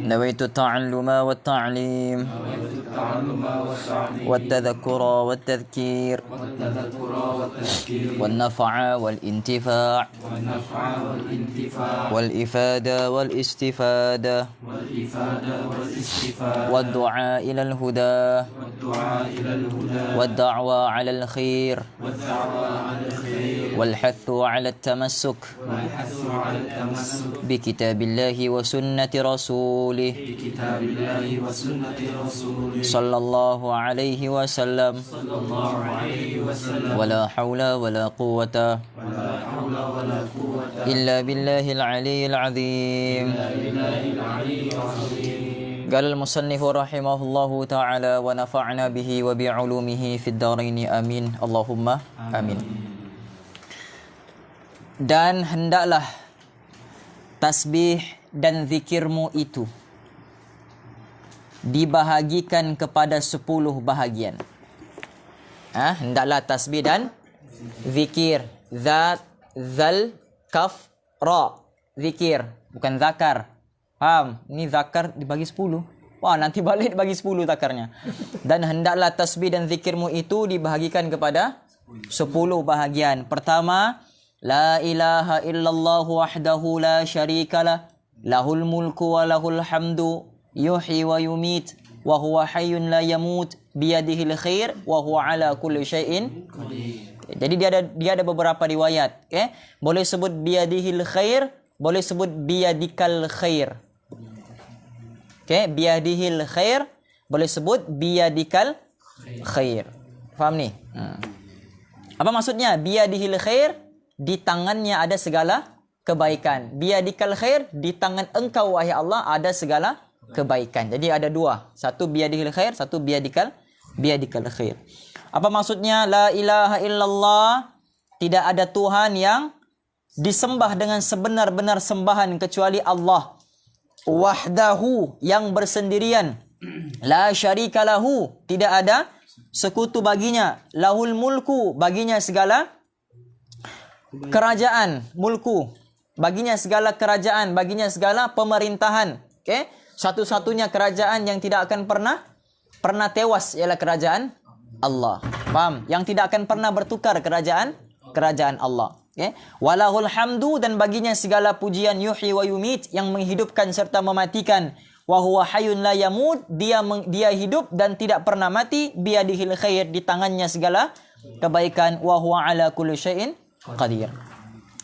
نويت التعلم والتعليم والتذكر والتذكير والنفع والانتفاع والإفادة والاستفادة والدعاء إلى الهدى والدعوة على الخير والحث على التمسك بكتاب الله وسنة رسوله صلى الله عليه وسلم ولا حول ولا قوة إلا بالله العلي العظيم. قال المصنف رحمه الله تعالى ونفعنا به وبعلومه في الدارين آمين اللهم آمين. Dan hendaklah tasbih dan zikirmu itu dibahagikan kepada 10 bahagian. Hendaklah tasbih dan zikir. Zat, zal, kaf, ra. Zikir, bukan zakar. Faham? Ini zakar dibagi 10. Wah, nanti balik dibagi 10 zakarnya. Dan hendaklah tasbih dan zikirmu itu dibahagikan kepada 10 bahagian. Pertama, la ilaha illallah wahdahu la syarikalah, lahul mulku wa lahul hamdu, yuhyi wa yumit, wa huwa hayyun la yamut, biyadihil khair, wa huwa ala kulli syai'in qadir. Jadi dia ada beberapa riwayat, okay? Boleh sebut biyadihil khair, boleh sebut biyadikal khair. Okay, biyadihil khair, boleh sebut biyadikal khair. Faham ni? Apa maksudnya? Biyadihil khair, di tangannya ada segala kebaikan. Biyadikal khair, di tangan engkau wahai Allah ada segala kebaikan. Jadi ada dua. Satu biyadihil khair, satu biyadikal khair. Apa maksudnya? La ilaha illallah, tidak ada Tuhan yang disembah dengan sebenar-benar sembahan kecuali Allah. Wahdahu, yang bersendirian. La syarika lahu, tidak ada sekutu baginya. Lahul mulku, baginya segala kerajaan, mulku, baginya segala kerajaan, baginya segala pemerintahan. Okay? Satu-satunya kerajaan yang tidak akan pernah tewas ialah kerajaan Allah. Faham? Yang tidak akan pernah bertukar kerajaan Allah. Okay? Walahul hamdu, dan baginya segala pujian, yuhyi wa yumit, yang menghidupkan serta mematikan. Wa huwa hayyun la yamut, dia hidup dan tidak pernah mati. Biyadihil khair, di tangannya segala kebaikan. Wa huwa ala kulli syai'in qadir.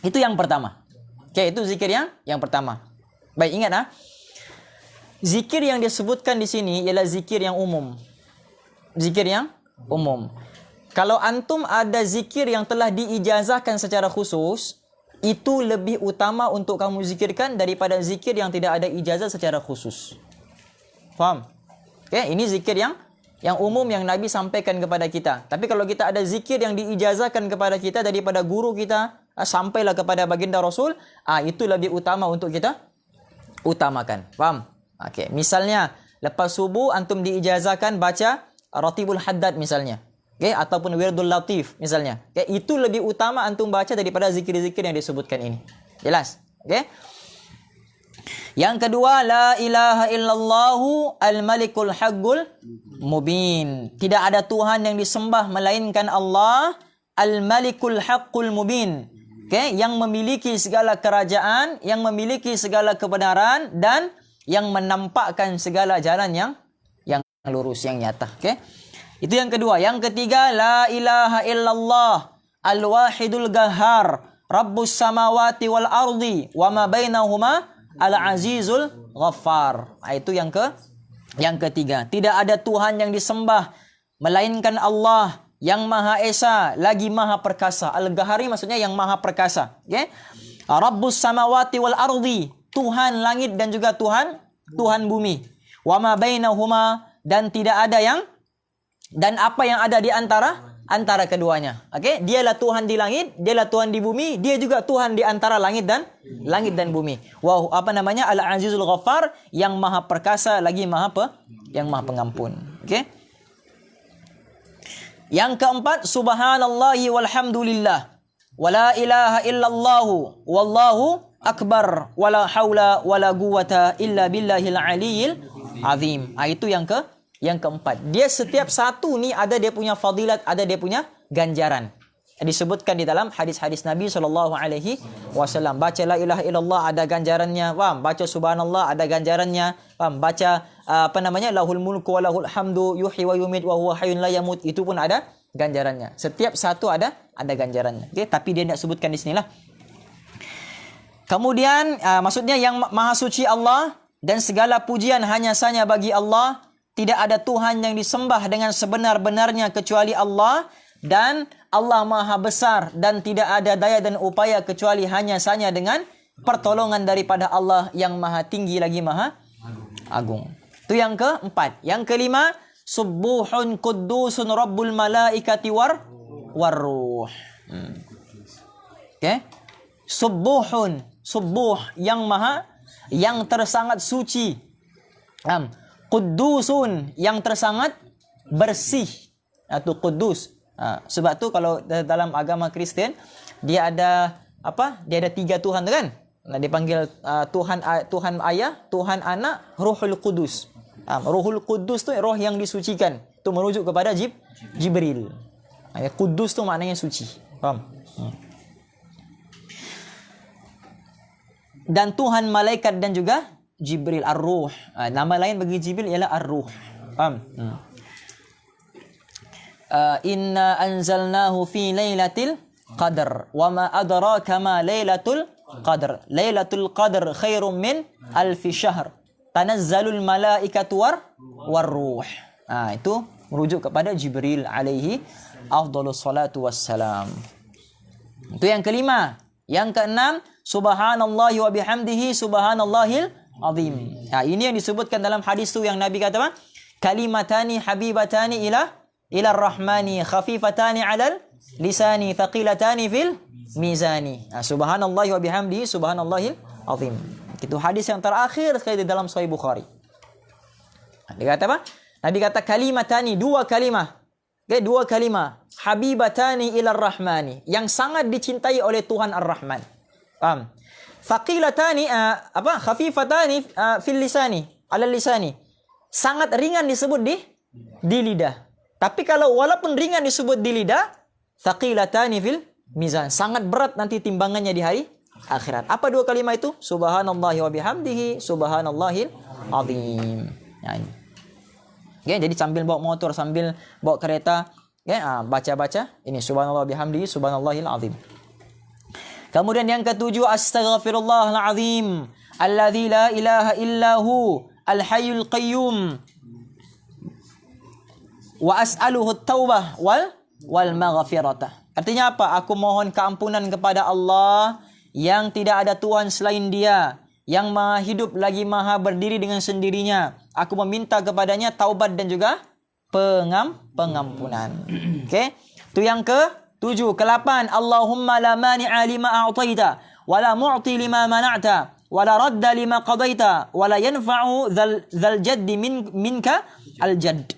Itu yang pertama. Okey, itu zikir yang pertama. Baik, ingat zikir yang disebutkan di sini ialah zikir yang umum. Zikir yang umum. Kalau antum ada zikir yang telah diijazahkan secara khusus, itu lebih utama untuk kamu zikirkan daripada zikir yang tidak ada ijazah secara khusus. Faham? Okey, ini zikir yang umum yang Nabi sampaikan kepada kita. Tapi kalau kita ada zikir yang diijazahkan kepada kita daripada guru kita, sampailah kepada baginda Rasul, itu lebih utama untuk kita utamakan. Faham? Okey, misalnya lepas subuh antum diijazahkan baca Ratibul Haddad misalnya. Okey, ataupun Wirdul Latif misalnya. Okey, itu lebih utama antum baca daripada zikir-zikir yang disebutkan ini. Jelas? Okey. Yang kedua, la ilaha illallahu al-malikul haqqul mubin. Tidak ada Tuhan yang disembah melainkan Allah, al-malikul haqqul mubin. Okay? Yang memiliki segala kerajaan, yang memiliki segala kebenaran, dan yang menampakkan segala jalan yang lurus, yang nyata. Okay? Itu yang kedua. Yang ketiga, la ilaha illallah al-wahidul gahhar, rabbus samawati wal ardi, wa ma bainahuma al-azizul ghaffar. Itu yang ketiga. Tidak ada Tuhan yang disembah melainkan Allah, yang Maha Esa lagi Maha Perkasa. Al-Ghahari maksudnya yang Maha Perkasa. Okay? Rabbus samawati wal ardi, Tuhan langit dan juga Tuhan bumi. Wa ma bainahuma, dan tidak ada dan apa yang ada di antara keduanya. Okey, dialah Tuhan di langit, dialah Tuhan di bumi, dia juga Tuhan di antara langit dan bumi. Wow, Al-Azizul Ghaffar, yang Maha Perkasa lagi yang Maha Pengampun. Okey. Yang keempat, subhanallahi walhamdulillah, wala ilaha illallah, wallahu akbar wala haula wala quwata illa billahil aliyil azim. Itu yang keempat. Dia setiap satu ni ada dia punya fadilat, ada dia punya ganjaran. Disebutkan di dalam hadis-hadis Nabi SAW. Baca la ilaha illallah ada ganjarannya, faham? Baca subhanallah ada ganjarannya, faham? Baca lahul mulku wa lahul hamdu yuhyi wa yumit wa huwa hayyun la yamut, itu pun ada ganjarannya. Setiap satu ada ganjarannya. Okey, tapi dia tidak sebutkan di sinilah. Kemudian maksudnya yang maha suci Allah dan segala pujian hanya saja bagi Allah. Tidak ada Tuhan yang disembah dengan sebenar-benarnya kecuali Allah, dan Allah maha besar dan tidak ada daya dan upaya kecuali hanya saja dengan pertolongan daripada Allah yang maha tinggi lagi maha agung. Itu yang keempat. Yang kelima, subuhun kuddusun rabbul malaikati warruh. Okay. Subuh yang tersangat suci. Kuddusun yang tersangat bersih. Atau kudus. Sebab tu kalau dalam agama Kristian dia ada Dia ada 3 Tuhan tu kan? Dia panggil Tuhan Ayah, Tuhan Anak, Ruhul Kudus. Ruhul Kudus tu roh yang disucikan. Tu merujuk kepada Jibril. Kudus tu maknanya suci. Faham? Dan Tuhan malaikat dan juga Jibril, Ar-Ruh. Nama lain bagi Jibril ialah Ar-Ruh. Faham? Inna anzalnahu fi lailatul qadar wa ma adraka ma lailatul qadar. Lailatul qadar khairum min alfi syahr. Tanazzalul malaikatu warruh. Itu merujuk kepada Jibril alaihi afdhalus salatu wassalam. Itu yang kelima. Yang keenam, subhanallahi wa bihamdihi subhanallahil azim. Ini yang disebutkan dalam hadis tu yang Nabi kata apa? Kalimatani habibatani ila rahmani khafifatani alal lisani thaqilatani fil mizani. Subhanallahi wa bihamdihi subhanallahil azim. Itu hadis yang terakhir sekali di dalam Sahih Bukhari. Dia kata apa? Nabi kata kalimatani, 2 kalimah. Okay, 2 kalimah. Habibatani ila rahmani, yang sangat dicintai oleh Tuhan Ar-Rahman. Paham? Thaqilatani khafifatani fil lisani, ala lisani. Sangat ringan disebut di lidah. Tapi kalau walaupun ringan disebut di lidah, thaqilatani fil mizan, sangat berat nanti timbangannya di hari akhirat. Apa 2 kalimat itu? Subhanallahi wa bihamdihi subhanallahil azim. Okay, jadi sambil bawa motor, sambil bawa kereta, baca-baca ini subhanallah bihamdihi subhanallahil azim. Kemudian yang ketujuh, astaghfirullahal azim alladzi la ilaha illahu al-hayyul qayyum wa as'aluhu at-taubah wal maghfirata. Artinya apa? Aku mohon keampunan kepada Allah yang tidak ada Tuhan selain Dia, yang maha hidup lagi maha berdiri dengan sendirinya. Aku meminta kepadanya taubat dan juga pengampunan. Okey. Itu yang ke-7. Ke-8, Allahumma la mani'a lima a'taita wa la mu'ti lima mana'ta wa la radda lima qadaita wa la yanfa'u dzal jaddi minka al-jadd.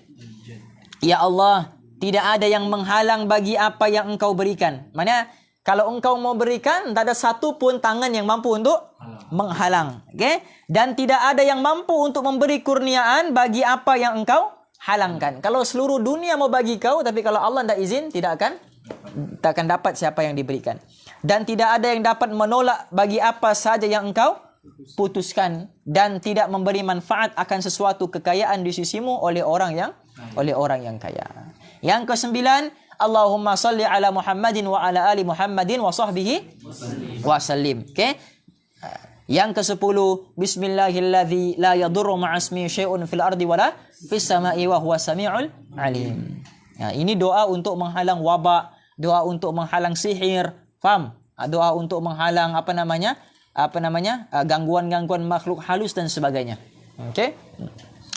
Ya Allah, tidak ada yang menghalang bagi apa yang Engkau berikan. Maksudnya kalau Engkau mau berikan, tak ada satu pun tangan yang mampu untuk menghalang. Okay? Dan tidak ada yang mampu untuk memberi kurniaan bagi apa yang Engkau halangkan. Kalau seluruh dunia mau bagi kau, tapi kalau Allah tidak izin, tak akan dapat siapa yang diberikan. Dan tidak ada yang dapat menolak bagi apa saja yang Engkau putuskan. Dan tidak memberi manfaat akan sesuatu kekayaan di sisimu oleh orang yang kaya. Yang ke-9, Allahumma salli ala Muhammadin wa ala ali Muhammadin wa sahbihi wa sallim. Okay? Yang ke-10, bismillahilladzi la yadurru ma'asmi syai'un fil ardi wala fis sama'i wa huwa sami'ul alim. Ini doa untuk menghalang wabak, doa untuk menghalang sihir, faham? Doa untuk menghalang gangguan-gangguan makhluk halus dan sebagainya. Okay?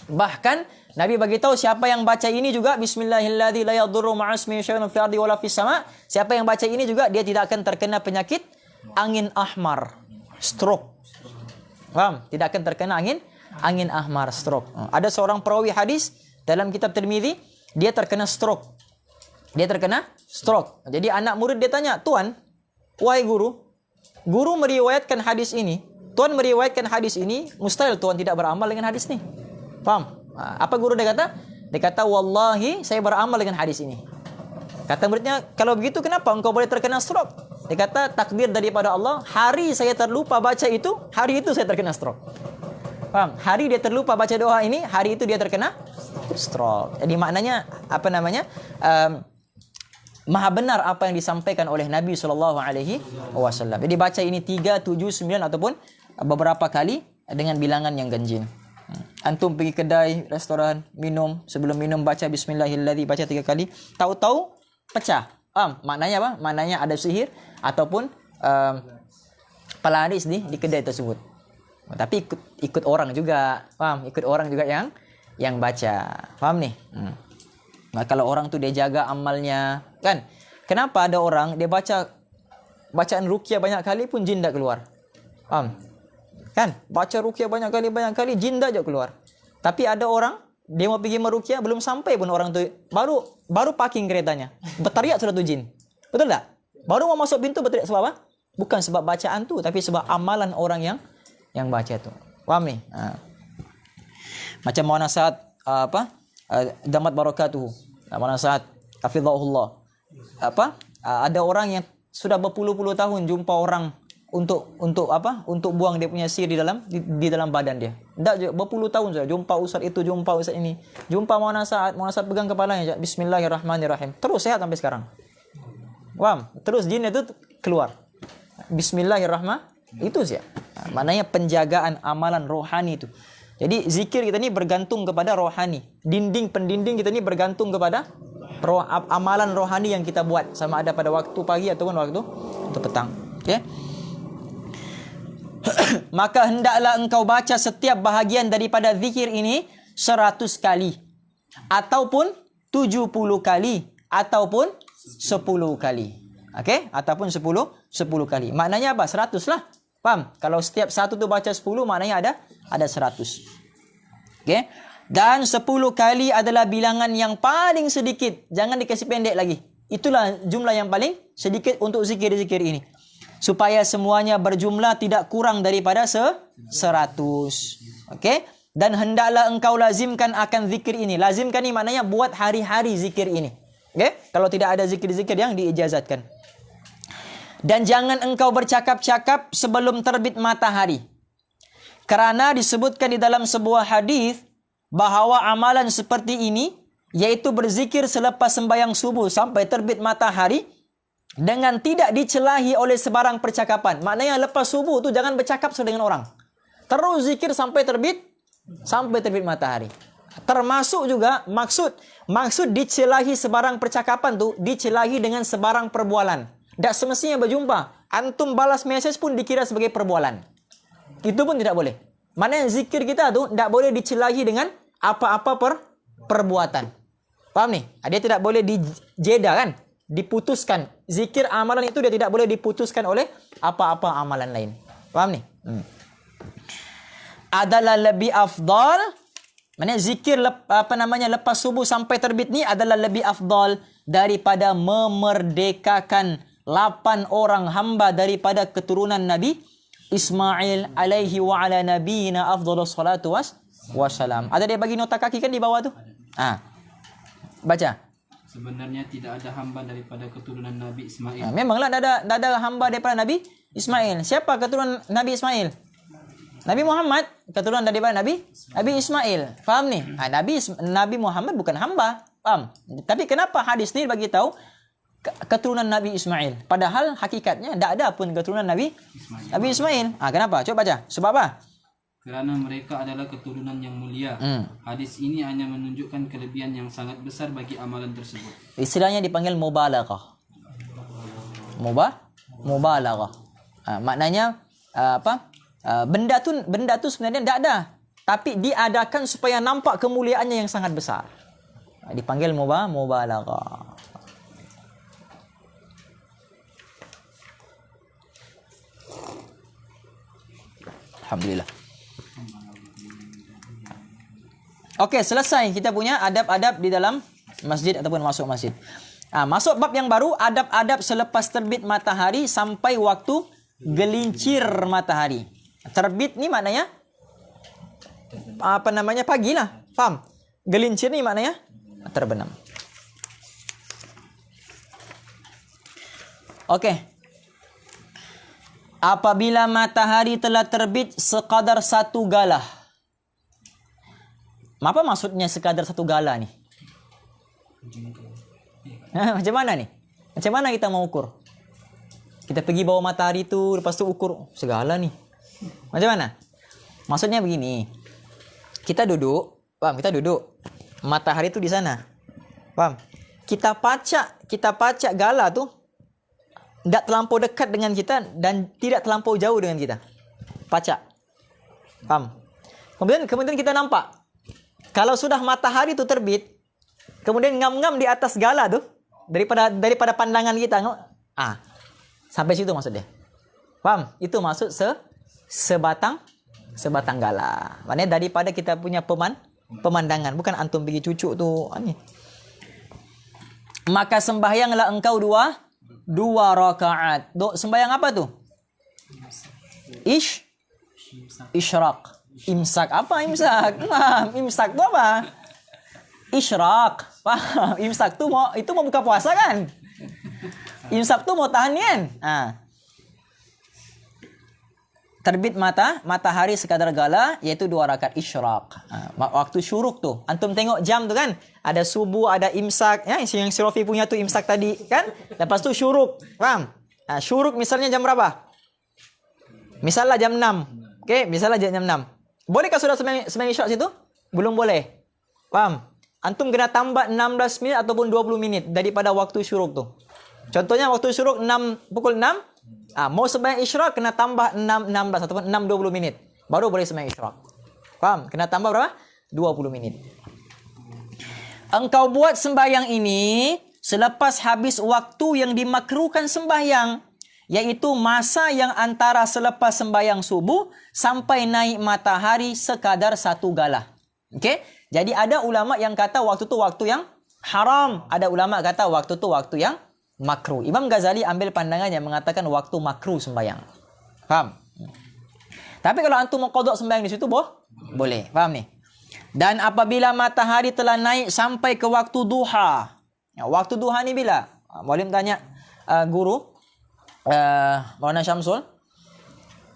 Bahkan Nabi bagi tahu siapa yang baca ini juga, bismillahilladzi la yadurru ma'asmi syai'un fil ardi wala fis sama', siapa yang baca ini juga dia tidak akan terkena penyakit angin ahmar, stroke. Faham? Tidak akan terkena angin ahmar, stroke. Ada seorang perawi hadis dalam kitab Tirmizi, dia terkena stroke. Jadi anak murid dia tanya, "Tuan, wahai guru, Guru meriwayatkan hadis ini, tuan meriwayatkan hadis ini, mustahil tuan tidak beramal dengan hadis ini. Faham? Apa guru dia kata? Dia kata, wallahi saya beramal dengan hadis ini. Kata muridnya, kalau begitu kenapa engkau boleh terkena stroke? Dia kata, takdir daripada Allah, hari saya terlupa baca itu, hari itu saya terkena stroke. Faham? Hari dia terlupa baca doa ini, hari itu dia terkena stroke. Jadi maknanya, apa namanya, maha benar apa yang disampaikan oleh Nabi SAW. Jadi baca ini 3, 7, 9 ataupun beberapa kali dengan bilangan yang ganjil. Antum pergi kedai, restoran, minum, sebelum minum baca Bismillahirrahmanirrahim, baca 3 kali, tahu-tahu pecah. Maknanya apa? Maknanya ada sihir ataupun pelaris di kedai tersebut. Tapi ikut orang juga, paham? Ikut orang juga yang baca. Paham nih? Nah, kalau orang tu dia jaga amalnya, kan? Kenapa ada orang dia baca bacaan ruqyah banyak kali pun jin tak keluar? Paham? Kan? Baca ruqyah banyak kali jin tak je keluar. Tapi ada orang dia mau pergi meruqyah, belum sampai pun orang tu baru parking keretanya. Berteriak sudah tu jin. Betul tak? Baru mau masuk pintu berteriak sebab apa? Bukan sebab bacaan tu, tapi sebab amalan orang yang baca tu. Paham ni? Macam mau nasihat damat barakatuhu. Mau nasihat hafizahullah. Ada orang yang sudah berpuluh-puluh tahun jumpa orang untuk buang dia punya sihir di dalam badan dia. Tidak, berpuluh tahun sudah jumpa ustaz itu, jumpa ustaz ini. Jumpa mau nasihat pegang kepalanya, Bismillahirrahmanirrahim. Terus sehat sampai sekarang. Paham? Terus jin itu keluar. Bismillahirrahmanirrahim. Itu sih. Maknanya penjagaan amalan rohani itu. Jadi zikir kita ni bergantung kepada rohani. Pendinding kita ni bergantung kepada amalan rohani yang kita buat, sama ada pada waktu pagi ataupun waktu petang. Okey. Maka hendaklah engkau baca setiap bahagian daripada zikir ini 100 kali ataupun 70 kali ataupun 10 kali. Okey? Ataupun 10 kali. Maknanya apa? 100 lah. Faham? Kalau setiap satu tu baca 10, maknanya ada 100. Okey? Dan 10 kali adalah bilangan yang paling sedikit. Jangan dikasih pendek lagi. Itulah jumlah yang paling sedikit untuk zikir-zikir ini. Supaya semuanya berjumlah tidak kurang daripada 100. Okey? Dan hendaklah engkau lazimkan akan zikir ini. Lazimkan ni maknanya buat hari-hari zikir ini. Okey? Kalau tidak ada zikir-zikir yang diijazatkan. Dan jangan engkau bercakap-cakap sebelum terbit matahari. Kerana disebutkan di dalam sebuah hadis bahawa amalan seperti ini, yaitu berzikir selepas sembahyang subuh sampai terbit matahari, dengan tidak dicelahi oleh sebarang percakapan. Maknanya lepas subuh tu jangan bercakap dengan orang. Terus zikir sampai terbit matahari. Termasuk juga maksud dicelahi sebarang percakapan tu, dicelahi dengan sebarang perbualan. Tak semestinya berjumpa. Antum balas mesej pun dikira sebagai perbualan. Itu pun tidak boleh. Maknanya zikir kita tu tak boleh dicelahi dengan apa-apa perbuatan. Faham ni? Dia tidak boleh dijeda kan? Diputuskan. Zikir amalan itu dia tidak boleh diputuskan oleh apa-apa amalan lain. Faham ni? Adalah lebih afdal. Maknanya zikir lepas subuh sampai terbit ni adalah lebih afdal daripada memerdekakan 8 orang hamba daripada keturunan Nabi Ismail alaihi wa ala nabiyina afdhalus salatu wassalam. Ada dia bagi nota kaki kan di bawah tu? Baca. Sebenarnya tidak ada hamba daripada keturunan Nabi Ismail. Memanglah tak ada hamba daripada Nabi Ismail. Siapa keturunan Nabi Ismail? Nabi Muhammad keturunan daripada Nabi Ismail. Faham ni? Nabi Muhammad bukan hamba. Faham? Tapi kenapa hadis ni bagi tahu keturunan Nabi Ismail? Padahal hakikatnya tak ada pun keturunan Nabi Ismail. Kenapa? Coba baca. Sebab apa? Kerana mereka adalah keturunan yang mulia. Hadis ini hanya menunjukkan kelebihan yang sangat besar bagi amalan tersebut. Istilahnya dipanggil mubalaghah. Mubalaghah. Maknanya benda tu sebenarnya tak ada, tapi diadakan supaya nampak kemuliaannya yang sangat besar. Dipanggil mubalaghah. Alhamdulillah. Okey, selesai kita punya adab-adab di dalam masjid ataupun masuk masjid. Masuk bab yang baru, adab-adab selepas terbit matahari sampai waktu gelincir matahari. Terbit ni maknanya apa namanya? Pagi lah. Faham? Gelincir ni maknanya terbenam. Okey. Apabila matahari telah terbit sekadar 1 galah. Apa maksudnya sekadar 1 galah ni? Macam mana ni? Macam mana kita mau ukur? Kita pergi bawah matahari tu, lepas tu ukur segala ni. Macam mana? Maksudnya begini. Kita duduk, faham? Kita duduk. Matahari tu di sana. Faham? Kita pacak gala tu tidak terlampau dekat dengan kita dan tidak terlampau jauh dengan kita. Pacak. Faham? Kemudian kita nampak. Kalau sudah matahari tu terbit, kemudian ngam-ngam di atas gala tu daripada pandangan kita. Sampai situ maksud dia. Faham? Itu maksud sebatang gala. Maknanya daripada kita punya pemandangan, bukan antum pergi cucuk tu ni. Maka sembahyanglah engkau dua rakaat. Sembahyang apa tu? Isyraq. Imsak. Apa imsak? Imsak tu apa? Isyraq. Faham? Imsak tu itu mau buka puasa kan? Imsak tu mau tahan kan? Terbit matahari sekadar gala, iaitu 2 rakaat isyraq. Waktu syuruk tu. Antum tengok jam tu kan? Ada subuh, ada imsak. Ya, yang si Rafi punya tu imsak tadi kan? Lepas tu syuruk. Faham? Syuruk misalnya jam berapa? Misalnya jam 6. Okey, misalnya jam 6. Bolehkah sudah sembahyang isyraq situ? Belum boleh. Faham? Antum kena tambah 16 minit ataupun 20 minit daripada waktu syuruk tu. Contohnya waktu syuruk pukul 6. Mau sembahyang isyraq kena tambah 6:16 ataupun 6:20 minit. Baru boleh sembahyang isyraq. Faham? Kena tambah berapa? 20 minit. Engkau buat sembahyang ini selepas habis waktu yang dimakruhkan sembahyang, yaitu masa yang antara selepas sembahyang subuh sampai naik matahari sekadar 1 galah. Okey? Jadi ada ulama yang kata waktu tu waktu yang haram, ada ulama kata waktu tu waktu yang makruh. Imam Ghazali ambil pandangan yang mengatakan waktu makruh sembahyang. Faham? Tapi kalau antum mau qada sembahyang di situ boleh. Faham ni? Dan apabila matahari telah naik sampai ke waktu duha. Waktu duha ni bila? Maulid tanya guru Maulana Syamsul,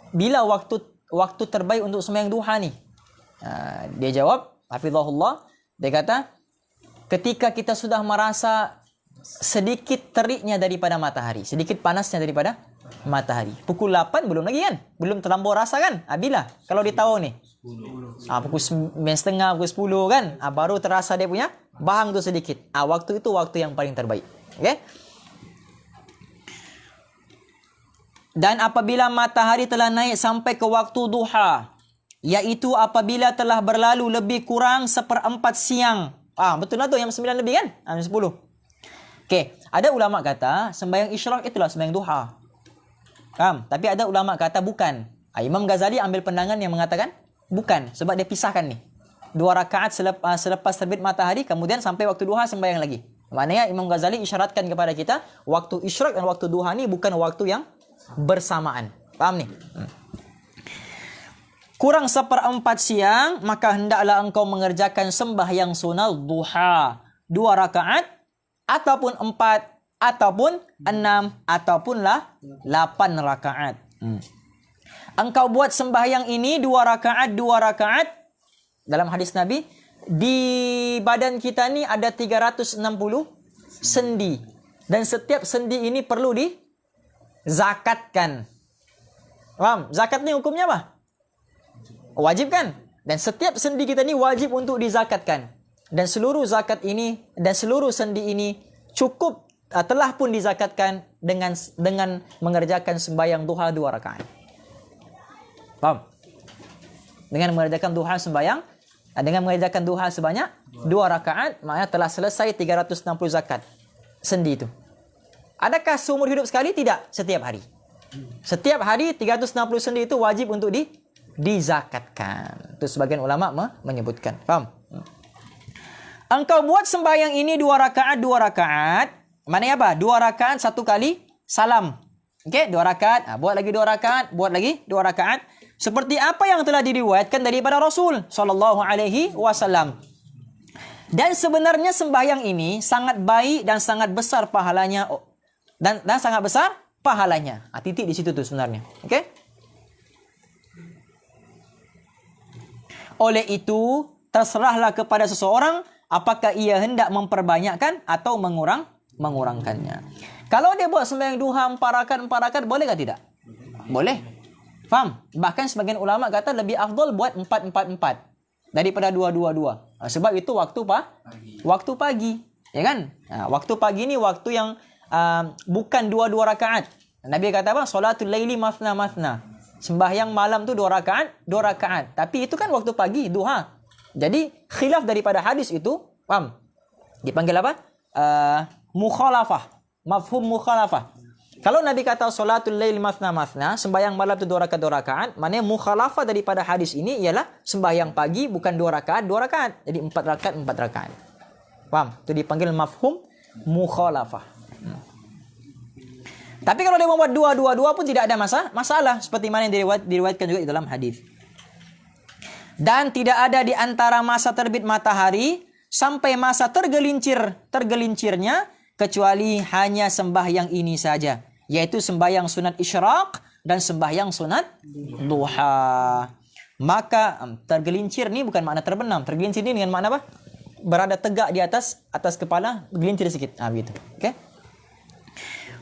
bila waktu terbaik untuk sembahyang duha ni? Dia jawab, hafizahullah, dia kata ketika kita sudah merasa sedikit teriknya daripada matahari, sedikit panasnya daripada matahari. Pukul 8 belum lagi kan? Belum terlampau rasa kan? Bila? Kalau ditahu ni? Pukul 9:30, pukul 10 kan? Baru terasa dia punya bahang tu sedikit. Waktu itu waktu yang paling terbaik. Okey? Dan apabila matahari telah naik sampai ke waktu duha, iaitu apabila telah berlalu lebih kurang 1/4 siang. Betul lah tu yang 9 lebih kan? 10. Okey, ada ulama kata sembahyang isyraq itulah sembahyang duha. Faham? Tapi ada ulama kata bukan. Imam Ghazali ambil pandangan yang mengatakan bukan, sebab dia pisahkan ni. 2 rakaat selepas terbit matahari, kemudian sampai waktu duha sembahyang lagi. Maknanya Imam Ghazali isyaratkan kepada kita waktu isyraq dan waktu duha ni bukan waktu yang bersamaan. Faham ni? Kurang 1/4 siang, maka hendaklah engkau mengerjakan sembahyang sunat duha 2 rakaat ataupun 4 ataupun 6 ataupun 8 rakaat. Engkau buat sembahyang ini 2 rakaat dalam hadis Nabi, di badan kita ni ada 360 sendi dan setiap sendi ini perlu dizakatkan. Faham? Zakat ni hukumnya apa? Wajib kan? Dan setiap sendi kita ni wajib untuk dizakatkan. Dan seluruh zakat ini dan seluruh sendi ini cukup telah pun dizakatkan dengan mengerjakan sembahyang duha 2 rakaat. Faham? Dengan mengerjakan duha sebanyak 2 rakaat, maknanya telah selesai 360 zakat sendi itu. Adakah seumur hidup sekali? Tidak, setiap hari. Setiap hari 360 sendi itu wajib untuk dizakatkan. Itu sebagian ulama menyebutkan. Faham? Engkau buat sembahyang ini 2 rakaat. Maknanya apa? 2 rakaat 1 kali salam. Okey, 2 rakaat, buat lagi 2 rakaat, buat lagi 2 rakaat. Seperti apa yang telah diriwayatkan daripada Rasul sallallahu alaihi wasallam. Dan sebenarnya sembahyang ini sangat baik dan sangat besar pahalanya dan sangat besar pahalanya. Titik di situ tuh sebenarnya. Okey? Oleh itu, terserahlah kepada seseorang apakah ia hendak memperbanyakkan atau mengurangkannya. Kalau dia buat sembahyang duha 4 rakaat, boleh ke tidak? Boleh. Faham? Bahkan sebagian ulama kata lebih afdal buat 4 daripada 2. Sebab itu waktu pagi. Ya kan? Waktu pagi ni waktu yang bukan 2 rakaat. Nabi kata apa? Salatul laili mathna. Sembahyang malam tu 2 rakaat. Tapi itu kan waktu pagi, duha. Jadi khilaf daripada hadis itu, paham? Dipanggil apa? Mukhalafah. Mafhum mukhalafah. Kalau Nabi kata salatul lail mathna, sembahyang malam tu 2 rakaat, maknanya mukhalafah daripada hadis ini ialah sembahyang pagi bukan 2 rakaat. Jadi 4 rakaat. Paham? Itu dipanggil mafhum mukhalafah. Tapi kalau dia membuat 2 pun tidak ada masalah seperti mana yang diriwayatkan juga di dalam hadis. Dan tidak ada di antara masa terbit matahari sampai masa tergelincirnya kecuali hanya sembahyang ini saja, yaitu sembahyang sunat isyraq dan sembahyang sunat duha. Maka tergelincir ni bukan makna terbenam. Tergelincir ni dengan makna apa? Berada tegak di atas kepala, gelincir sikit. Begitu. Okey.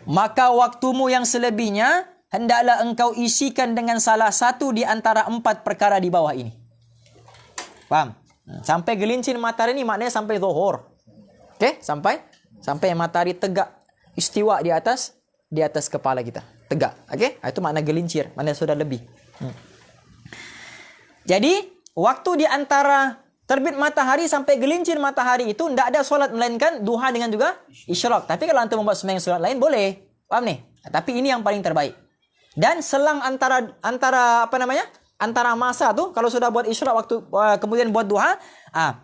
Maka waktumu yang selebihnya hendaklah engkau isikan dengan salah satu di antara 4 perkara di bawah ini. Faham? Sampai gelincir matahari ni maknanya sampai zuhur. Okey, sampai matahari tegak istiwa di atas kepala kita. Tegak. Okey? Itu makna gelincir, maknanya sudah lebih. Jadi, waktu di antara terbit matahari sampai gelincir matahari itu tidak ada solat melainkan duha dengan juga isyraq. Tapi kalau antum membuat sembahyang solat lain boleh. Paham ni? Tapi ini yang paling terbaik. Dan selang antara masa tu kalau sudah buat isyraq waktu kemudian buat duha,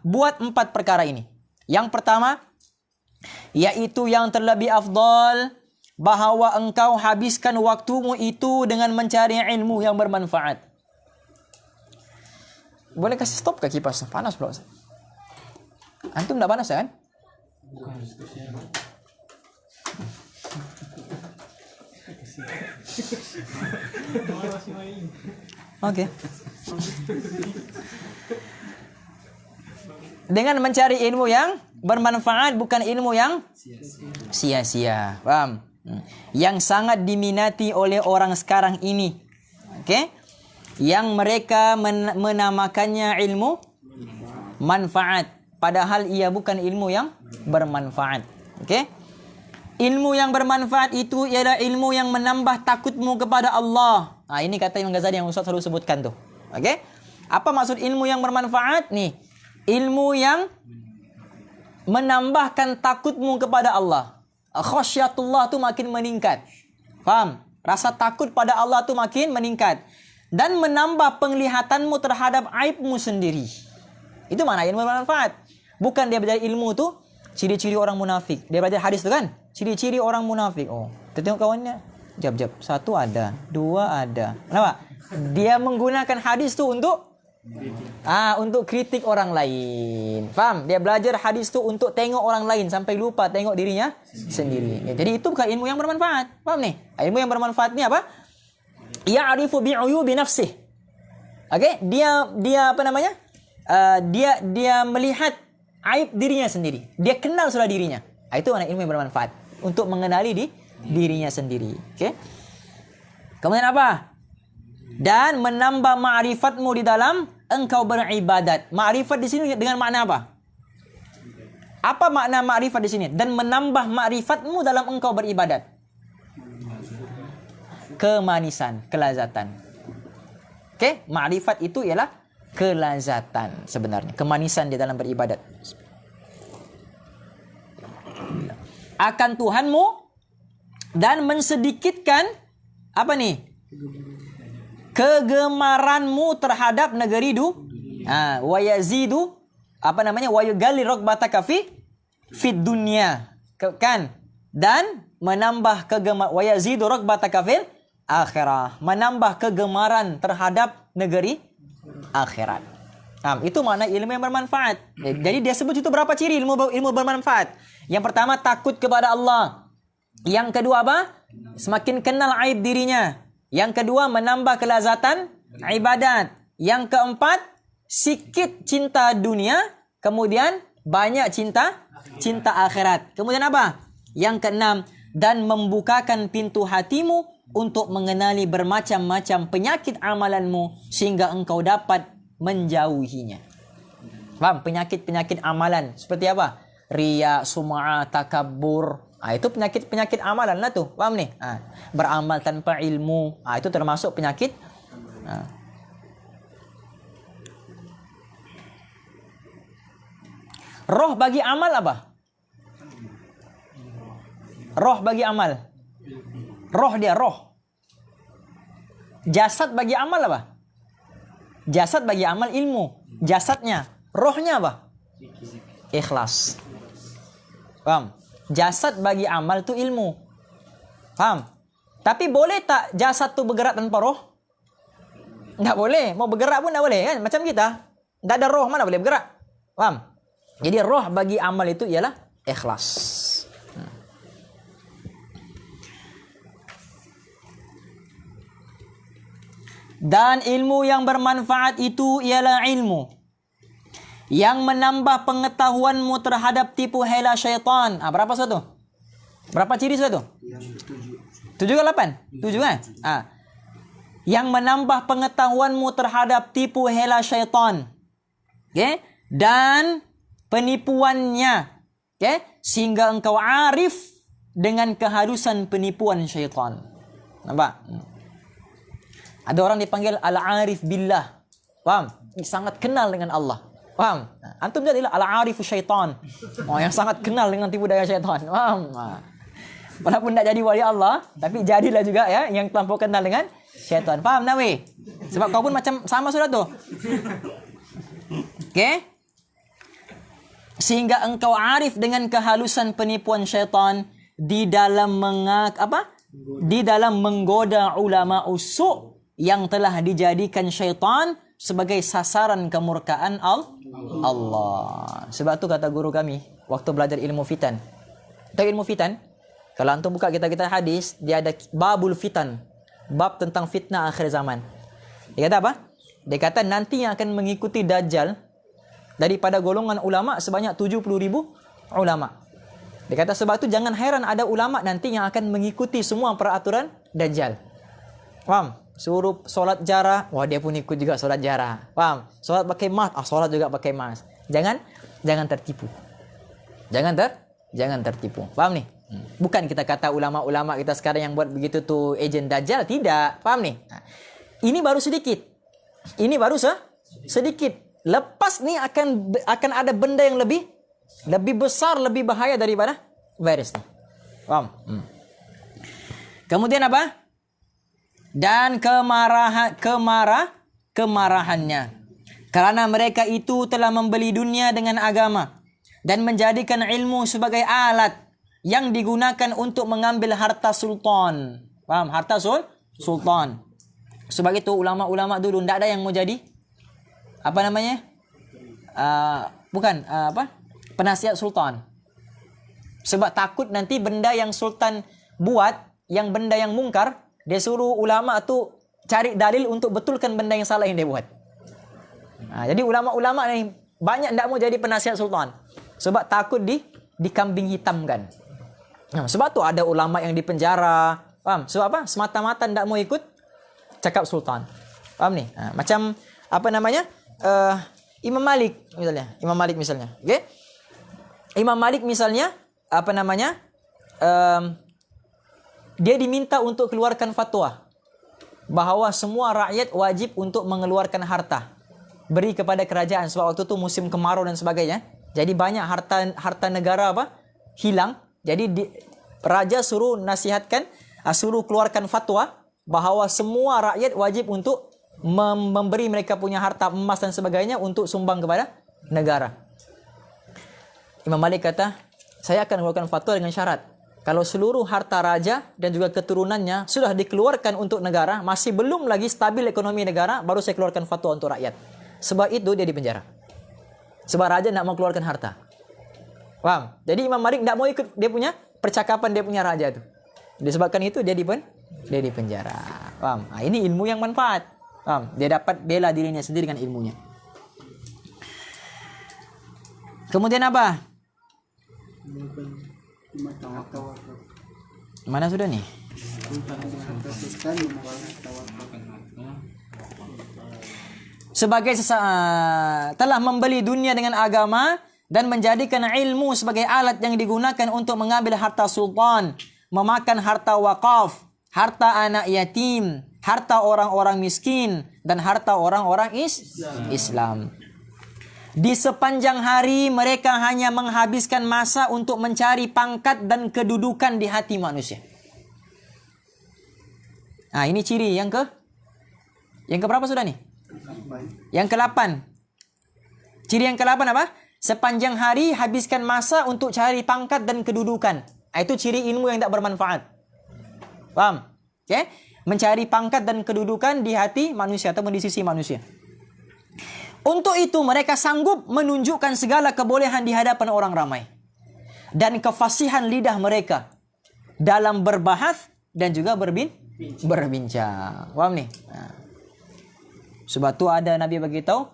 buat 4 perkara ini. Yang pertama yaitu yang terlebih afdal bahawa engkau habiskan waktumu itu dengan mencari ilmu yang bermanfaat. Boleh kasih stop ke kipas? Panas pula. Antum tak panas kan? Bukan. Okey. Dengan mencari ilmu yang bermanfaat, bukan ilmu yang sia-sia. Paham? Yang sangat diminati oleh orang sekarang ini. Okey? Yang mereka menamakannya ilmu manfaat, padahal ia bukan ilmu yang bermanfaat. Okey? Ilmu yang bermanfaat itu ialah ilmu yang menambah takutmu kepada Allah. Ini kata Imam Ghazali yang Ustaz selalu sebutkan tu. Okey? Apa maksud ilmu yang bermanfaat? Nih, ilmu yang menambahkan takutmu kepada Allah. Khasyatullah tu makin meningkat. Faham? Rasa takut pada Allah tu makin meningkat. Dan menambah penglihatanmu terhadap aibmu sendiri. Itu mana ilmu bermanfaat. Bukan dia belajar ilmu tu ciri-ciri orang munafik. Dia belajar hadis tu kan? Ciri-ciri orang munafik. Kita tengok kawannya. Jap. 1 ada, 2 ada. Kenapa? Dia menggunakan hadis tu untuk kritik orang lain. Faham? Dia belajar hadis tu untuk tengok orang lain sampai lupa tengok dirinya sendiri. Jadi itu bukan ilmu yang bermanfaat. Faham ni? Ilmu yang bermanfaat ni apa? Ya'rifu bi'uyubi nafsih. Okey, dia apa namanya? Dia melihat aib dirinya sendiri. Dia kenal sudah dirinya. Itu mana ilmu yang bermanfaat untuk mengenali dirinya sendiri. Okey. Kemudian apa? Dan menambah ma'rifatmu di dalam engkau beribadat. Ma'rifat di sini dengan makna apa? Apa makna ma'rifat di sini? Dan menambah ma'rifatmu dalam engkau beribadat. Kemanisan, kelazatan. Okey, ma'rifat itu ialah kelazatan sebenarnya, kemanisan di dalam beribadat. Akan Tuhanmu dan mensedikitkan apa nih? Kegemaranmu terhadap negeri wa yazidu wa yugalli raqbataka fi dunya. Kan? dan menambah kegemaran wa yazidu raghbataka fil akhirah, menambah kegemaran terhadap negeri akhirat. Itu makna ilmu yang bermanfaat. Jadi dia sebut itu berapa ciri ilmu bermanfaat. Yang pertama takut kepada Allah. Yang kedua apa? Semakin kenal aib dirinya. Yang kedua menambah kelazatan ibadat. Yang keempat sikit cinta dunia, kemudian banyak cinta akhirat. Kemudian apa? Yang keenam, dan membukakan pintu hatimu untuk mengenali bermacam-macam penyakit amalanmu sehingga engkau dapat menjauhinya. Faham? Penyakit-penyakit amalan seperti apa? Riya, sum'ah, takabbur. Itu penyakit-penyakit amalan lah tuh. Faham nih? Beramal tanpa ilmu. Itu termasuk penyakit. Roh bagi amal apa? Roh bagi amal. Roh dia, roh. Jasad bagi amal apa? Jasad bagi amal ilmu. Jasadnya. Rohnya apa? Ikhlas. Paham? Jasad bagi amal itu ilmu. Paham? Tapi boleh tak jasad tu bergerak tanpa roh? Nggak boleh. Mau bergerak pun nggak boleh kan? Macam kita. Nggak ada roh, mana boleh bergerak? Paham? Jadi roh bagi amal itu ialah ikhlas. Dan ilmu yang bermanfaat itu ialah ilmu yang menambah pengetahuanmu terhadap tipu hela syaitan. Berapa satu? Berapa ciri satu? 7 ke 8? 7 kan? Yang menambah pengetahuanmu terhadap tipu hela syaitan. Okay? Dan penipuannya. Okay? Sehingga engkau arif dengan keharusan penipuan syaitan. Nampak? Ada orang dipanggil al-arif billah. Paham? Sangat kenal dengan Allah. Paham? Antum jadilah al-arifu syaitan. Yang sangat kenal dengan tipu daya syaitan. Paham? Walaupun tak jadi wali Allah, tapi jadilah juga ya yang terlampau kenal dengan syaitan. Paham Nawi? Sebab kau pun macam sama sudah tu. Okay? Sehingga engkau arif dengan kehalusan penipuan syaitan di dalam Di dalam menggoda ulama usuk yang telah dijadikan syaitan sebagai sasaran kemurkaan Allah. Sebab tu kata guru kami waktu belajar ilmu fitan. Tahu ilmu fitan? Kalau antum buka kitab-kitab hadis, dia ada babul fitan. Bab tentang fitnah akhir zaman. Dia kata apa? Dia kata nanti yang akan mengikuti Dajjal daripada golongan ulama sebanyak 70,000 ulama. Dia kata sebab tu jangan heran ada ulama nanti yang akan mengikuti semua peraturan Dajjal. Faham? Suruh solat jarah, dia pun ikut juga solat jarah. Faham? Solat pakai mask, solat juga pakai mask. Jangan tertipu. Jangan tertipu. Faham nih? Bukan kita kata ulama-ulama kita sekarang yang buat begitu tu ejen Dajjal, tidak. Faham nih? Ini baru sedikit. Sedikit. Lepas ni akan ada benda yang lebih besar, lebih bahaya daripada virus ni. Faham? Kemudian apa? Dan kemarahannya. Karena mereka itu telah membeli dunia dengan agama dan menjadikan ilmu sebagai alat yang digunakan untuk mengambil harta sultan. Faham? Harta sultan. Sebab itu ulama-ulama dulu tidak ada yang mau jadi penasihat sultan. Sebab takut nanti benda yang sultan buat, yang benda yang mungkar, dia suruh ulama tu cari dalil untuk betulkan benda yang salah yang dia buat. Jadi ulama-ulama ni banyak tak mau jadi penasihat sultan. Sebab takut dikambing hitamkan. Sebab tu ada ulama yang dipenjara. Faham? Sebab apa? Semata-mata tak mau ikut cakap sultan. Faham ni? Macam Imam Malik misalnya. Okay? Imam Malik misalnya dia diminta untuk keluarkan fatwa bahawa semua rakyat wajib untuk mengeluarkan harta beri kepada kerajaan sebab waktu tu musim kemarau dan sebagainya. Jadi banyak harta negara hilang. Jadi raja suruh keluarkan fatwa bahawa semua rakyat wajib untuk memberi mereka punya harta emas dan sebagainya untuk sumbang kepada negara. Imam Malik kata, saya akan keluarkan fatwa dengan syarat kalau seluruh harta raja dan juga keturunannya sudah dikeluarkan untuk negara, masih belum lagi stabil ekonomi negara, baru saya keluarkan fatwa untuk rakyat. Sebab itu dia dipenjara. Sebab raja tidak mau keluarkan harta. Paham? Jadi Imam Malik tidak mau ikut dia punya percakapan dia punya raja itu. Disebabkan itu dia dipenjara. Paham? Nah, ini ilmu yang manfaat. Paham? Dia dapat bela dirinya sendiri dengan ilmunya. Kemudian apa? Mana sudah nih? Sebagai telah membeli dunia dengan agama dan menjadikan ilmu sebagai alat yang digunakan untuk mengambil harta sultan, memakan harta wakaf, harta anak yatim, harta orang-orang miskin, dan harta orang-orang Islam. Di sepanjang hari mereka hanya menghabiskan masa untuk mencari pangkat dan kedudukan di hati manusia. Nah, ini ciri yang keberapa sudah nih? Yang ke-8. Ciri yang ke-8 apa? Sepanjang hari habiskan masa untuk cari pangkat dan kedudukan. Nah, itu ciri ilmu yang tak bermanfaat. Paham? Okay? Mencari pangkat dan kedudukan di hati manusia atau di sisi manusia. Untuk itu mereka sanggup menunjukkan segala kebolehan di hadapan orang ramai. Dan kefasihan lidah mereka dalam berbahas dan juga berbincang. Paham nih? Nah. Sebab tu ada Nabi beritahu,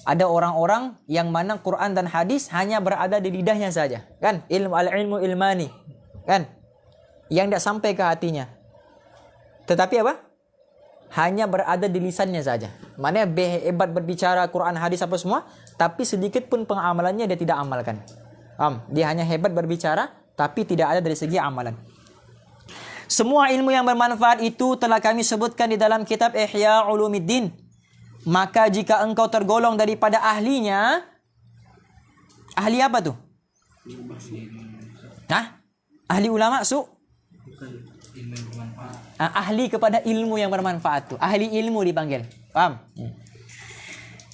ada orang-orang yang mana Quran dan hadis hanya berada di lidahnya saja. Kan? Al-ilmu ilmani. Kan? Yang tidak sampai ke hatinya. Tetapi apa? Hanya berada di lisannya saja. Maknanya hebat berbicara Quran hadis apa semua, tapi sedikit pun pengamalannya dia tidak amalkan. Dia hanya hebat berbicara, tapi tidak ada dari segi amalan. Semua ilmu yang bermanfaat itu telah kami sebutkan di dalam kitab Ihya Ulumuddin. Maka jika engkau tergolong daripada ahlinya, ahli apa tuh? Ahli ulama ahli kepada ilmu yang bermanfaat tu. Ahli ilmu dipanggil. Paham?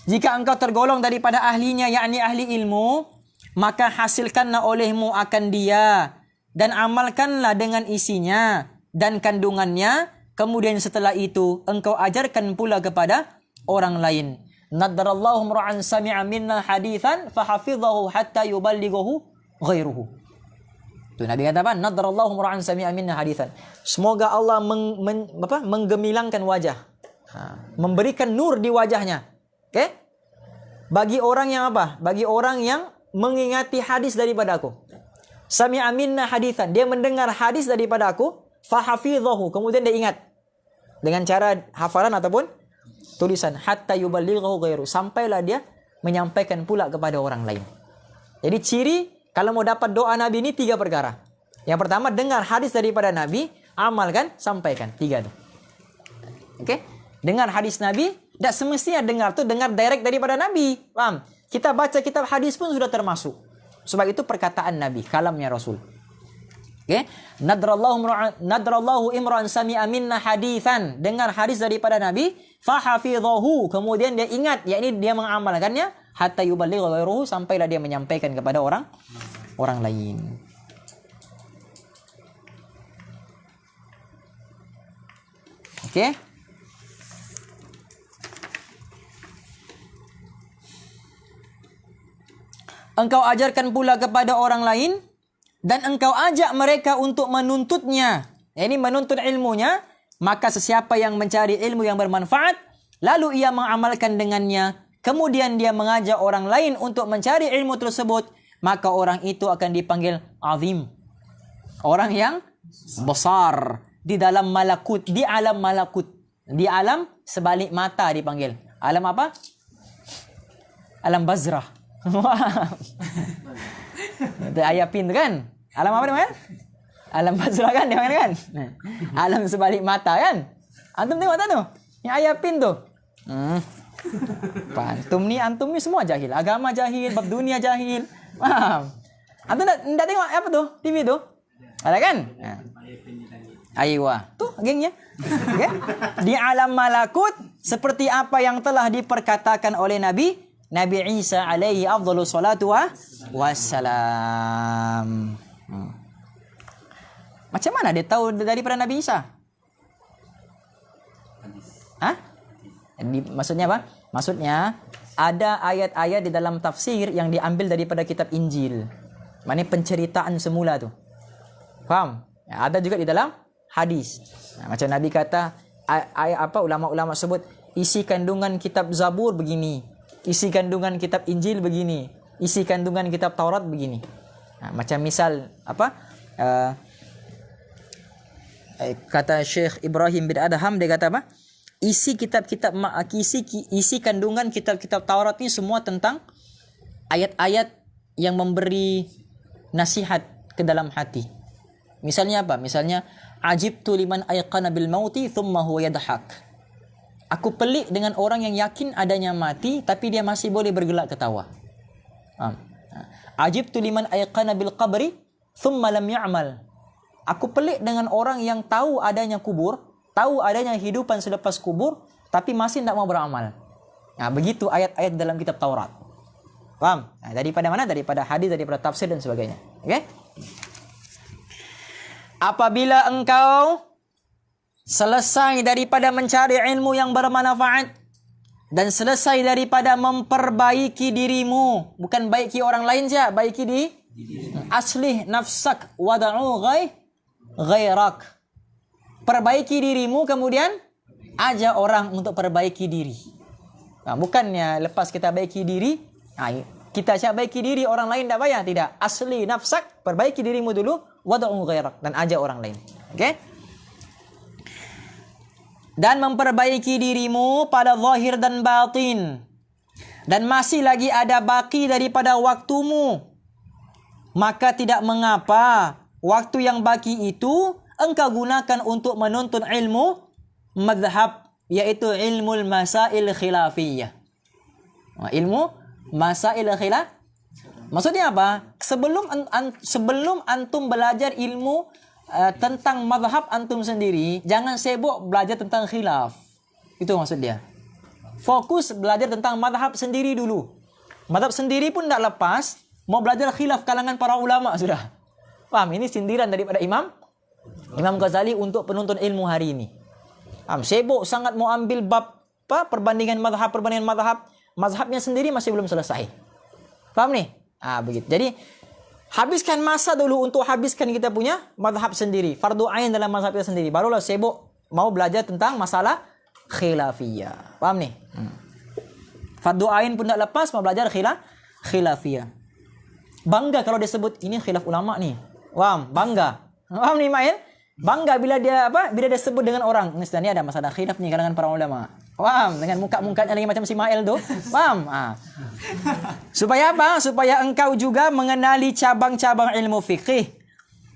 Jika engkau tergolong daripada ahlinya, yakni ahli ilmu, maka hasilkanlah olehmu akan dia dan amalkanlah dengan isinya dan kandungannya. Kemudian setelah itu engkau ajarkan pula kepada orang lain. Nadarallahu imra'an sami'a minna hadithan fahafidhahu hatta yuballighahu ghairuhu. Tu Nabi kata apa? Nadarallahu imra'an sami'a minna hadithan. Semoga Allah menggemilangkan wajah. Memberikan nur di wajahnya. Okey? Bagi orang yang apa? Bagi orang yang mengingati hadis daripada aku. Sami'a minna hadithan. Dia mendengar hadis daripada aku, fahafidhahu. Kemudian dia ingat. Dengan cara hafalan ataupun tulisan. Hatta yuballighahu ghairuhu. Sampailah dia menyampaikan pula kepada orang lain. Jadi ciri kalau mau dapat doa Nabi ini 3 perkara. Yang pertama, dengar hadis daripada Nabi, amalkan, sampaikan. 3 tu. Okey? Dengar hadis Nabi, tak semestinya dengar direct daripada Nabi. Paham? Kita baca kitab hadis pun sudah termasuk. Sebab itu perkataan Nabi, kalamnya Rasul. Okey? Nadrallahu imra'an sami'a minna hadithan. Dengar hadis daripada Nabi, fahafidhahu. Kemudian dia ingat, yakni dia mengamalkannya, hatta yuballigha ghairuhu, sampailah dia menyampaikan kepada orang lain. Okey? Engkau ajarkan pula kepada orang lain dan engkau ajak mereka untuk menuntutnya. Ini menuntut ilmunya, maka sesiapa yang mencari ilmu yang bermanfaat lalu ia mengamalkan dengannya, kemudian dia mengajak orang lain untuk mencari ilmu tersebut, maka orang itu akan dipanggil azim. Orang yang besar di dalam malakut, di alam malakut. Di alam sebalik mata dipanggil. Alam apa? Alam bazrah. Itu ayat pin tu kan? Alam apa namanya? Alam bazrah kan dia kan? Alam sebalik mata kan? Antum tengok tak tu? Yang ayat pin tu. Antum ni semua jahil. Agama jahil, bab dunia jahil. Faham? Antum tak tengok apa tu? TV tu? Ada kan? Aywa. Tu gengnya. Okay? Di alam malakut seperti apa yang telah diperkatakan oleh Nabi Isa alaihi afdhalus salatu wassalam. Macam mana dia tahu daripada Nabi Isa? Hah? Maksudnya apa? Maksudnya ada ayat-ayat di dalam tafsir yang diambil daripada kitab Injil. Maknanya penceritaan semula tu. Faham? Ya, ada juga di dalam hadis. Macam Nabi kata, ulama-ulama sebut isi kandungan kitab Zabur begini, isi kandungan kitab Injil begini, isi kandungan kitab Taurat begini. Macam misal kata Syekh Ibrahim bin Adham, dia kata apa? Isi kandungan kitab-kitab Taurat ini semua tentang ayat-ayat yang memberi nasihat ke dalam hati. Misalnya apa? Misalnya ajibtu liman ayqana bil mauti thumma huwa yadhak. Aku pelik dengan orang yang yakin adanya mati tapi dia masih boleh bergelak ketawa. Ajibtu liman ayqana bil qabri thumma lam ya'mal. Aku pelik dengan orang yang tahu adanya kubur, tahu adanya hidupan selepas kubur tapi masih tidak mau beramal. Begitu ayat-ayat dalam kitab Taurat. Paham? Daripada mana? Daripada hadis, daripada tafsir dan sebagainya. Okey? Apabila engkau selesai daripada mencari ilmu yang bermanfaat dan selesai daripada memperbaiki dirimu, bukan baiki orang lain saja, baiki di aslih nafsak wada'u ghairak. Perbaiki dirimu, kemudian ajak orang untuk perbaiki diri. Bukannya lepas kita baiki diri, kita siap baiki diri, orang lain tak payah. Tidak. Asli nafsak, perbaiki dirimu dulu, wada'u ghairak, dan ajak orang lain. Okey? Dan memperbaiki dirimu pada zahir dan batin. Dan masih lagi ada baki daripada waktumu. Maka tidak mengapa waktu yang baki itu engkau gunakan untuk menuntut ilmu madhab, yaitu ilmu masail khilafiyah. Ilmu masail khilaf. Maksudnya apa? Sebelum antum belajar ilmu tentang madhab antum sendiri, jangan sibuk belajar tentang khilaf. Itu maksud dia. Fokus belajar tentang madhab sendiri dulu. Madhab sendiri pun tak lepas, mau belajar khilaf kalangan para ulama sudah. Paham? Ini sindiran daripada Imam Ghazali untuk penuntut ilmu hari ini. Sibuk sangat mau ambil bab perbandingan madhab. Mazhabnya sendiri masih belum selesai. Paham nih? Begitu. Jadi habiskan masa dulu untuk habiskan kita punya mazhab sendiri, fardu ain dalam mazhab kita sendiri. Barulah sibuk mau belajar tentang masalah khilafiyah. Paham nih? Fardu ain pun tak lepas, mau belajar khilafiyah. Bangga kalau dia sebut ini khilaf ulama nih. Paham? Bangga. Paham nih Mail? Bangga bila dia sebut dengan orang. Ini ada masalah khilaf nih kalangan para ulama. Paham? Dengan muka-mukanya lagi macam si Mail tu. Paham? Supaya apa? Supaya engkau juga mengenali cabang-cabang ilmu fikih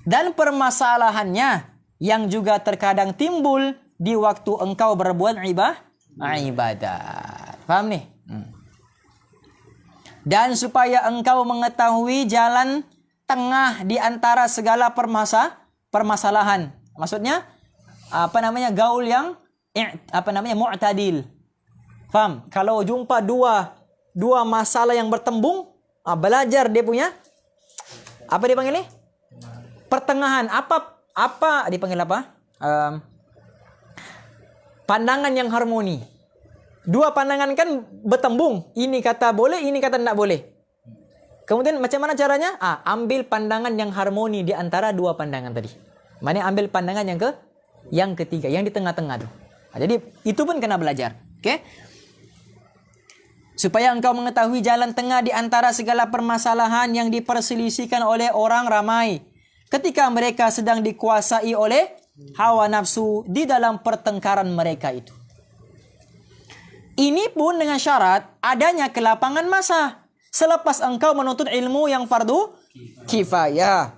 dan permasalahannya yang juga terkadang timbul di waktu engkau berbuat ibadah. Paham nih? Dan supaya engkau mengetahui jalan tengah di antara segala permasalahan. Maksudnya gaul yang mu'tadil. Faham? Kalau jumpa dua masalah yang bertembung, belajar dia punya apa dia panggil ni? Pertengahan. Apa dipanggil apa? Pandangan yang harmoni. Dua pandangan kan bertembung. Ini kata boleh, ini kata tidak boleh. Kemudian macam mana caranya? Ambil pandangan yang harmoni di antara dua pandangan tadi. Mana ambil pandangan yang ketiga, yang di tengah-tengah tu. Jadi itu pun kena belajar. Okey? Supaya engkau mengetahui jalan tengah di antara segala permasalahan yang diperselisihkan oleh orang ramai ketika mereka sedang dikuasai oleh hawa nafsu di dalam pertengkaran mereka itu. Ini pun dengan syarat adanya kelapangan masa selepas engkau menuntut ilmu yang fardu kifayah.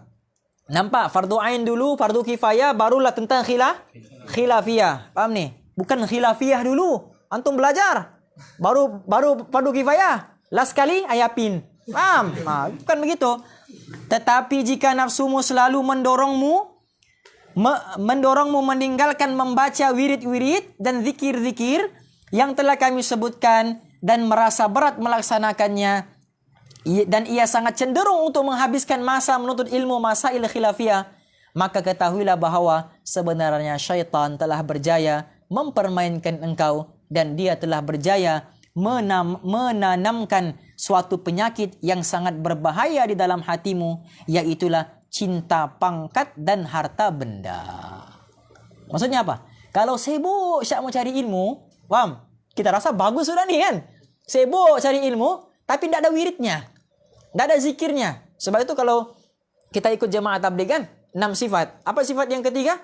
Nampak? Fardu ain dulu, fardu kifayah, barulah tentang khilafiyah. Paham nih? Bukan khilafiyah dulu. Antum belajar. Baru fardu kifayah. Last kali ayapin. Paham? Bukan begitu. Tetapi jika nafsumu selalu mendorongmu meninggalkan membaca wirid-wirid dan zikir-zikir yang telah kami sebutkan dan merasa berat melaksanakannya, dan ia sangat cenderung untuk menghabiskan masa menuntut ilmu masail khilafiyah, maka ketahuilah bahawa sebenarnya syaitan telah berjaya mempermainkan engkau dan dia telah berjaya menanamkan suatu penyakit yang sangat berbahaya di dalam hatimu, iaitulah cinta pangkat dan harta benda. Maksudnya apa? Kalau sibuk syak mau cari ilmu, faham? Kita rasa bagus sudah nih kan? Sibuk cari ilmu, tapi tidak ada wiridnya. Tidak ada zikirnya. Sebab itu kalau kita ikut jemaah tabligh kan, 6 sifat. Apa sifat yang ketiga?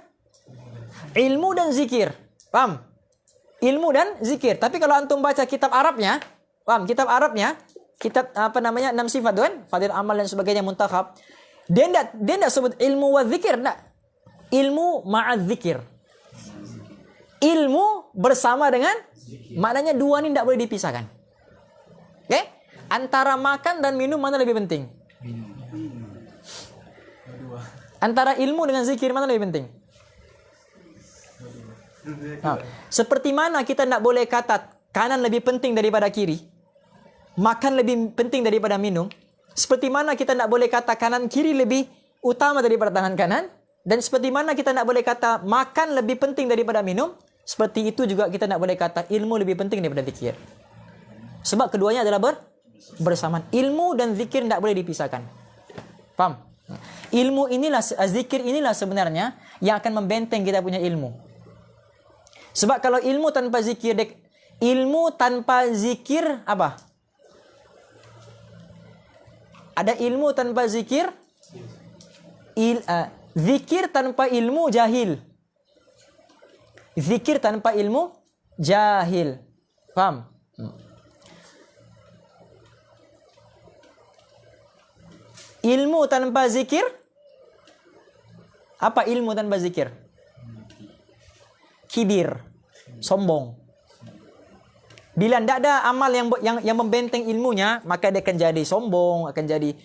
Ilmu dan zikir. Paham? Ilmu dan zikir. Tapi kalau antum baca kitab Arabnya, paham? Kitab Arabnya, kitab 6 sifat tu kan? Fadil amal dan sebagainya, muntakhab. Dia enggak sebut ilmu wa zikir, enggak. Ilmu ma'az zikir. Ilmu bersama dengan, maknanya dua ni enggak boleh dipisahkan. Okey? Antara makan dan minum mana lebih penting? Antara ilmu dengan zikir mana lebih penting? Seperti mana kita tidak boleh kata kanan lebih penting daripada kiri, makan lebih penting daripada minum. Seperti mana kita tidak boleh kata kanan kiri lebih utama daripada tangan kanan. Dan seperti mana kita tidak boleh kata makan lebih penting daripada minum. Seperti itu juga kita tidak boleh kata ilmu lebih penting daripada zikir. Sebab keduanya adalah bersamaan. Ilmu dan zikir tidak boleh dipisahkan. Faham? Ilmu inilah, zikir inilah sebenarnya yang akan membenteng kita punya ilmu. Sebab kalau ilmu tanpa zikir, apa? Ada ilmu tanpa zikir, zikir tanpa ilmu jahil. Zikir tanpa ilmu jahil. Faham? Ilmu tanpa zikir, apa ilmu tanpa zikir? Kibir, sombong. Bila tidak ada amal yang membenteng ilmunya, maka dia akan jadi sombong, akan jadi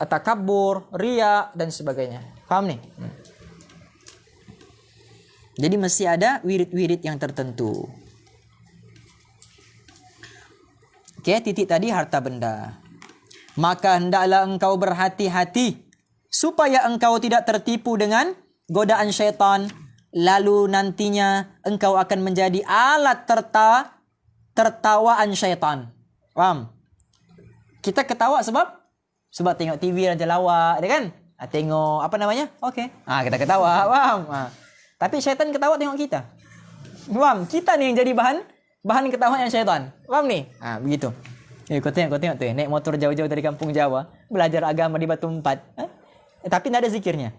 takabur, riya dan sebagainya. Faham nih? Jadi mesti ada wirid-wirid yang tertentu. Oke, titik tadi harta benda. Maka hendaklah engkau berhati-hati supaya engkau tidak tertipu dengan godaan syaitan. Lalu nantinya engkau akan menjadi alat tertawaan syaitan. Faham? Kita ketawa sebab tengok TV Raja Lawak, dia kan? Tengok apa namanya? Okey. Kita ketawa, faham? Tapi syaitan ketawa tengok kita. Faham? Kita ni yang jadi bahan ketawaan syaitan. Faham ni? Begitu. Kau tengok tu, naik motor jauh-jauh dari kampung Jawa, belajar agama di Batu Empat. Tapi tidak ada zikirnya.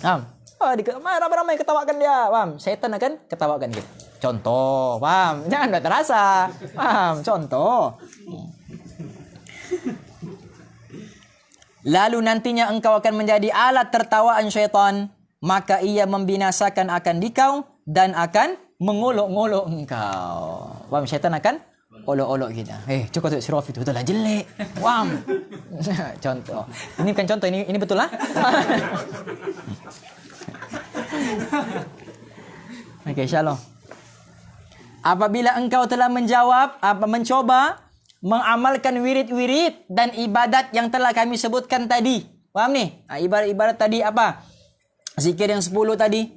Faham? Ramai-ramai ketawakan dia. Faham? Syaitan akan ketawakan kita. Contoh, faham? Jangan tak terasa. Faham? Contoh. Lalu nantinya engkau akan menjadi alat tertawaan syaitan, maka ia membinasakan akan dikau dan akan mengolok-olok engkau. Faham? Syaitan akan olok-olok kita. Cukup tu si Rafi tu betul lah jelek. Faham? Contoh. Ini bukan contoh, ini betul lah. Okey, insya-Allah. Apabila engkau telah mencoba mengamalkan wirid-wirid dan ibadat yang telah kami sebutkan tadi. Faham ni? Ibarat tadi apa? Zikir yang 10 tadi.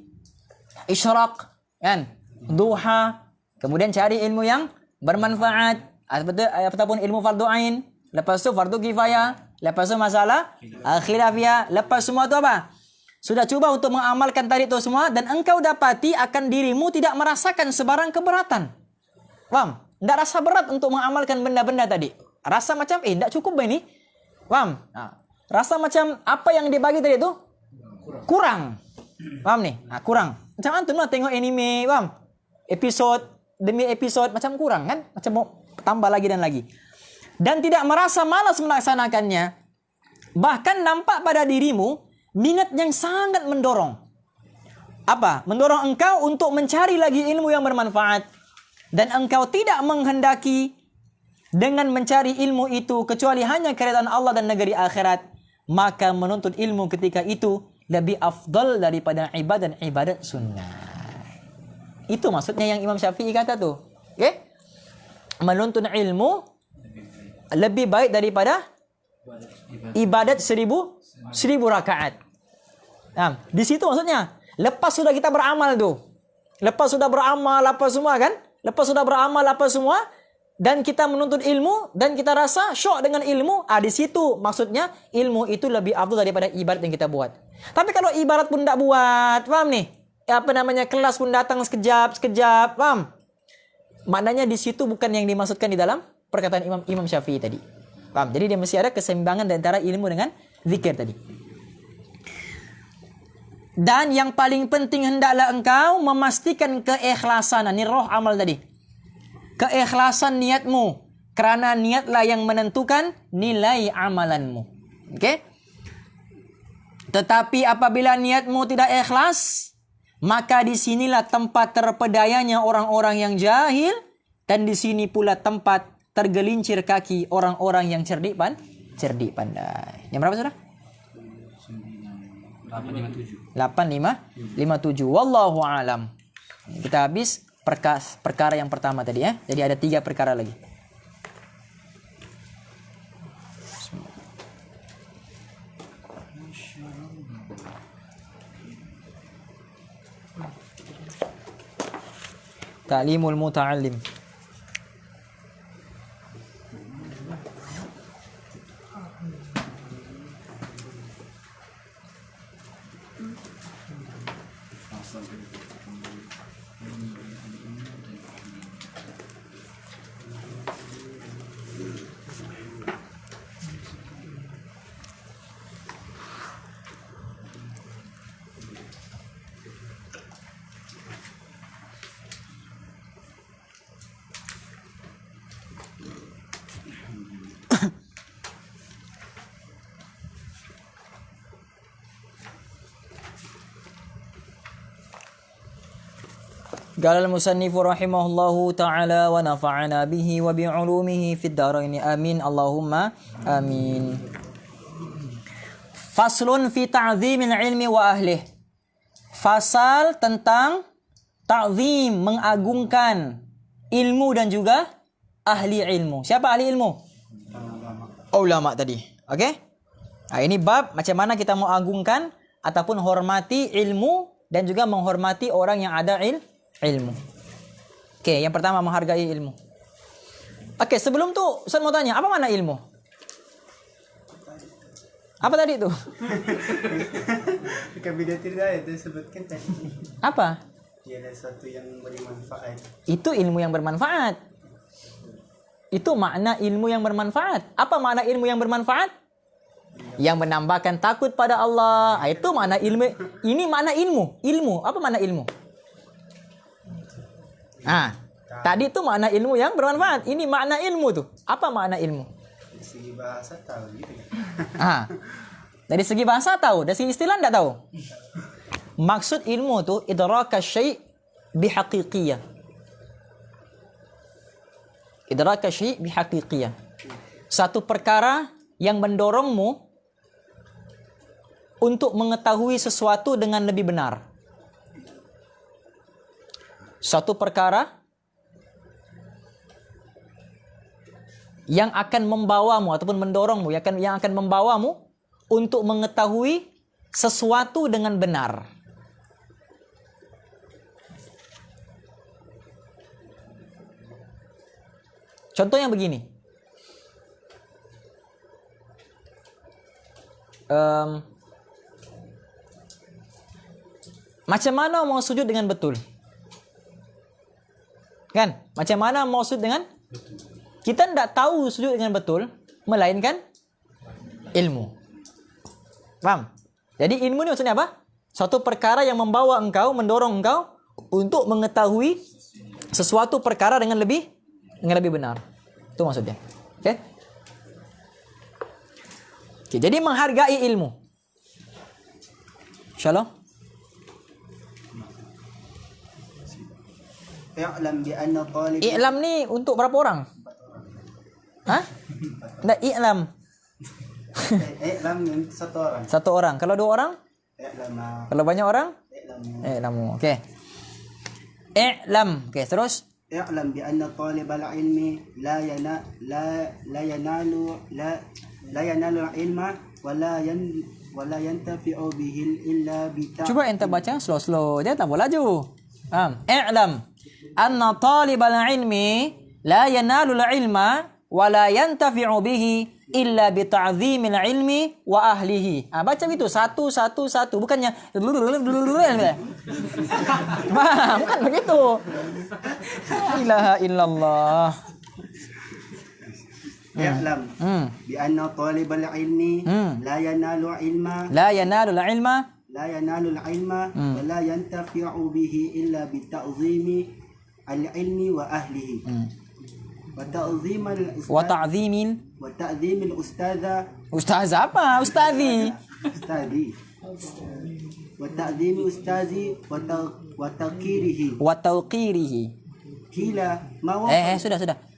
Isyraq, kan? Duha. Kemudian cari ilmu yang bermanfaat. Ataupun ilmu fardu ain. Lepas tu fardu kifayah. Lepas tu masalah khilafiyah. Lepas semua tu apa? Sudah cuba untuk mengamalkan tadi itu semua dan engkau dapati akan dirimu tidak merasakan sebarang keberatan. Faham? Tidak rasa berat untuk mengamalkan benda-benda tadi. Rasa macam, tidak cukup ini. Faham? Rasa macam apa yang dibagi tadi itu kurang. Faham nih? Kurang. Macam antum lah tengok anime, faham? Episod demi episod macam kurang kan? Macam mau tambah lagi dan lagi. Dan tidak merasa malas melaksanakannya. Bahkan nampak pada dirimu minat yang sangat mendorong. Apa? Mendorong engkau untuk mencari lagi ilmu yang bermanfaat. Dan engkau tidak menghendaki dengan mencari ilmu itu kecuali hanya keridhaan Allah dan negeri akhirat. Maka menuntut ilmu ketika itu lebih afdal daripada ibadat sunnah. Itu maksudnya yang Imam Syafi'i kata tu. Okay? Menuntut ilmu lebih baik daripada ibadat 1000 rakaat. Nah, di situ maksudnya. Lepas sudah kita beramal tuh. Lepas sudah beramal apa semua kan? Lepas sudah beramal apa semua dan kita menuntut ilmu dan kita rasa syok dengan ilmu, di situ maksudnya ilmu itu lebih afdal daripada ibadat yang kita buat. Tapi kalau ibarat pun tidak buat, paham nih? Kelas pun datang sekejap, paham? Maknanya di situ bukan yang dimaksudkan di dalam perkataan Imam Syafi'i tadi. Paham? Jadi dia mesti ada keseimbangan antara ilmu dengan zikir tadi. Dan yang paling penting hendaklah engkau memastikan keikhlasan. Ini roh amal tadi. Keikhlasan niatmu. Kerana niatlah yang menentukan nilai amalanmu. Okey? Tetapi apabila niatmu tidak ikhlas, maka di sinilah tempat terpedayanya orang-orang yang jahil. Dan di sini pula tempat tergelincir kaki orang-orang yang cerdik pandai. Yang berapa sudah? 857. Wallahu alam. Kita habis perkara yang pertama tadi ya. Jadi ada 3 perkara lagi. Ta'limul muta'allim. قال المصنف رحمه الله تعالى ونفعنا به وبعلومه في الدارين آمين اللهم آمين. Faslun fi ta'zimil ilmi wa ahlih. Fasal tentang ta'zim, mengagungkan ilmu dan juga ahli ilmu. Siapa ahli ilmu? Ulama tadi. Okey? Nah, ini bab macam mana kita mau agungkan ataupun hormati ilmu dan juga menghormati orang yang ada ilmu. Okey, yang pertama menghargai ilmu. Okey, sebelum tu Ustaz mau tanya, apa makna ilmu? Apa tadi tu? Kabinet tidak itu sebutkan tadi. Apa? Dia ada sesuatu yang bermanfaat. Itu ilmu yang bermanfaat. Itu makna ilmu yang bermanfaat. Apa makna ilmu yang bermanfaat? Yang menambahkan takut pada Allah. Itu makna ilmu. Ini makna ilmu. Ilmu. Apa makna ilmu? Tadi itu makna ilmu yang bermanfaat. Ini makna ilmu tuh. Apa makna ilmu? Dari segi bahasa tahu gitu kan. Dari segi bahasa tahu, dari segi istilah enggak tahu. Maksud ilmu tuh idraka syai' bihaqiqiyah. Idraka syai' bihaqiqiyah. Satu perkara yang mendorongmu untuk mengetahui sesuatu dengan lebih benar. Satu perkara yang akan membawamu ataupun mendorongmu, yang akan membawamu untuk mengetahui sesuatu dengan benar. Contoh yang begini. Macam mana mau sujud dengan betul? Kan? Macam mana mau sujud dengan betul? Kita tidak tahu sujud dengan betul, melainkan ilmu. Paham? Jadi ilmu ni maksudnya apa? Suatu perkara yang membawa engkau, mendorong engkau untuk mengetahui sesuatu perkara dengan lebih benar. Itu maksudnya. Okey? Okey, jadi menghargai ilmu. Insyaallah. I'lam bi anna talib. I'lam ni untuk berapa orang? Enggak, i'lam. I'lam untuk satu orang. Satu orang. Kalau 2 orang? I'lam. Kalau banyak orang? I'lam. Okey. I'lam. Okey, terus. I'lam bi anna talib al-ilmi la yanalu ilma wa ولا ينتفع به إلا بتعظيم. Cuba ente baca slow-slow. Dia tak boleh laju. I'lam anna talibal ilmi la yanalul ilma wa la yantafi'u bihi illa bi ta'zimil ilmi wa ahlihi. Baca gitu satu. Bukannya bukan begitu. La ilaha illallah. اعلم بأن طالب العلم لا ينال علما La yanalul ilma ولا ينتفع به إلا بتعظيم العلم وأهله wa ta'zimil وتعظيم الأستاذ ustaz apa? Ustazi. وتعظيم أستاذي وتوقيره Wa tawqirihi. كلا ما وقع Sudah.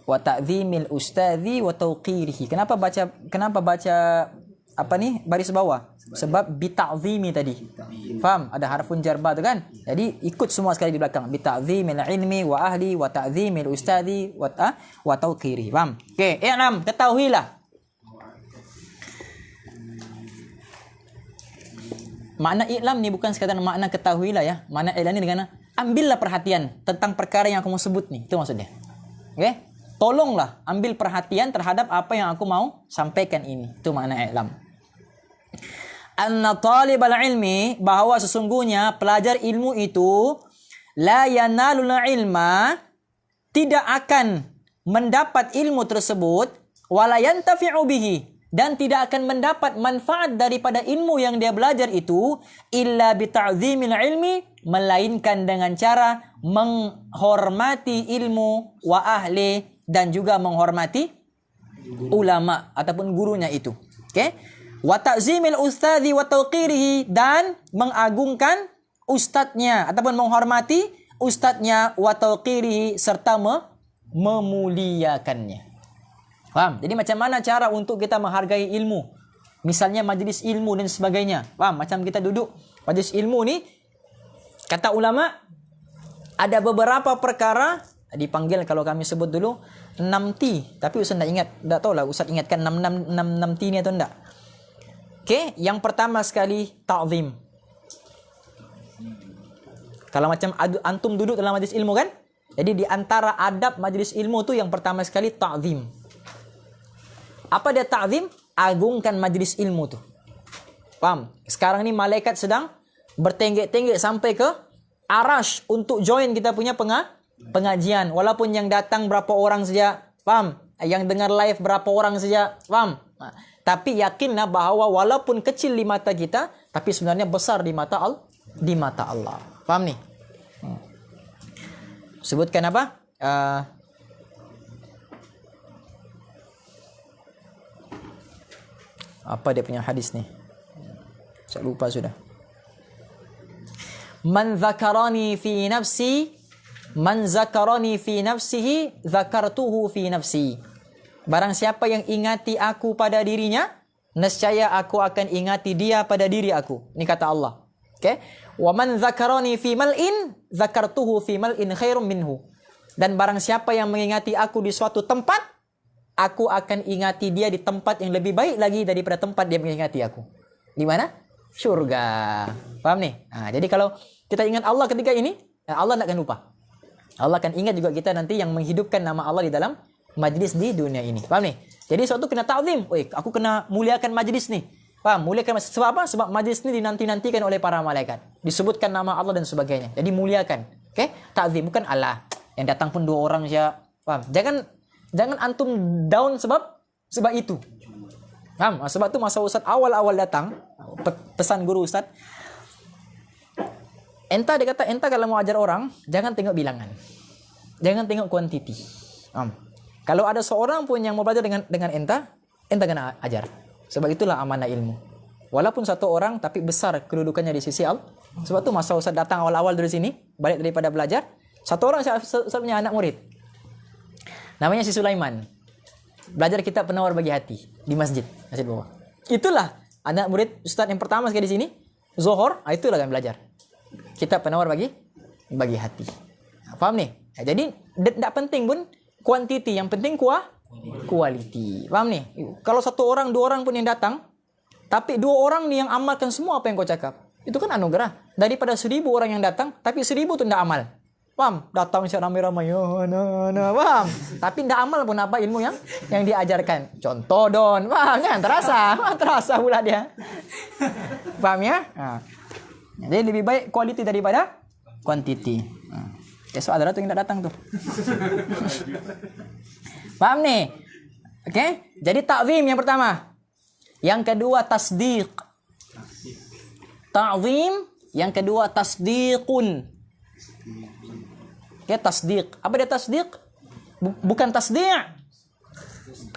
Wa ta'zimil ustazi wa tawqirihi. Kenapa baca apa nih baris bawah? Sebab bi ta'zimi tadi. Faham? Ada harfun jarba tu kan? Jadi ikut semua sekali di belakang. Bi ta'zimil ilmi wa ahli wa ta'zimil ustazi wa tawqirihi. Faham? Okey, i'lam, ketahuilah. Makna i'lam ni bukan sekadar makna ketahuilah ya. Makna i'lam ni dengan ambillah perhatian tentang perkara yang aku mau sebut ni. Itu maksudnya. Okey? Tolonglah ambil perhatian terhadap apa yang aku mau sampaikan ini. Itu makna i'lam. Anna talibal ilmi, bahawa sesungguhnya pelajar ilmu itu la yanalul ilma, tidak akan mendapat ilmu tersebut, wala yantafi'u bihi, dan tidak akan mendapat manfaat daripada ilmu yang dia belajar itu illa bi ta'zimil ilmi, melainkan dengan cara menghormati ilmu wa ahli, dan juga menghormati ulama ataupun gurunya itu. Okey? Wa ta'zimil ustadzi wa tawqirihi, dan mengagungkan ustadznya ataupun menghormati ustadznya, wa tawqirihi, serta memuliakannya. Faham? Jadi macam mana cara untuk kita menghargai ilmu? Misalnya majlis ilmu dan sebagainya. Faham? Macam kita duduk majlis ilmu ni, kata ulama ada beberapa perkara dipanggil, kalau kami sebut dulu 6T, tapi Ustaz tak ingat, tak tahulah Ustaz ingatkan 6T ni atau enggak. Okey, yang pertama sekali ta'zim. Kalau macam antum duduk dalam majlis ilmu kan? Jadi di antara adab majlis ilmu tu yang pertama sekali ta'zim. Apa dia ta'zim? Agungkan majlis ilmu tu. Faham? Sekarang ni malaikat sedang bertenggek-tenggek sampai ke arash untuk join kita punya pengajian. Walaupun yang datang berapa orang saja. Faham? Yang dengar live berapa orang saja. Faham? Tapi yakinlah bahawa walaupun kecil di mata kita, tapi sebenarnya besar di mata Allah. Faham ni? Sebutkan apa? Apa dia punya hadis ni? Saya lupa sudah. Man zakarani fi nafsihi zakartuhu fi nafsi. Barang siapa yang ingati aku pada dirinya, nescaya aku akan ingati dia pada diri aku. Ini kata Allah. Okey? Wa man zakarani fi mal'in zakartuhu fi mal'in khairum minhu. Dan barang siapa yang mengingati aku di suatu tempat, aku akan ingati dia di tempat yang lebih baik lagi daripada tempat dia mengingati aku. Di mana? Syurga. Faham ni? Jadi kalau kita ingat Allah ketika ini, Allah tak akan lupa. Allah akan ingat juga kita nanti yang menghidupkan nama Allah di dalam majlis di dunia ini. Faham ni? Jadi suatu kena ta'zim. Aku kena muliakan majlis ni. Faham? Muliakan sebab apa? Sebab majlis ni dinanti-nantikan oleh para malaikat. Disebutkan nama Allah dan sebagainya. Jadi muliakan. Okey? Ta'zim bukan Allah. Yang datang pun 2 orang saja. Faham? Jangan antum down sebab itu. Faham? Sebab tu masa Ustaz awal-awal datang, pesan guru Ustaz, dia kata kalau mau ajar orang, jangan tengok bilangan. Jangan tengok kuantiti. Kalau ada seorang pun yang mau belajar dengan enta kena ajar. Sebab itulah amanah ilmu. Walaupun satu orang tapi besar kedudukannya di sisi Allah. Sebab tu masa Ustaz datang awal-awal dari sini, balik daripada belajar, satu orang saya punya anak murid. Namanya si Sulaiman. Belajar kitab Penawar Bagi Hati di masjid bawah. Itulah anak murid Ustaz yang pertama sekali di sini, Zohor, itulah kan belajar kitab Penawar Bagi Hati. Faham ni? Jadi tidak penting pun kuantiti, yang penting quality. Paham nih? Kalau 1 orang, 2 orang pun yang datang, tapi 2 orang nih yang amalkan semua apa yang kau cakap, itu kan anugerah. Daripada 1000 orang yang datang, tapi 1000 tu tidak amal. Paham? Datang siap ramai-ramai, paham? Tapi tidak amal pun apa ilmu yang diajarkan. Contoh Don, paham kan? Terasa pula dia. Paham ya? Jadi lebih baik quality daripada quantity. Esok ada tu yang tidak datang tu. Paham nih? Oke? Jadi ta'zim yang pertama. Yang kedua tasdiq. Ta'zim, yang kedua tasdiqun. Oke, tasdiq. Apa dia tasdiq? Bukan tasdi'.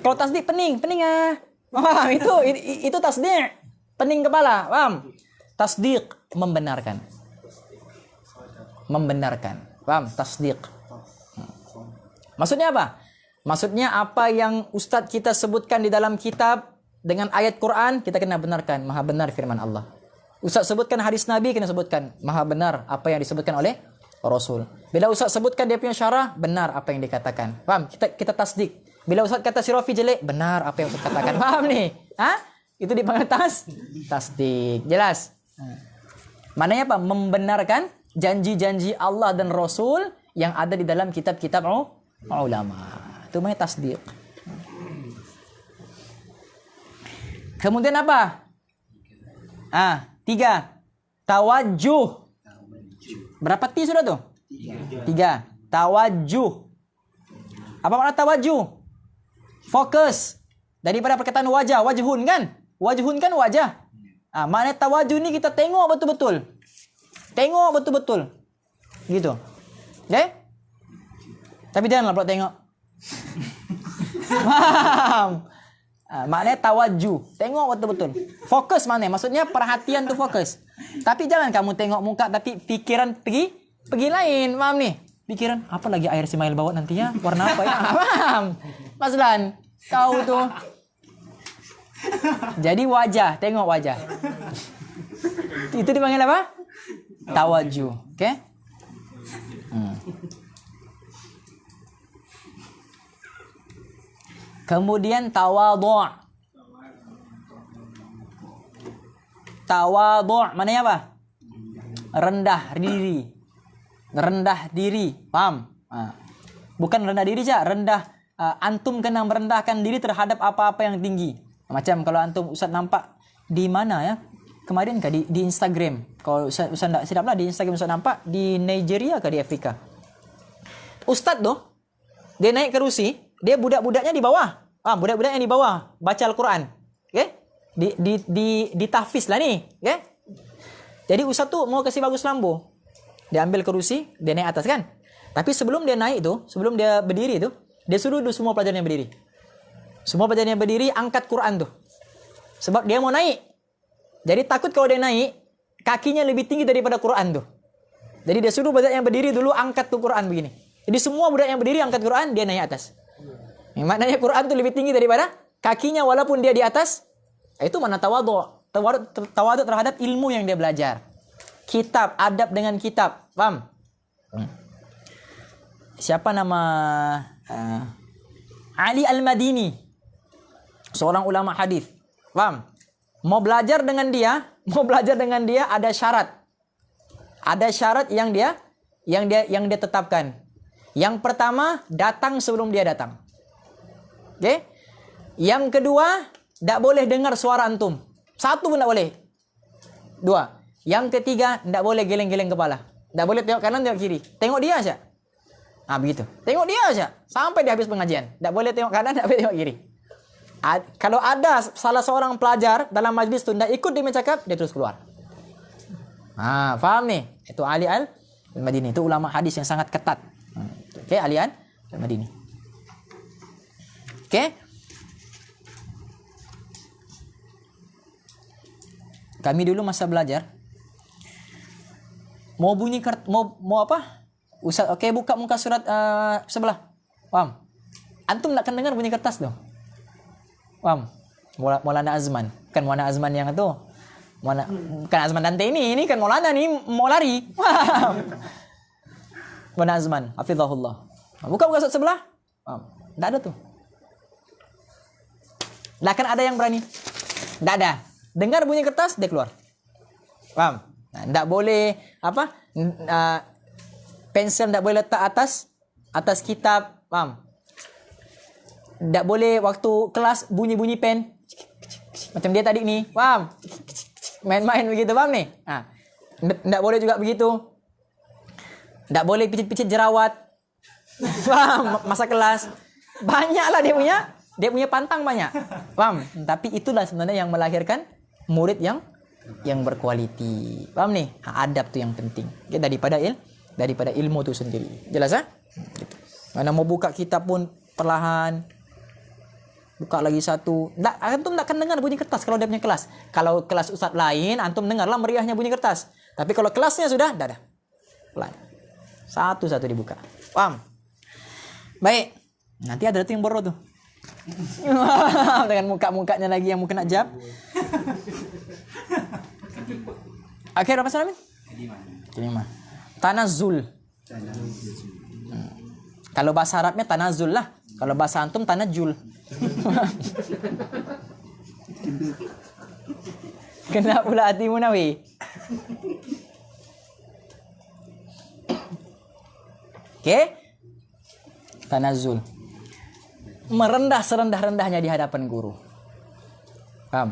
Kalau tasdiq pening ah. Paham? Itu tasdi'. Pening kepala, paham? Tasdiq membenarkan. Paham? Tasdiq. Maksudnya apa? Maksudnya apa yang Ustadz kita sebutkan di dalam kitab dengan ayat Quran, kita kena benarkan. Maha benar firman Allah. Ustadz sebutkan hadis Nabi, kena sebutkan. Maha benar apa yang disebutkan oleh Rasul. Bila Ustadz sebutkan dia punya syarah, benar apa yang dikatakan. Paham? Kita tasdik. Bila Ustadz kata Sirafi jelek, benar apa yang Ustadz katakan. Paham nih? Itu dipanggil tasdik. Jelas? Maknanya apa? Membenarkan janji-janji Allah dan Rasul yang ada di dalam kitab-kitab ulama. Itu namanya tasdik. Kemudian apa? 3. Tawajjuh. Berapa T sudah tuh? 3. Tawajjuh. Apa makna tawajjuh? Fokus. Daripada perkataan wajah, wajhun kan? Wajhun kan wajah. Makna tawajjuh ni kita tengok betul-betul. Gitu. Okay? Tapi janganlah pula tengok. Paham? Maknanya tawajjuh. Tengok betul-betul. Fokus maknanya. Maksudnya perhatian tu fokus. Tapi jangan kamu tengok muka tapi pikiran pergi lain. Paham nih? Pikiran, apa lagi air Ismail bawa nanti ya? Warna apa ya? Paham? Mas Lan, kau tuh. Jadi wajah. Tengok wajah. Itu dipanggil apa? Tawajjuh. Oke? Kemudian tawadhu'. Tawadhu' maknanya apa? Rendah diri. Paham? Bukan rendah diri saja, antum kena merendahkan diri terhadap apa-apa yang tinggi. Macam kalau antum Ustaz nampak di mana ya? Kemarin kah di Instagram. Kalau Ustaz tak silap lah, di Instagram Ustaz nampak di Nigeria kah di Afrika. Ustaz tu dia naik kerusi, dia budak-budaknya di bawah. Budak-budaknya di bawah baca Al-Quran. Okay? Di tahfiz lah ni. Okay? Jadi Ustaz tu mau kasih bagus lampu. Dia ambil kerusi, dia naik atas kan. Tapi sebelum dia naik tu, sebelum dia berdiri tu, dia suruh semua pelajar yang berdiri. Semua pelajar yang berdiri angkat Quran tu. Sebab dia mau naik. Jadi takut kalau dia naik, kakinya lebih tinggi daripada Quran tu. Jadi dia suruh budak yang berdiri dulu angkat tu Quran begini. Jadi semua budak yang berdiri angkat Quran, dia naik atas. Maknanya Quran tu lebih tinggi daripada kakinya walaupun dia di atas. Itu mana tawadhu'. Tawadhu' terhadap ilmu yang dia belajar. Kitab, adab dengan kitab. Paham? Siapa nama Ali Al-Madini, seorang ulama hadis. Paham? Mau belajar dengan dia ada syarat. Ada syarat yang dia tetapkan. Yang pertama, datang sebelum dia datang. Okay? Yang kedua, tak boleh dengar suara antum. Satu pun tak boleh. 2. Yang ketiga, tak boleh geleng-geleng kepala. Tak boleh tengok kanan, tengok kiri. Tengok dia aja. Begitu. Tengok dia aja sampai dia habis pengajian. Tak boleh tengok kanan, tak boleh tengok kiri. Kalau ada salah seorang pelajar dalam majlis tu tak ikut dia bercakap, dia terus keluar. Faham nih? Itu Ali Al-Madini. Itu ulama hadis yang sangat ketat. Okay, Ali Al-Madini. Okay? Kami dulu masa belajar mau bunyi mau apa? Ustaz, okey buka muka surat sebelah. Paham? Antum nak dengar bunyi kertas tu. Paham? Maulana Azman. Kan Maulana Azman yang itu. Bukan Azman Dante ini kan Maulana ni mau lari. Paham? Maulana Azman, hafizahullah. Buka surat sebelah. Paham? Tak ada tu. Tidak akan ada yang berani. Tidak ada. Dengar bunyi kertas, dia keluar. Paham? Nah, tidak boleh apa? Pensel tidak boleh letak atas kitab. Paham? Tak boleh waktu kelas bunyi-bunyi pen. Macam dia tadi ni. Faham? Main-main begitu. Faham ni? Tak boleh juga begitu. Tak boleh picit-picit jerawat. Faham? Masa kelas. Banyaklah dia punya pantang banyak. Faham? Tapi itulah sebenarnya yang melahirkan murid yang berkualiti. Faham ni? Adab tu yang penting. Okay, daripada ilmu tu sendiri. Jelas Gitu. Mana mau buka kitab pun perlahan. Buka lagi satu. Antum tak akan dengar bunyi kertas kalau dia punya kelas. Kalau kelas ustaz lain, antum dengarlah meriahnya bunyi kertas. Tapi kalau kelasnya sudah, dah. Pelan. Satu-satu dibuka. Paham? Baik. Nanti ada yang baru tuh. Dengan muka-mukanya lagi yang mungkin nak jawab. Akhir apa salah, Min? Kelima. Tanazul. Kalau bahasa Arabnya tanazul lah. Kalau bahasa antum tanajul. Kena pula hati Munawi. Okey. Tanazul. Merendah serendah-rendahnya di hadapan guru. Paham?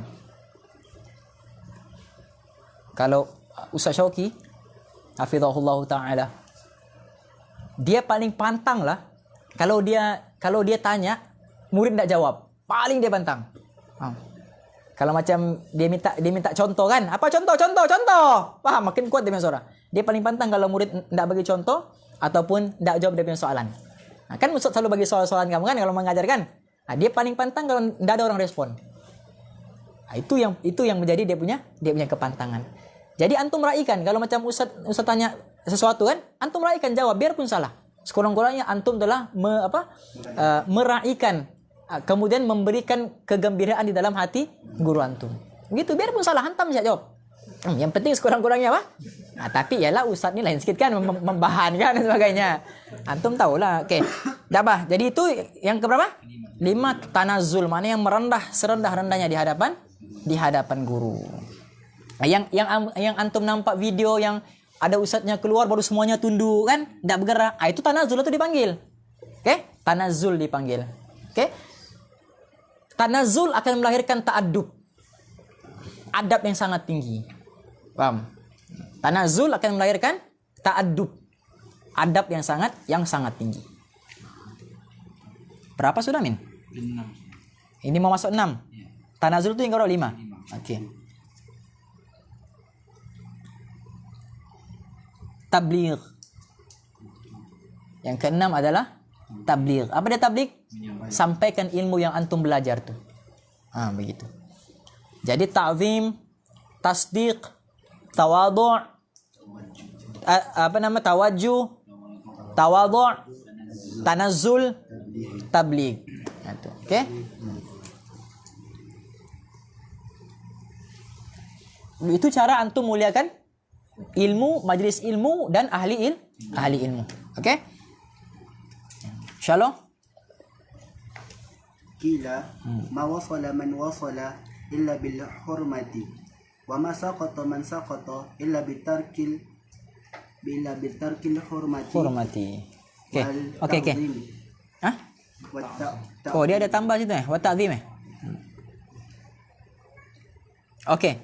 Kalau Ustaz Syauqi hafizahullah taala, dia paling pantang lah kalau dia tanya murid tak jawab, paling dia pantang. Kalau macam dia minta contoh kan, apa contoh. Paham? Makin kuat dia punya suara. Dia paling pantang kalau murid tak bagi contoh ataupun tak jawab dia punya soalan. Kan Ustaz selalu bagi soalan kamu kan kalau mengajar kan. Dia paling pantang kalau tak ada orang respon. Itu yang menjadi dia punya kepantangan. Jadi antum meraihkan kalau macam Ustaz tanya sesuatu kan, antum meraihkan jawab biarpun salah. Sekurang-kurangnya antum telah meraihkan, kemudian memberikan kegembiraan di dalam hati guru antum. Begitu, biarpun salah hantam saja jawab. Yang penting sekurang-kurangnya apa? Tapi ialah ustaz ni lain sikit kan, membahan kan dan sebagainya. Antum tahulah. Okey. Dah bah. Jadi itu yang keberapa? 5, tanazul, maknanya yang merendah serendah-rendahnya di hadapan guru. Yang antum nampak video yang ada ustaznya keluar baru semuanya tunduk kan, tidak bergerak. Itu tanazul itu dipanggil. Okey? Tanazul dipanggil. Okey? Tanazul akan melahirkan ta'addub. Adab yang sangat tinggi. Paham? Tanazul akan melahirkan ta'addub. Adab yang sangat tinggi. Berapa sudah, Min? 6. Ini mau masuk 6. Ya. Tanazul itu yang berapa? 5. Okey. Tabligh. Yang keenam adalah tabligh. Apa dia tabligh? Sampaikan ilmu yang antum belajar tu. Begitu. Jadi ta'zim, tasdiq, tawadhu', tawajjuh, tawadhu', tanazzul, tabligh. Itu. Okey? Itu cara antum muliakan ilmu, majlis ilmu dan ahli ilmu. Okey? Insyaallah. Kila ma wasala man wasala illa bil hurmati wa ma saqata man saqata illa bitarkil hurmati. Okey. Oh, dia ada tambah situ wa ta'zim Okey.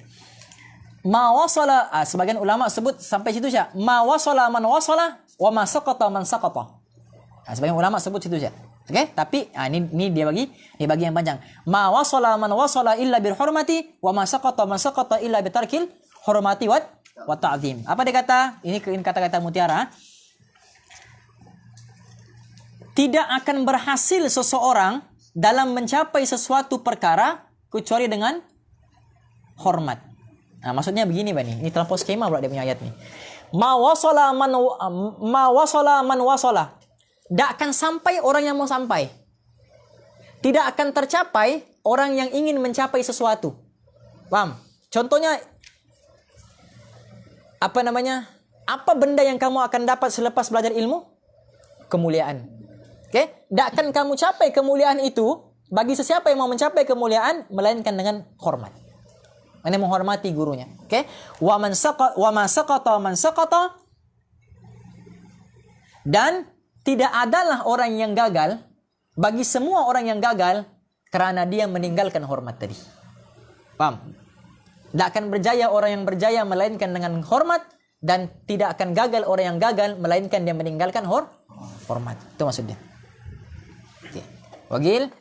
Ma wasala, sebagian ulama sebut sampai situ saja. Ma wasala man wasala wa ma saqata man saqata. Sebagian ulama sebut situ saja. Okey, tapi ini dia bagi yang panjang. Ma wasala man wasala illa bil hurmati wa ma saqata man saqata illa bi tarkil hurmati wa ta'zim. Apa dia kata? Ini kata-kata mutiara. Tidak akan berhasil seseorang dalam mencapai sesuatu perkara kecuali dengan hormat. Maksudnya begini Bani. Ini terlampau skema pula dia punya ayat ni. Ma wasala man wasala. Tak akan sampai orang yang mau sampai. Tidak akan tercapai orang yang ingin mencapai sesuatu. Paham? Contohnya apa benda yang kamu akan dapat selepas belajar ilmu? Kemuliaan. Okey? Tak akan kamu capai kemuliaan itu bagi sesiapa yang mau mencapai kemuliaan melainkan dengan hormat. Ini menghormati gurunya. Oke? Wa man saqata man saqata, dan tidak adalah orang yang gagal bagi semua orang yang gagal karena dia meninggalkan hormat tadi. Paham? Tidak akan berjaya orang yang berjaya melainkan dengan hormat, dan tidak akan gagal orang yang gagal melainkan dia meninggalkan hormat. Itu maksudnya. Oke. Wagil.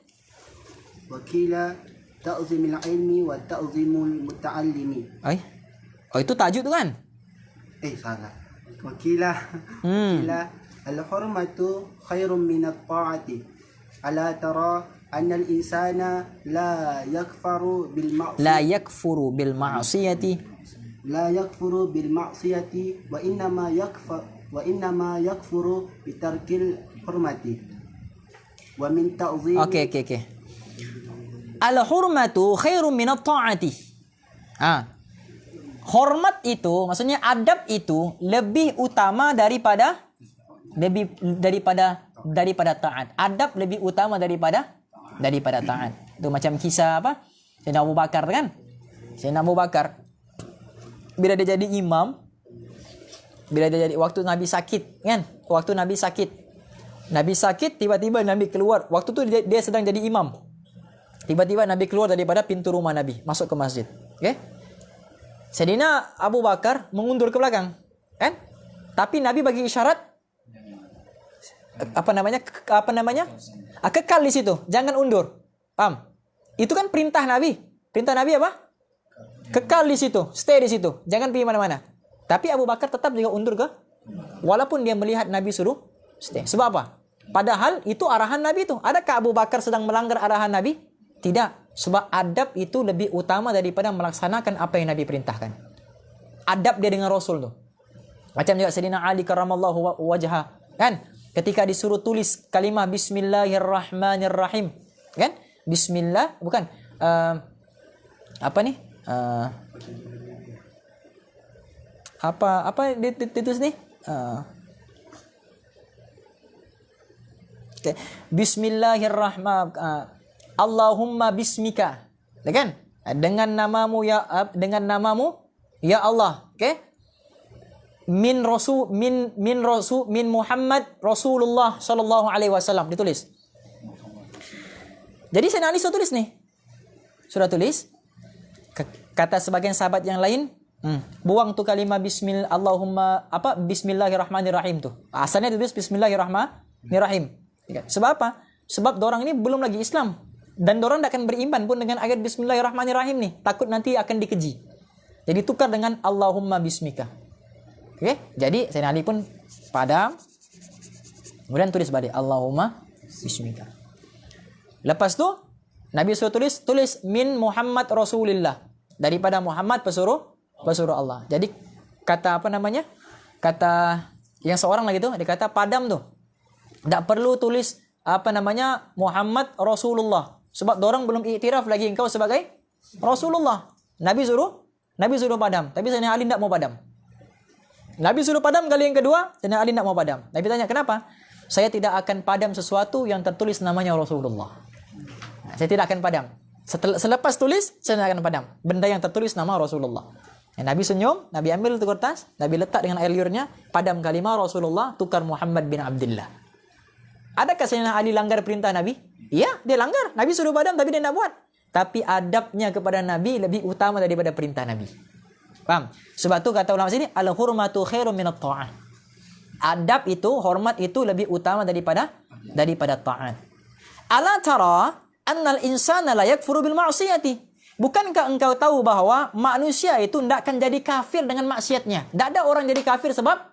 Wakila ta'zimil ilmi wa ta'zimul muta'allimi. Oh, itu tajuk tu kan? Salah. Wakila al-hurmatu khairun minat ta'ati. Ala tara anna al-insana la yakfuru bil ma'siyati. La yakfuru bil ma'siyati wa innama yakfuru bitarkil hurmati. Wa min ta'zim. Okey. Al-hurmatu khairun minat ta'ati. Hormat itu, maksudnya adab itu lebih utama daripada taat. Adab lebih utama daripada taat. Itu macam kisah apa? Sayyidina Abu Bakar kan? Sayyidina Abu Bakar bila dia jadi imam, waktu Nabi sakit kan? Waktu Nabi sakit tiba-tiba Nabi keluar. Waktu tu dia sedang jadi imam. Tiba-tiba Nabi keluar daripada pintu rumah Nabi, masuk ke masjid. Okey? Sayyidina Abu Bakar mengundur ke belakang, kan? Tapi Nabi bagi isyarat kekal di situ, jangan undur. Paham? Itu kan perintah Nabi. Perintah Nabi apa? Kekal di situ, stay di situ, jangan pergi mana-mana. Tapi Abu Bakar tetap juga undur ke, walaupun dia melihat Nabi suruh stay. Sebab apa? Padahal itu arahan Nabi itu. Adakah Abu Bakar sedang melanggar arahan Nabi? Tidak. Sebab adab itu lebih utama daripada melaksanakan apa yang Nabi perintahkan. Adab dia dengan Rasul tu. Macam juga Sayyidina Ali karramallahu wajhah, kan? Ketika disuruh tulis kalimah Bismillahirrahmanirrahim, kan? Bismillah, bukan apa ditulis ni? Okay. Bismillahirrahmanirrahim. Allahumma bismika. Kan? Dengan namamu ya Allah. Okay? Min Muhammad Rasulullah sallallahu alaihi wasallam ditulis. Jadi Sayyidina Ali sudah tulis nih. Sudah tulis. Kata sebagian sahabat yang lain, buang tu kalimah Bismillahirrahmanirrahim tu. Asalnya ditulis Bismillahirrahmanirrahim. Sebab apa? Sebab dorang ini belum lagi Islam, dan dorang tak akan beriman pun dengan ayat Bismillahirrahmanirrahim ni. Takut nanti akan dikeji. Jadi tukar dengan Allahumma bismika. Okey? Jadi Sayyidina Ali pun padam. Kemudian tulis balik Allahumma bismika. Lepas tu Nabi suruh tulis min Muhammad Rasulillah, daripada Muhammad pesuruh Allah. Jadi kata kata yang seorang lagi tu, dia kata padam tu. Tak perlu tulis Muhammad Rasulullah, sebab dorang belum iktiraf lagi engkau sebagai Rasulullah. Nabi suruh padam, tapi Sayyidina Ali tak mau padam. Nabi suruh padam kali yang kedua, Sayyidina Ali tak mau padam. Nabi tanya, kenapa? Saya tidak akan padam sesuatu yang tertulis namanya Rasulullah. Saya tidak akan padam. Selepas tulis, saya tidak akan padam benda yang tertulis nama Rasulullah. Nabi senyum, Nabi ambil tu kertas, Nabi letak dengan air liurnya, padam kalimah Rasulullah, tukar Muhammad bin Abdullah. Adakah Sayyidina Ali langgar perintah Nabi? Iya, dia langgar. Nabi suruh padam tapi dia tidak buat. Tapi adabnya kepada Nabi lebih utama daripada perintah Nabi. Paham? Sebab tu kata ulama sini, al-hurmatu khairum minat ta'ah. Adab itu, hormat itu lebih utama daripada ta'at. Ala tara annal insana la yakfuru bil ma'siyati. Bukankah engkau tahu bahwa manusia itu tidak akan jadi kafir dengan maksiatnya? Tidak ada orang jadi kafir sebab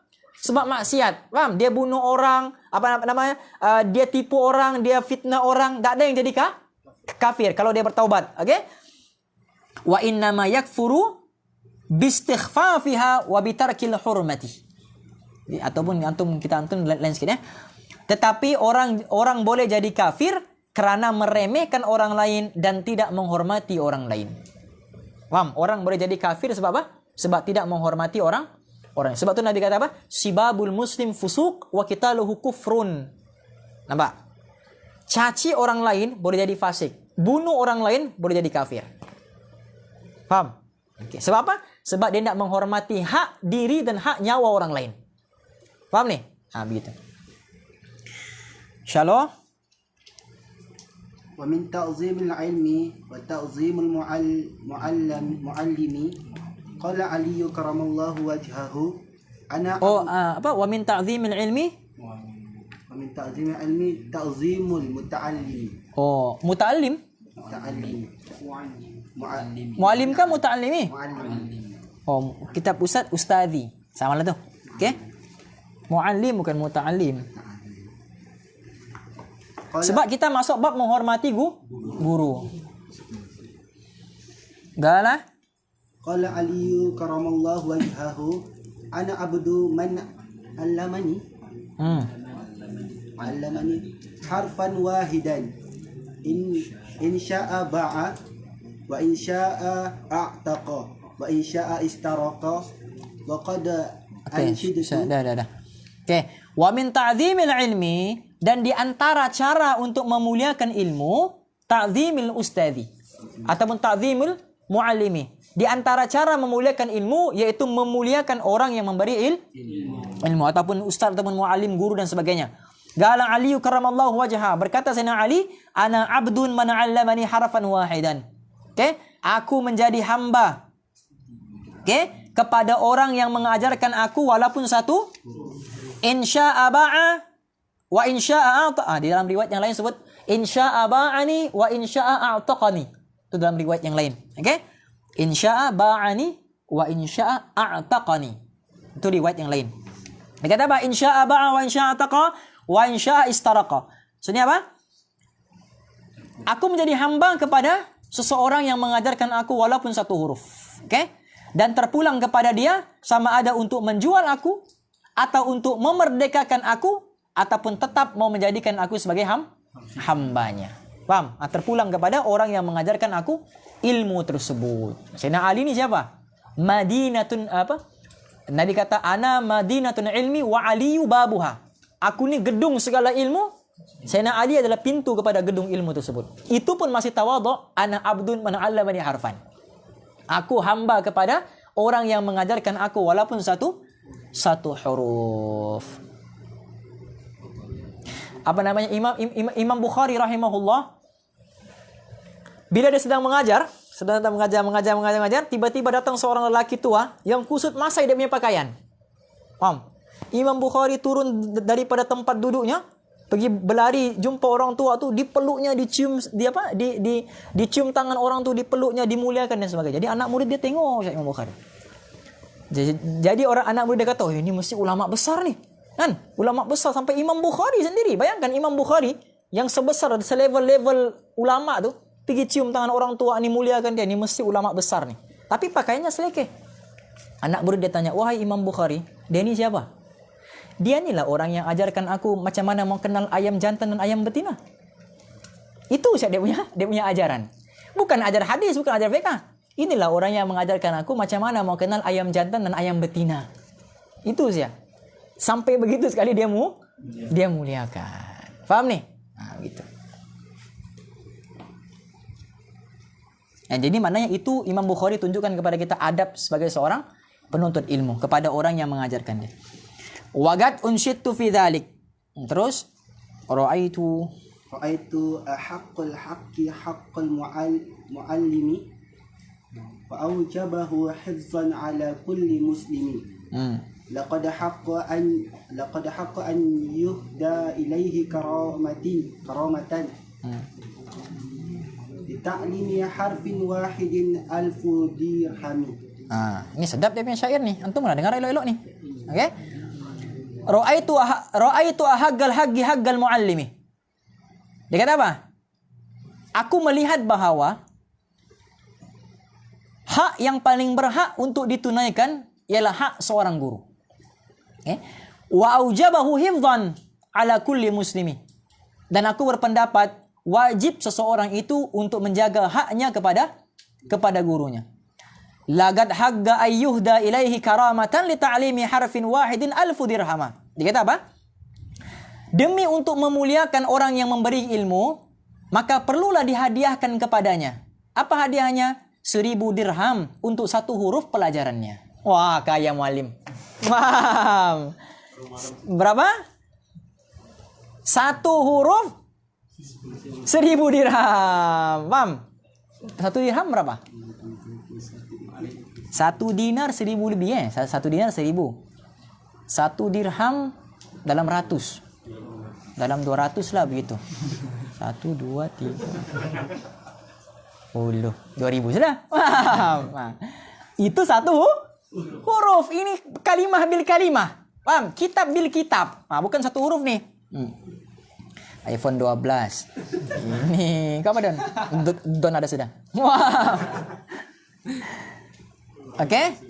maksiat. Paham? Dia bunuh orang, dia tipu orang, dia fitnah orang, tidak ada yang jadi kafir kalau dia bertaubat. Okey? Wa inna ma yakfuru bistighfafiha wa bitarkil hurmati. Ataupun kita lain sikit ya. Tetapi orang boleh jadi kafir kerana meremehkan orang lain dan tidak menghormati orang lain. Paham? Orang boleh jadi kafir sebab apa? Sebab tidak menghormati orang. Sebab tu Nabi kata apa? Sibabul muslim fusuq wa qitaluhu kufrun. Nampak? Caci orang lain boleh jadi fasik. Bunuh orang lain boleh jadi kafir. Faham? Okay. Sebab apa? Sebab dia nak menghormati hak diri dan hak nyawa orang lain. Faham ni? Begitu. InsyaAllah. Wa min ta'zimil ilmi wa ta'zimul muallimi qala Ali karamallahu wajhahu ana Wa min ta'zimil ilmi? wa min ta'zimil ilmi ta'zimul muta'allimi. Muta'allim? Muallim kah muta'allimi? Kitab Ustaz Ustazi. Sama lah tu. Okey? Muallim bukan muta'allim. Sebab kita masuk bab menghormati guru. Qala Ali karamallahu wajhahu ana abdu man allamani harfan wahidan in syaa ba'a wa in syaa a'taqa wa in syaa istaraqa wa qad anshidu. Dah. Okey, wa min ta'zimil ilmi, dan di antara cara untuk memuliakan ilmu, ta'zimil ustazi ataupun ta'zimul muallimi. Di antara cara memuliakan ilmu yaitu memuliakan orang yang memberi ilmu ataupun ustaz ataupun muallim, guru dan sebagainya. Qala Ali karamallahu wajha, berkata Sayyidina Ali, ana abdun man 'allamani harfan wahidan. Okey, aku menjadi hamba. Okey, kepada orang yang mengajarkan aku walaupun satu. Insya'a ba'a wa insya'a a'ta'a. Di dalam riwayat yang lain sebut insya'a ba'ani wa insya'a a'taqani. Itu dalam riwayat yang lain. Okey? Insya'a ba'ani wa insya'a a'taqani. Itu riwayat yang lain. Dia kata apa? Insya'a ba'a wa insya'a a'taqa wa insya'a istaraqa. Maksudnya apa? Aku menjadi hamba kepada seseorang yang mengajarkan aku walaupun satu huruf. Okey? Dan terpulang kepada dia sama ada untuk menjual aku atau untuk memerdekakan aku ataupun tetap mau menjadikan aku sebagai hambanya. Faham? Terpulang kepada orang yang mengajarkan aku ilmu tersebut. Sayyidina Ali ni siapa? Madinatun apa? Nabi kata ana madinatun ilmi wa aliyu babuha. Aku ni gedung segala ilmu. Sayyidina Ali adalah pintu kepada gedung ilmu tersebut. Itu pun masih tawadhu, ana abdun man 'allamani harfan. Aku hamba kepada orang yang mengajarkan aku walaupun satu huruf. Apa namanya, Imam Bukhari rahimahullah, bila dia sedang mengajar, tiba-tiba datang seorang lelaki tua yang kusut masai dia punya pakaian. Faham? Imam Bukhari turun daripada tempat duduknya, pergi berlari jumpa orang tua tu, dipeluknya, dicium, dicium tangan orang tu, dipeluknya, dimuliakan dan sebagainya. Jadi anak murid dia tengok Imam Bukhari. Jadi orang anak murid dia kata, ini mesti ulama besar ni. Kan? Ulama besar sampai Imam Bukhari sendiri. Bayangkan Imam Bukhari yang sebesar, selevel-level ulama tu, pergi cium tangan orang tua ni, muliakan dia. Ni mesti ulama besar ni. Tapi pakaiannya selekeh. Anak murid dia tanya, wahai Imam Bukhari, dia ni siapa? Dia ni lah orang yang ajarkan aku macam mana mau kenal ayam jantan dan ayam betina. Itu dia punya ajaran. Bukan ajar hadis, bukan ajar fiqh. Inilah orang yang mengajarkan aku macam mana mau kenal ayam jantan dan ayam betina. Itu saja. Sampai begitu sekali dia muliakan. Faham ni? Gitu. Jadi maknanya itu Imam Bukhari tunjukkan kepada kita adab sebagai seorang penuntut ilmu kepada orang yang mengajarkan dia. Wagat unsyittu fi dhalik. Terus ra'aitu haqqul haqqi haqqul muallimi wa aujabahu hifzan ala kulli muslimin. Laqad haqqa an yuhda ilaihi karamatan lita'limi harfin wahidin alfu dirhami. Ini sedap dia punya syair ni. Antum pernah dengar elok-elok ni. Okey? Ra'aitu ahaggal haqqi haggal muallimi. Dia kata apa? Aku melihat bahawa hak yang paling berhak untuk ditunaikan ialah hak seorang guru. Wa aujabahu hifdhan ala kulli muslimi. Dan aku berpendapat wajib seseorang itu untuk menjaga haknya kepada gurunya. Laqad hagga ayyuhda ilaihi karamatan li ta'limi harfin wahidin alfu dirhama. Dia kata apa? Demi untuk memuliakan orang yang memberi ilmu, maka perlulah dihadiahkan kepadanya. Apa hadiahnya? 1000 dirham untuk 1 huruf pelajarannya. Wah, kaya mualim. Wah. Berapa? 1 huruf 1000 dirham. Paham? 1 dirham berapa? 1 dinar 1000 lebih 1 dinar 1000. 1 dirham dalam ratus. Dalam 200 lah begitu. 1, 2, 3, 10, 2000 sudah. Itu 1 huruf. Ini kalimah bil kalimah. Paham? Kitab bil kitab. Bukan 1 huruf nih. iPhone 12. Ini apa Don? Don ada sudah. Wah. Oke?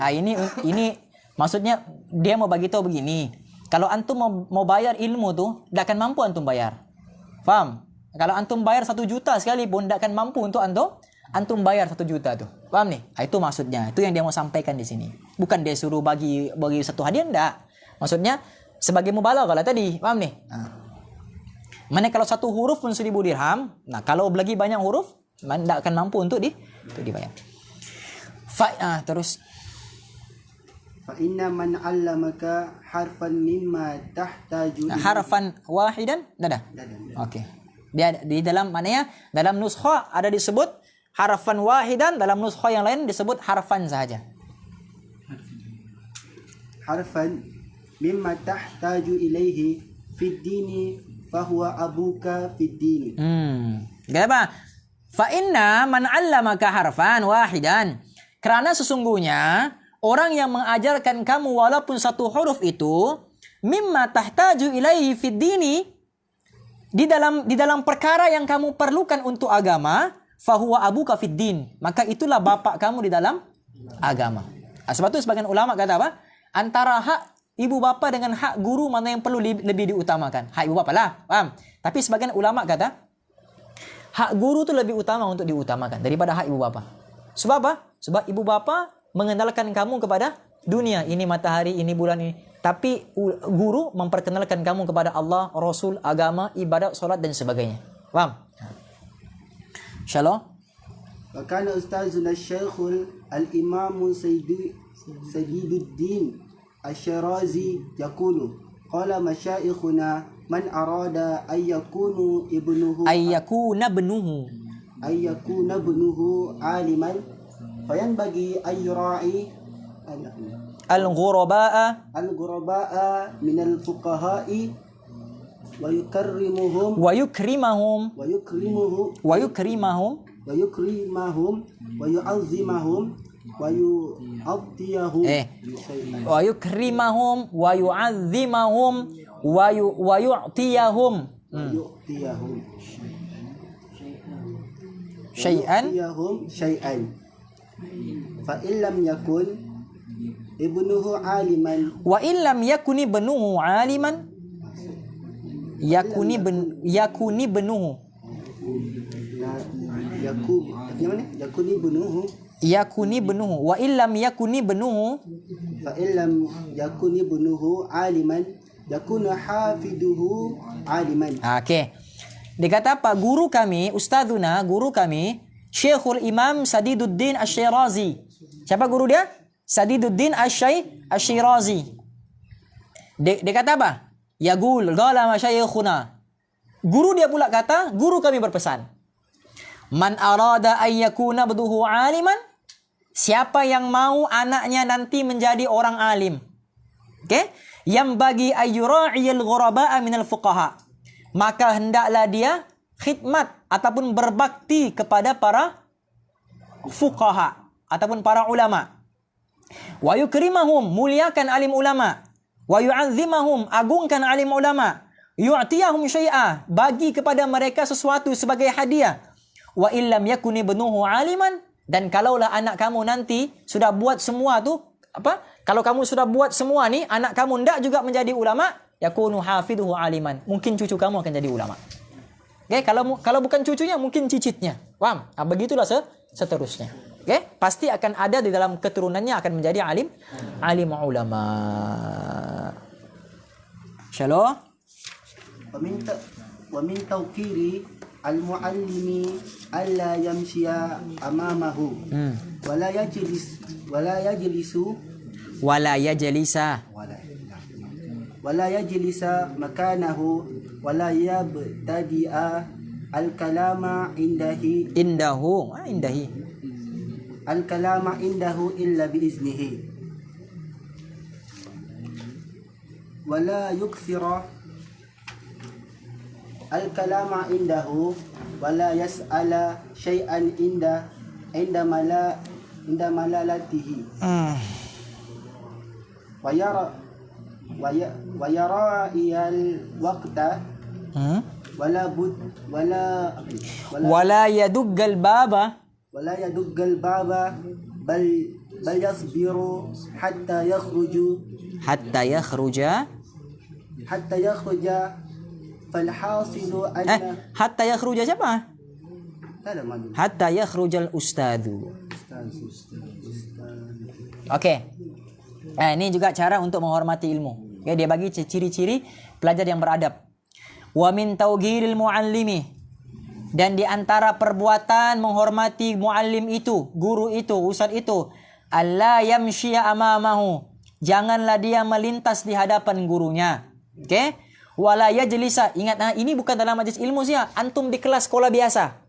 Ini maksudnya dia mau bagi tahu begini. Kalau antum mau bayar ilmu tuh, tidak akan mampu antum bayar. Faham? Kalau antum bayar 1 juta sekalipun, tidak akan mampu untuk antum bayar 1 juta tuh. Paham nih? Itu maksudnya. Itu yang dia mau sampaikan di sini. Bukan dia suruh bagi 1 hadiah, enggak. Maksudnya sebagai mubalaghah lah tadi. Paham nih? Mana kalau 1 huruf pun 1000 dirham. Nah, kalau lagi banyak huruf, tidak akan mampu untuk dibayar. Terus. Fa'inna man 'allamaka harfan mimma tahtaju Harfan wahidan? Dah. Oke. Dia di dalam mana ya? Dalam nuskha ada disebut harfan wahidan, dalam nuskha yang lain disebut harfan saja. Harfan mimma tahtaju ilaihi fid dini fahuwa abuka fid dini. Kenapa? Fa inna man 'allamaka harfan wahidan. Karena sesungguhnya orang yang mengajarkan kamu walaupun 1 huruf itu mimma tahtaju ilaihi fid dini, di dalam perkara yang kamu perlukan untuk agama, fahuwa abuka fid din, maka itulah bapak kamu di dalam agama. Sebab itu sebagian ulama kata apa? Antara hak ibu bapa dengan hak guru mana yang perlu lebih diutamakan? Hak ibu bapa lah, paham? Tapi sebagian ulama kata hak guru itu lebih utama untuk diutamakan daripada hak ibu bapa. Sebab apa? Sebab ibu bapa mengenalkan kamu kepada dunia, ini matahari, ini bulan ini. Tapi guru memperkenalkan kamu kepada Allah, Rasul, agama, ibadat, solat dan sebagainya. Paham? Insyaallah. Wa kana ustazuna Syekhul al-Imam Sayyiduddin Asy-Syirazi yaqulu qala masyaikhuna man arada ayyakunu ibnuhu aliman fayanbaghi ayyura'i al-ghuraba'a min al-fuqaha'i wa yukrimahum wa yu'azzimahum wa yu'tiyahum wa yukrimahum wa yu'azzimahum wa yu'tiyahum syai'an fa illam yakun ibnuhu aliman wa illam yakuni ibnuhu aliman yakuni ibnuhu wa illam yakuni ibnuhu fa illam yakuni ibnuhu aliman yakunu hafiduhu aliman. Okey. Dikata apa? Guru kami, ustazuna, guru kami, Syekhul Imam Sadiduddin Asy-Syirazi. Siapa guru dia? Sadiduddin Asy-Syirazi. Dia kata apa? Yaqul qala masyayikhuna. Guru dia pula kata, guru kami berpesan. Man arada ay yakuna abduhu aliman, siapa yang mau anaknya nanti menjadi orang alim. Okey? Yang bagi ayyura'iyal ghuraba'a minal fuqaha, maka hendaklah dia khidmat ataupun berbakti kepada para fuqaha ataupun para ulama. Wa yukrimahum, muliakan alim ulama. Wa yu'azzimahum, agungkan alim ulama. Yu'tiyahum syai'a, bagi kepada mereka sesuatu sebagai hadiah. Wa illam yakuni ibnuhu aliman, dan kalaulah anak kamu nanti sudah buat semua tu apa? Kalau kamu sudah buat semua ni, anak kamu ndak juga menjadi ulama, yakunu hafiduhu aliman. Mungkin cucu kamu akan jadi ulama. Okay? Kalau bukan cucunya, mungkin cicitnya. Paham? Begitulah seterusnya. Okay? Pasti akan ada di dalam keturunannya akan menjadi alim ulama. Insyaallah. ومن توقير المعلم ألا يمشي أمامه ولا يجلس مكانه ولا يبتدئ الكلام عنده إلا بإذنه ولا يكثر الكلام عنده ولا يسأل شيئا عند ملالته ويراعي الوقت ولا يدق الباب بل يصبر حتى يخرج فالحاصل أن حتى يخرج siapa? Hatta yakhrujal ustadzu. Oke. Ini juga cara untuk menghormati ilmu. Ya, dia bagi ciri-ciri pelajar yang beradab. Wa min taughiril muallimi, dan di antara perbuatan menghormati muallim itu, guru itu, ustaz itu, alla yamshiya amamahu, janganlah dia melintas di hadapan gurunya. Oke? Wala yajlisa, ingat, ini bukan dalam majlis ilmu sih, antum di kelas sekolah biasa.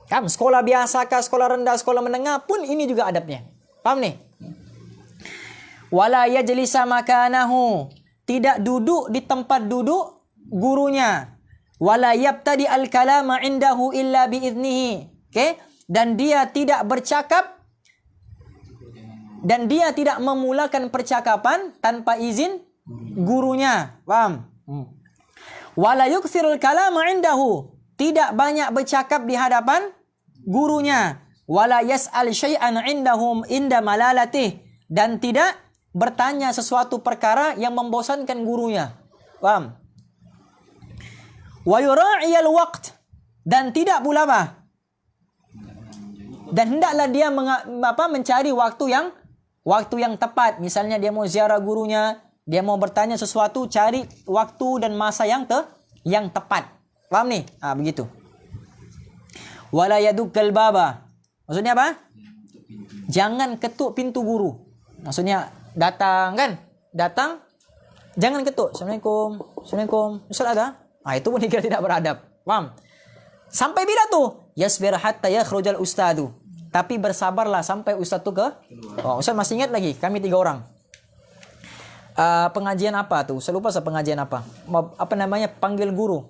Kan sekolah biasa kah, sekolah rendah, sekolah menengah pun ini juga adabnya. Paham nih? Wala yajlisa makanahu, tidak duduk di tempat duduk gurunya. Wala yabtadi al-kalama indahu illa biiznihi. Oke? Dan dia tidak bercakap dan dia tidak memulakan percakapan tanpa izin gurunya. Paham? Wala yukthirul kalama indahu, tidak banyak bercakap di hadapan gurunya. Wala yas'al syai'an indahum inda malalatih, dan tidak bertanya sesuatu perkara yang membosankan gurunya. Paham? Wa yura'iyal waqt, dan tidak pula apa? Dan hendaklah dia mencari waktu yang tepat. Misalnya dia mau ziarah gurunya, dia mau bertanya sesuatu, cari waktu dan masa yang tepat. Paham nih? Begitu. Wala yadukkal baba. Maksudnya apa? Jangan ketuk pintu guru. Maksudnya datang, jangan ketuk. Assalamualaikum. Ustaz ada? Itu pun dikira tidak beradab. Paham? Sampai bila tuh? Yasbir hatta yakhrujal ustadu. Tapi bersabarlah sampai ustaz tuh ustaz masih ingat lagi, kami 3 orang. Pengajian apa tuh? Saya lupa pengajian apa. Apa namanya? Panggil guru.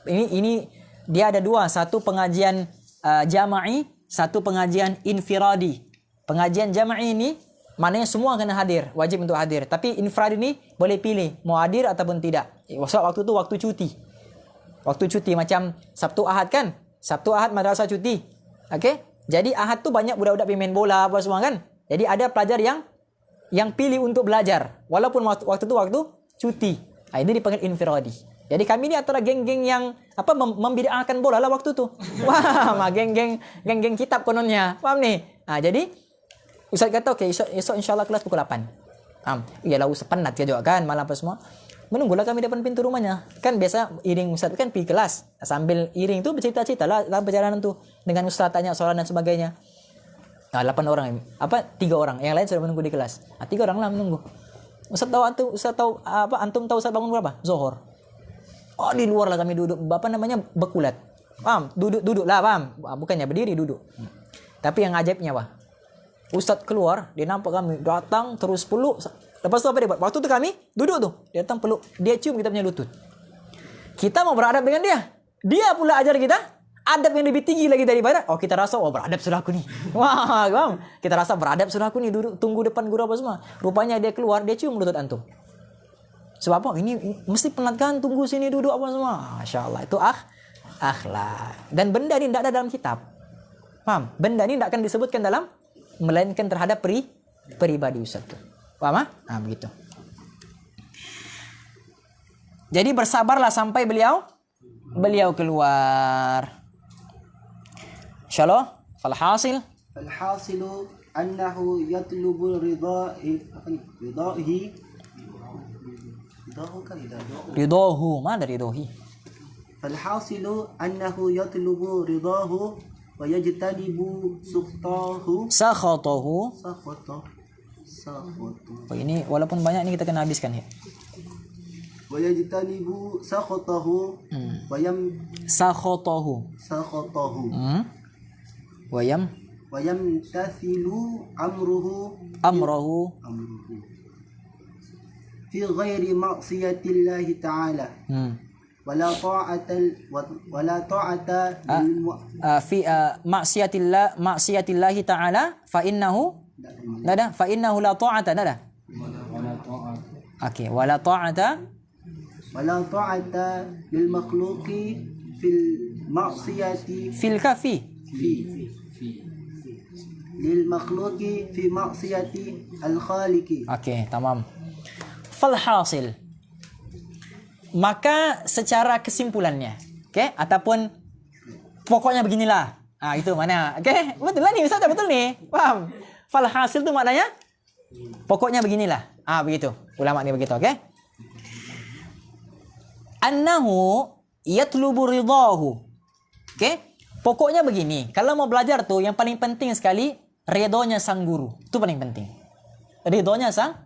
Ini dia ada 2, satu pengajian jama'i, satu pengajian infiradi. Pengajian jama'i ini maknanya semua kena hadir, wajib untuk hadir. Tapi infiradi ini boleh pilih mau hadir ataupun tidak. Waktu itu waktu cuti. Waktu cuti macam Sabtu Ahad kan? Sabtu Ahad madrasah cuti. Okey? Jadi Ahad tuh banyak budak-budak main bola apa semua kan? Jadi ada pelajar yang pilih untuk belajar walaupun waktu itu waktu cuti. Ini dipanggil infiradi. Jadi kami ni antara geng-geng yang membid'ahkan bola lah waktu tu. Wah, geng-geng kitab kononnya. Paham ni? Jadi ustaz kata okey, esok insya-Allah kelas pukul 8. Iyalah ustaz penat juga kan malam apa semua. Menunggulah kami depan pintu rumahnya. Kan biasa iring ustaz kan pergi kelas. Sambil iring tu bercerita-cerita lah dalam perjalanan tu dengan ustaz tanya soalan dan sebagainya. 8 orang, 3 orang. Yang lain sudah menunggu di kelas. 3 orang lah menunggu. Ustaz tahu antum tahu ustaz bangun berapa? Zuhur. Di luar lah kami duduk. Berkulat. Paham? Duduk lah, paham? Bukannya berdiri, duduk. Tapi yang ajaibnya apa? Ustaz keluar, dia nampak kami datang terus peluk. Lepas tu apa dia buat? Waktu tu kami duduk tu, dia datang peluk, dia cium kita punya lutut. Kita mau beradab dengan dia. Dia pula ajar kita adab yang lebih tinggi lagi daripada. Kita rasa beradab sudah aku ni. Wah, paham? Kita rasa beradab sudah aku ni, duduk tunggu depan guru apa semua. Rupanya dia keluar, dia cium lutut antum. Sebab apa? Ini mesti penat kan, tunggu sini duduk apa semua. Masya-Allah, itu akhlak. Dan benda ni tidak ada dalam kitab. Paham? Benda ni tidak akan disebutkan dalam, melainkan terhadap pribadi ustaz tu. Paham? Begitu. Jadi bersabarlah sampai beliau keluar. Insyaallah. Falhasil annahu yatlubu ridahu ridahu, mana ridahi? فالحاصل أنه يطلب رضاه ويجتنب سخطه Sakhatahu. سخطه Oh, ini walaupun banyak ini kita kena habiskan ya. ويجتنب سخطه Sakhatahu. سخطه Wayam ويمتثل أمره amrahu. في غير معصية الله تعالى ولا طاعة Fi maksiatillah ta'ala fa innahu nada fa innahu la ta'ata nada. Okey, wala ta'ata ولا طاعة للمخلوق في المعصية fil kafi. للمخلوق في معصية الخالق. Okey, tamam. Falhasil. Maka secara kesimpulannya, okey, ataupun pokoknya beginilah. Ah, itu mana? Okey, betul lah ni Ustaz, betul ni. Faham? Falhasil tu maknanya pokoknya beginilah. Ah, begitu. Ulama ni begitu, okey? Annahu yatlubu ridahu. Okey? Pokoknya begini, kalau mau belajar tu yang paling penting sekali ridhonya sang guru. Itu paling penting. Ridhonya sang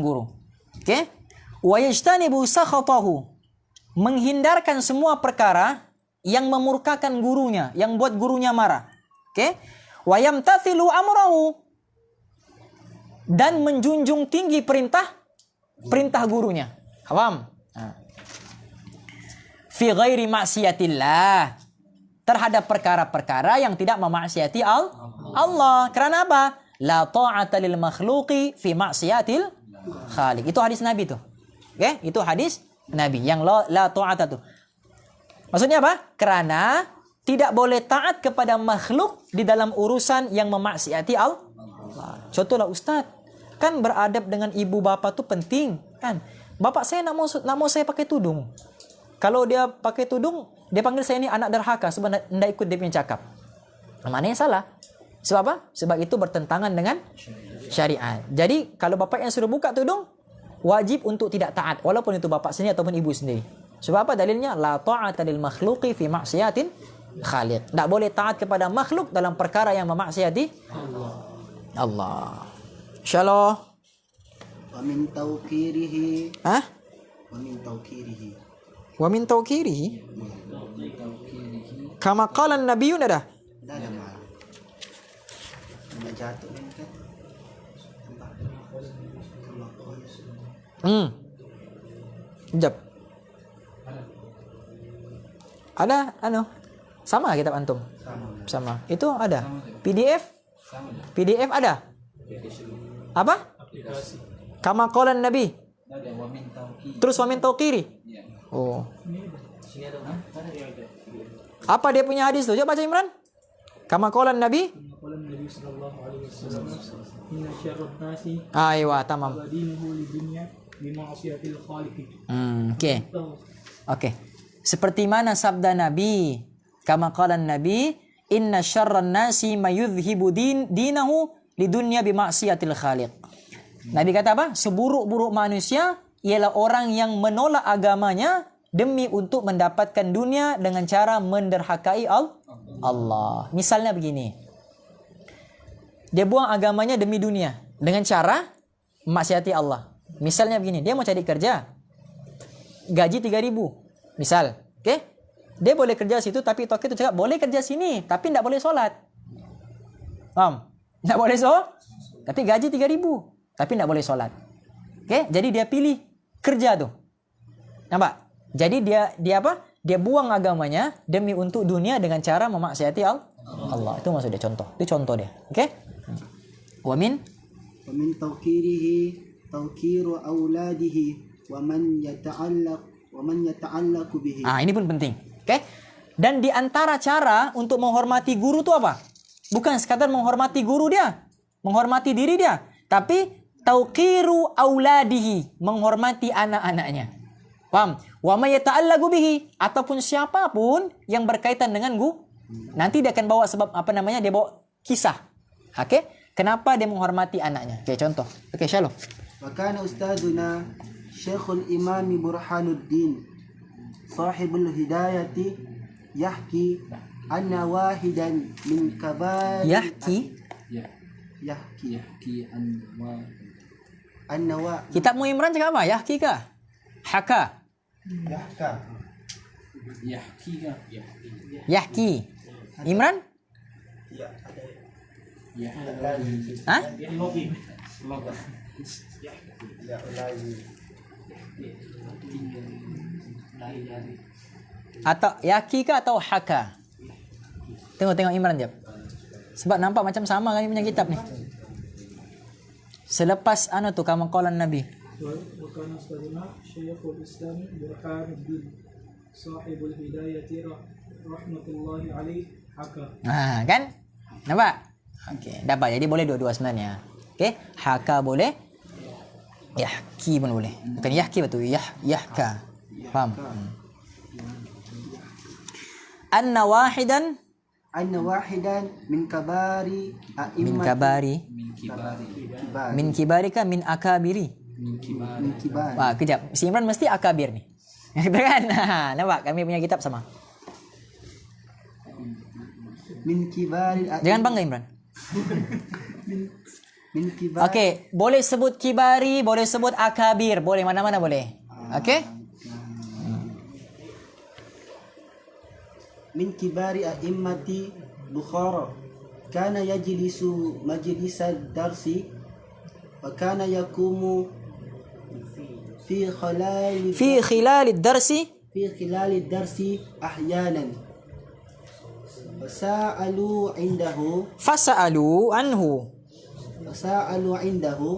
guru. Okey? Wa yajtanibu sakhatahu. Menghindarkan semua perkara yang memurkakan gurunya, yang buat gurunya marah. Okey? Wa yamtathilu amrahu. Dan menjunjung tinggi perintah gurunya. Paham? Fi ghairi maksiatillah, terhadap perkara-perkara yang tidak memaksiati Allah. Kerana apa? La ta'ata lil makhluqi fi maksiatil khaliq. Itu hadis Nabi tu. Okey, itu hadis Nabi yang la ta'ata tu. Maksudnya apa? Kerana tidak boleh taat kepada makhluk di dalam urusan yang memaksiati Allah. Contohlah Ustaz, kan beradab dengan ibu bapa tu penting, kan? Bapak saya nak mau saya pakai tudung. Kalau dia pakai tudung, dia panggil saya ni anak derhaka sebab tidak ikut dia punya cakap. Mana yang salah? Sebab apa? Sebab itu bertentangan dengan syariat. Jadi, kalau bapak yang suruh buka tudung, wajib untuk tidak taat. Walaupun itu bapak sendiri ataupun ibu sendiri. Sebab apa dalilnya? La ta'ata lil makhluqi fi maksiatin khaliq. Tak boleh taat kepada makhluk dalam perkara yang memaksiati Allah. InsyaAllah. Wa min tawqirihi. Hah? Wa min tawqirihi. Wa min tawqirihi. Kama qala an-nabiyun ada. Dah ada mal. Nama jatuh ni kan. Sekejap. Ada sama kitab antum? Sama. Itu ada. PDF? PDF ada? Apa? Kama qala an-nabi. Terus wa min tawqiri. Oh. Apa dia punya hadis tu? Coba baca Imran. Kama qala an-nabi. Qala an-nabi sallallahu alaihi wasallam inna syarran nasi Aywa, tamam. dinuhu lidunya bima'siyatil khaliq. Okey. Okey. Seperti mana sabda Nabi? Kama qala an-nabi, inna syarran nasi mayudhibu dinahu lidunya bima'siyatil khaliq. Nabi kata apa? Seburuk-buruk manusia ialah orang yang menolak agamanya demi untuk mendapatkan dunia dengan cara menderhakai Allah. Misalnya begini. Dia buang agamanya demi dunia dengan cara memaksiati Allah. Misalnya begini, dia mau cari kerja. Gaji 3.000. Misal, okey? Dia boleh kerja situ tapi tokek itu cakap boleh kerja sini tapi tidak boleh solat. Paham? Tidak boleh tapi gaji 3.000 tapi tidak boleh solat. Okey? Jadi dia pilih kerja tu. Nampak? Jadi dia apa? Dia buang agamanya demi untuk dunia dengan cara memaksiati Allah. Itu maksud dia, contoh. Itu contoh dia. Okey? Wa min tawqirihi tawqiru auladihi wa man yata'allaq bihi. ini pun penting. Okey? Dan di antara cara untuk menghormati guru tu apa? Bukan sekadar menghormati guru dia, menghormati diri dia, tapi tauqiru auladihi, menghormati anak-anaknya. Paham? Wa may yata'allaqu bihi, ataupun siapapun yang berkaitan dengan guru. Nanti dia akan bawa sebab dia bawa kisah. Okey? Kenapa dia menghormati anaknya? Okey, contoh. Okey, Shalom. Wa kana ustaduna Syekhul Imam Burhanuddin sahibul hidayati yahki anna wahidan min kabari Yahki. Ya. yahki Yahki anwa. anna wa Kitabmu Imran cakap apa? Yahki kah? Haka. yahka Yahki kah? Yahki. Imran? Hah? Atau yahki kah atau haka? Tengok Imran jap. Sebab nampak macam sama kami punya kitab ni. Selepas tu kamu qalan Nabi. وكان أستاذنا شيخ الإسلام برهان الدين صاحب الهداية رحمة الله عليه حكى. Kan? Nampak? Okey, dapat. Jadi boleh dua-dua sebenarnya. Okey, haka boleh. Yahki pun boleh. Bukan yahki betul, yahka. Faham? Anna wahidan min kabari min kabari min kibarika min akabiri. min kibar Wah, kejap. Si Imran mesti akabir ni. Kan? Nampak? Kami punya kitab sama. min kibari Jangan bangga Imran. min kibar Okey, boleh sebut kibari, boleh sebut akabir, boleh mana-mana boleh. Okey? min kibari a'immati Bukhara kana yajlisu majlisad darsi wa kana yakumu fi khilal darsi darsi ahyanan fasa'alu indahu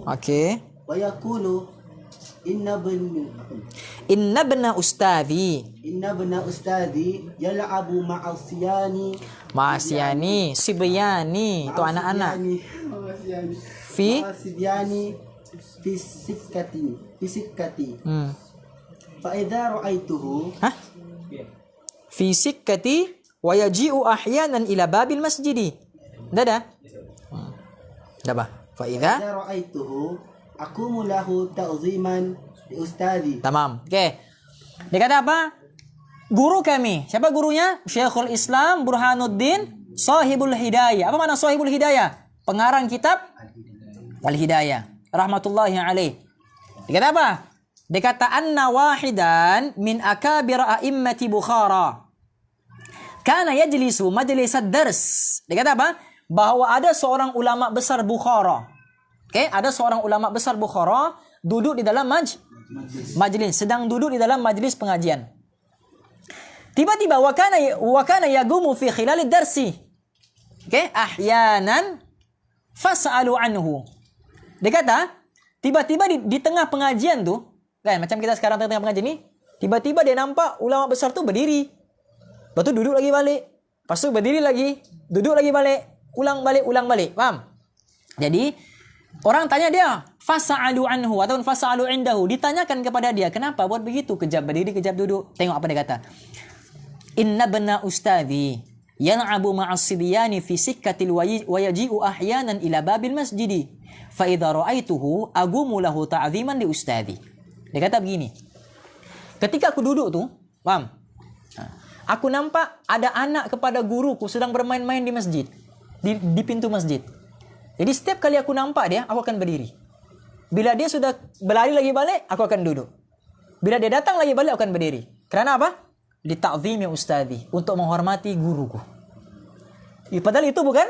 Okey. wa yaqulu inna Inna ustadhi yal'abu ma'asiyani sibyani itu anak-anak. Fi sikkati fa idza ra'aituhu fi sikkati wa yaji'u ahyanan ila babil masjidi. Dah. Dah. Fa idza ra'aituhu aqumu lahu ta'ziman li ustadi. Tamam. Okey. Dia kata apa? Guru kami. Siapa gurunya? Syekhul Islam Burhanuddin Sahibul Hidayah. Apa makna Sahibul Hidayah? Pengarang kitab Al-Hidayah. Rahmatullahi alaih. Dia kata apa? Dia kata anna wahidan min akabir a'immati Bukhara. Kana yajlisu majlisad dars. Dia kata apa? Bahawa ada seorang ulama besar Bukhara. Okey, ada seorang ulama besar Bukhara duduk di dalam majlis, sedang duduk di dalam majlis pengajian. Tiba-tiba wa kana yagumu fi khilal darsi. Okey, ahyanan fas'alu anhu. Dia kata, tiba-tiba di tengah pengajian tu, kan macam kita sekarang tengah pengajian ni, tiba-tiba dia nampak ulama besar tu berdiri. Lepas tu duduk lagi balik. Lepas tu berdiri lagi, duduk lagi balik, ulang balik. Faham? Jadi orang tanya dia, fasa'alu anhu atau fasa'alu indahu. Ditanyakan kepada dia, kenapa buat begitu? Kejap berdiri, kejap duduk. Tengok apa dia kata. Inna bana ustadhi yal'abu ma'as sibyani fi sikkatil wa yaji'u ahyanan ila babil masjidi. Fa idza ra'aituhu agumu lahu ta'ziman li ustadhi. Dia kata begini. Ketika aku duduk tu, faham? Aku nampak ada anak kepada guruku sedang bermain-main di masjid. Di pintu masjid. Jadi setiap kali aku nampak dia, aku akan berdiri. Bila dia sudah berlari lagi balik, aku akan duduk. Bila dia datang lagi balik, aku akan berdiri. Kerana apa? Lita'zimi ustadhi. Untuk menghormati guruku. Padahal itu bukan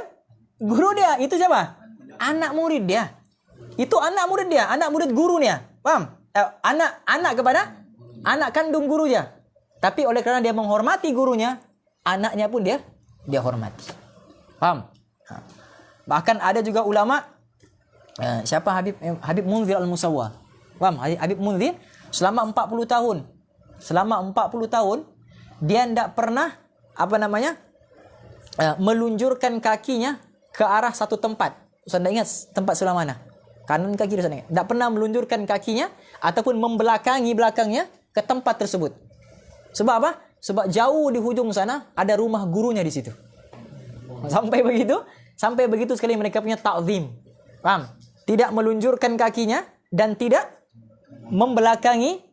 guru dia. Itu siapa? Anak murid dia. Itu anak murid dia. Anak murid gurunya. Paham? Anak kepada anak kandung guru dia. Tapi oleh kerana dia menghormati gurunya, anaknya pun dia hormati. Paham? Bahkan ada juga ulama siapa Habib Munzir Al-Musawwa. Paham? Habib Munzir selama 40 tahun. Selama 40 tahun dia tidak pernah melunjurkan kakinya ke arah satu tempat. Ustaz tak ingat tempat sebelah mana? Kanan kaki Ustaz ingat. Tak pernah melunjurkan kakinya ataupun membelakangi belakangnya ke tempat tersebut. Sebab apa? Sebab jauh di hujung sana ada rumah gurunya di situ. Sampai begitu sekali mereka punya ta'zim. Paham? Tidak melunjurkan kakinya dan tidak membelakangi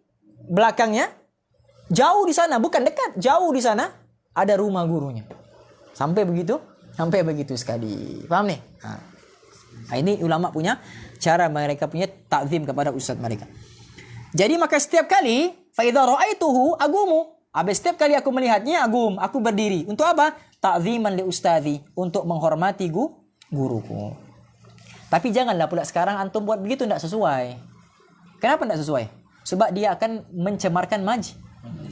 belakangnya Jauh di sana, bukan dekat, jauh di sana ada rumah gurunya. Sampai begitu sekali. Paham nih? Nah, ini ulama punya cara, mereka punya takzim kepada ustaz mereka. Jadi maka setiap kali fa idza ra'aituhu agumu. Habis setiap kali aku melihatnya agum, aku berdiri. Untuk apa? Ta'ziman li ustazi, untuk menghormati guruku. Tapi janganlah pula sekarang antum buat begitu, tidak sesuai. Kenapa tidak sesuai? Sebab dia akan mencemarkan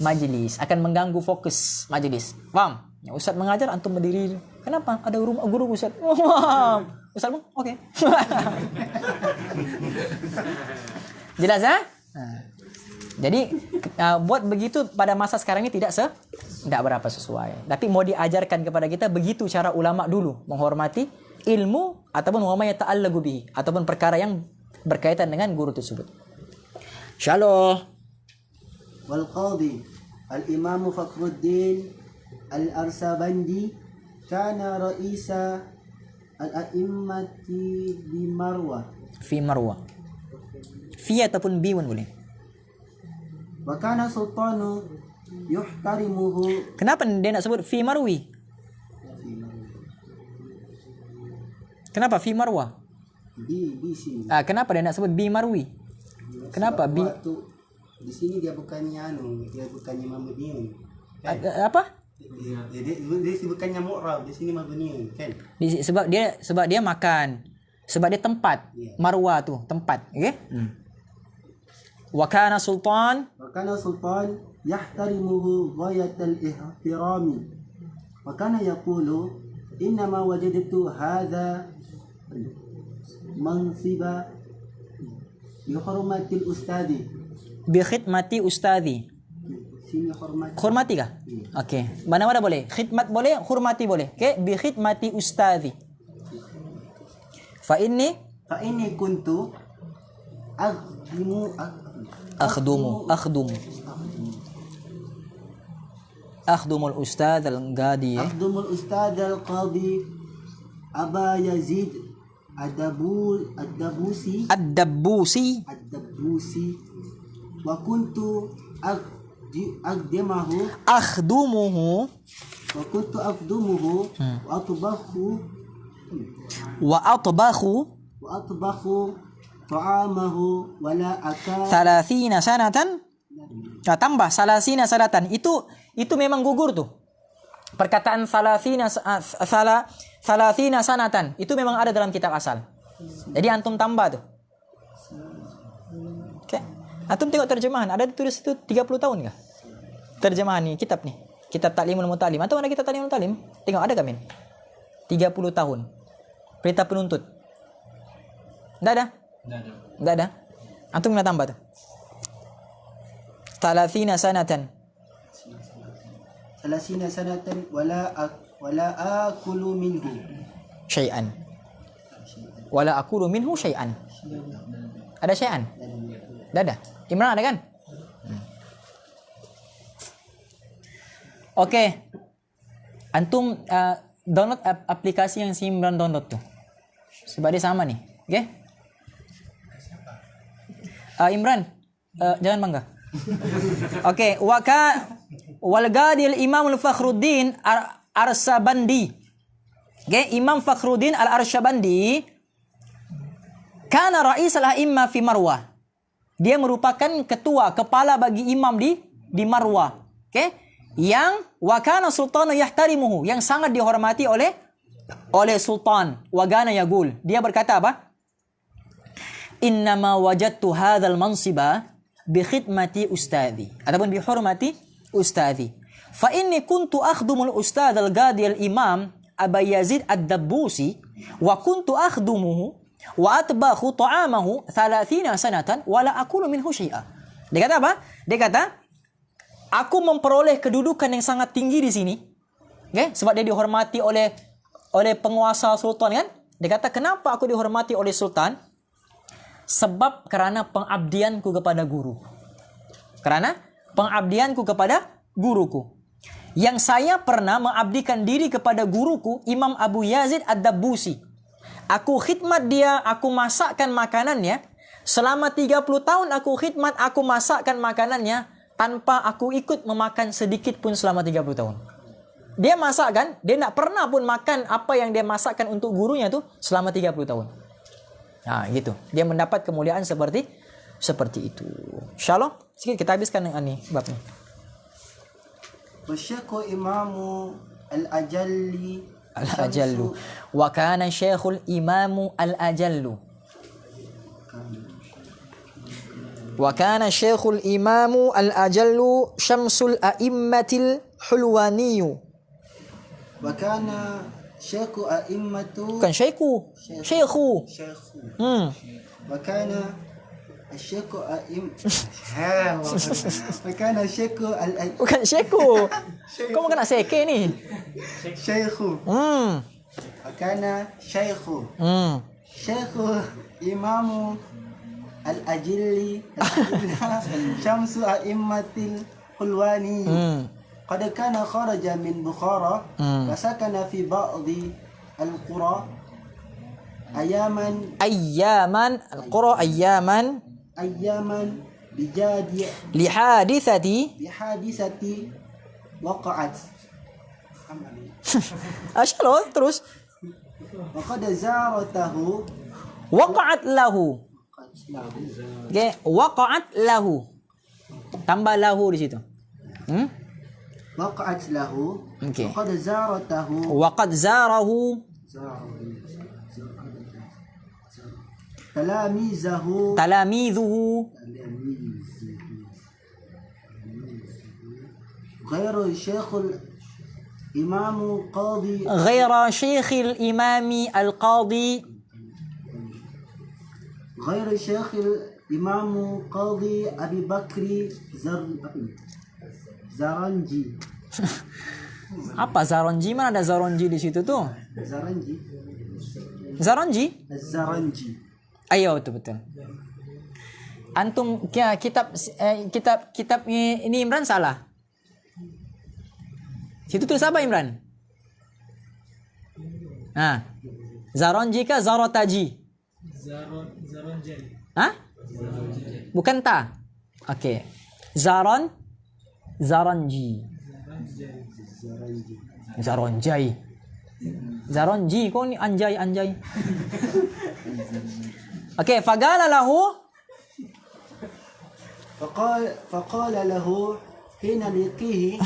majlis, akan mengganggu fokus majlis. Paham? Ya, ustaz mengajar antum berdiri. Kenapa? Ada rumah guru ustaz. Wah, ustaz pun oke. Jelas ya? Jadi buat begitu pada masa sekarang ini tidak berapa sesuai. Tapi mau diajarkan kepada kita begitu cara ulama dulu menghormati ilmu ataupun wa ma yata'allaqu bihi, ataupun perkara yang berkaitan dengan guru tersebut. Insyaallah. Wal qadi al-Imam Fakhruddin al-Arsabandi kana ra'isa al-a'immati bi Marwah. Fi Marwah. Fi ataupun bi pun boleh. Wa kana sultanu yuhtarimuhu. Kenapa dia nak sebut fi Marwi? Kenapa fi Marwah? Di sini. Kenapa dia nak sebut bi Marwi? Kenapa bi? Di sini dia bukannya mabniun. Apa? Dia bukannya mu'rab, di sini mabniun, kan? Sebab dia makan. Sebab dia tempat. Marwah tu tempat, okey? Wa kana sultan yahtarimuhu ghayatal ihtirami. Wa kana yaqulu innama wajadtu hadha mansiba bi hurmatil ustadi. Bi khidmati ustadi. Sini hormati kah? Okey. Mana-mana boleh. Khidmat boleh, hormati boleh. Okey, bi khidmati ustadi. Fa inni kuntu akhdumul ustadz al-qadi. Akhdumul ustadz al-qadi Aba Yazid ad-Dabbusi wa kuntu akhdumuhu wa atbakhu ta'amahu wala akal 30 sanatan. Tambah 30 sanatan. Itu memang gugur tuh. Perkataan 30 sanatan itu memang ada dalam kitab asal. Jadi antum tambah tuh. Oke. Antum tengok terjemahan, ada ditulis itu 30 tahun kah? Terjemahan nih, kitab nih. Kitab Ta'limul Muta'allim. Atau ada kitab Ta'limul Muta'allim? Tengok ada kah, men? 30 tahun. Perintah penuntut. Enggak ada? Enggak ada. Antum kena tambah tuh. 30 sanatan. 30 sanatan wala akulu minhu syai'an. Wala akulu minhu syai'an. Ada syai'an? Enggak ada. Imran ada kan? Okey. Antum download aplikasi yang si Imran download tuh. Sebab dia sama nih. Okey? Imran, jangan bangga. Okey, wal Ghadil Imam Fakhruddin Arsabandi. Okey, Imam Fakhruddin Al-Arsabandi kana rais al-a'imma fi Marwah. Dia merupakan kepala bagi imam di Marwah. Okey? Yang wa kana sultanu yahtarimuhu, yang sangat dihormati oleh sultan. Wa kana yaqul, dia berkata apa? Innama wajadtu hadzal mansiba bi khidmati ustadhi, ataupun bi hurmati ustadhi. Fa inni kuntu akhdumul ustadz al-Ghadi al-Imam Aba Yazid ad-Dabbusi wa kuntu akhdumuhu wa atbakhu ta'amahu 30 sanatan wa la akulu minhu syai'a. Dia kata apa? Dia kata, aku memperoleh kedudukan yang sangat tinggi di sini. Okay? Sebab dia dihormati oleh penguasa sultan kan? Dia kata, kenapa aku dihormati oleh sultan? Sebab kerana pengabdianku kepada guru. Kerana pengabdianku kepada guruku. Yang saya pernah mengabdikan diri kepada guruku, Imam Abu Yazid ad-Dabbusi. Aku khidmat dia, aku masakkan makanannya. Selama 30 tahun aku khidmat, aku masakkan makanannya tanpa aku ikut memakan sedikit pun selama 30 tahun. Dia masak kan, dia tak pernah pun makan apa yang dia masakkan untuk gurunya tu selama 30 tahun. Nah, gitu. Dia mendapat kemuliaan seperti itu. Insyaallah, sikit kita habiskan yang ini bab ni. Wasyakhu imamu al-ajalli Al-ajallu. Wa kana syekhul imamu al-ajallu. Wa kana syekhul imamu al-ajallu syamsul a'immatil hulwaniyu. wa kana syekhu a'immatu Bukan syekhu. Syekhu. syekhu Hmm. wa kana الشيخ وكان الشيخ Bukan syekhu. Kau kena seke ni. الشيخ وكان شيخ شيخ إمام الأجل شمس أئمة الحلواني قد كان خرج من بخارى وسكن في بعض القرى Ayyaman al-qura ayyaman بجاد lihadithati بحادثة وقعت Asyalo terus وقد زارته waqa'at lahu. Okay, waqa'at lahu. Tambah lahu di situ. وقعت له Okay. وقد زارته Waqad zarahu تلاميذه talamidhuhu غير الشيخ الإمام قاضي ghaira syekhil imami al-qadi غير الشيخ الإمام قاضي أبي بكر زرنجي apa zaronji, mana ada zaronji di situ tuh? زرنجي Zaronji? الزرنجي Ayo, betul. Antum kitab ini Imran salah. Situ tulis apa Imran? Nah, Zaronji kah Zarotaji? Zaronjari. Hah? Bukan ta. Oke. Zaronji. Zaronjai. Zaronji kau ni anjay. Oke, fagala lahu فقال له حين لقيه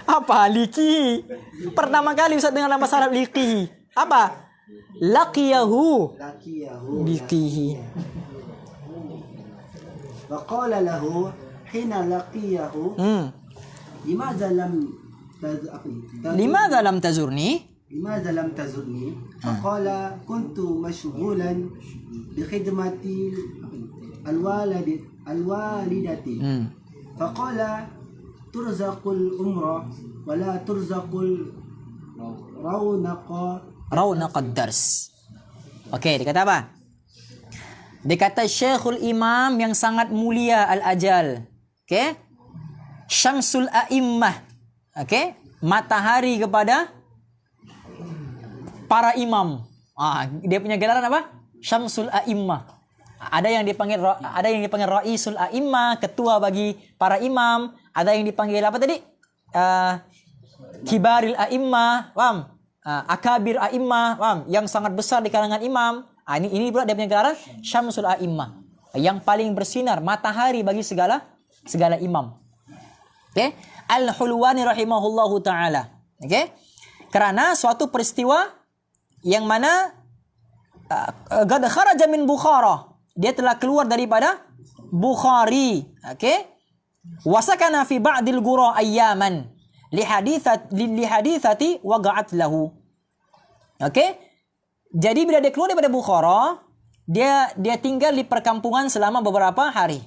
apa likihi. Pertama kali Ustaz dengar nama Arab likihi. Apa? Laqiyahu. Likihi. فقال له حين لقيه لماذا Limadha lam tazurni? لماذا لم تزرني؟ فقال كنت مشغولا بخدمة الوالدة فقال ترزق الأمر ولا ترزق Raunaq ad-dars. Oke, dia kata apa? Dia kata Syekhul Imam yang sangat mulia al-ajal. Oke? Syamsul a'immah. Oke? Matahari kepada para imam. Dia punya gelaran apa? Syamsul a'immah. Ada yang dipanggil Raisul a'immah, ketua bagi para imam. Ada yang dipanggil apa tadi? Kibaril a'immah, paham? Akabir a'immah, paham? Yang sangat besar di kalangan imam. Ini pula dia punya gelaran Syamsul a'immah. Yang paling bersinar, matahari bagi segala imam. Okay? Al-Hulwani rahimahullahu ta'ala. Okay? Kerana suatu peristiwa yang mana qad kharaja min Bukhara. Dia telah keluar daripada Bukhari. Okay? Wasakana fi ba'dil qura ayyaman li hadithati waqa'at lahu. Okay? Jadi bila dia keluar daripada Bukhara, dia tinggal di perkampungan selama beberapa hari.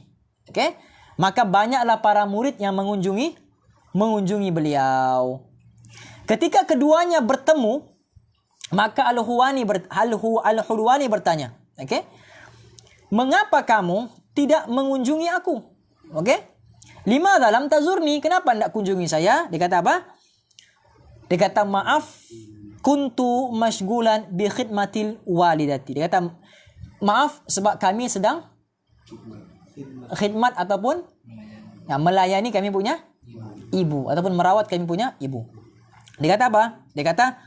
Okay? Maka banyaklah para murid yang mengunjungi beliau. Ketika keduanya bertemu, maka Al-Hulwani bertanya, okay? Mengapa kamu tidak mengunjungi aku? Okay? Limadha lam tazurni? Kenapa tidak kunjungi saya? Dia kata apa? Dia kata maaf, kuntu mashgulan bi khidmatil walidati. Dia kata maaf sebab kami sedang khidmat ataupun Yang melayani kami punya ibu ataupun merawat kami punya ibu. Dia kata apa? Dia kata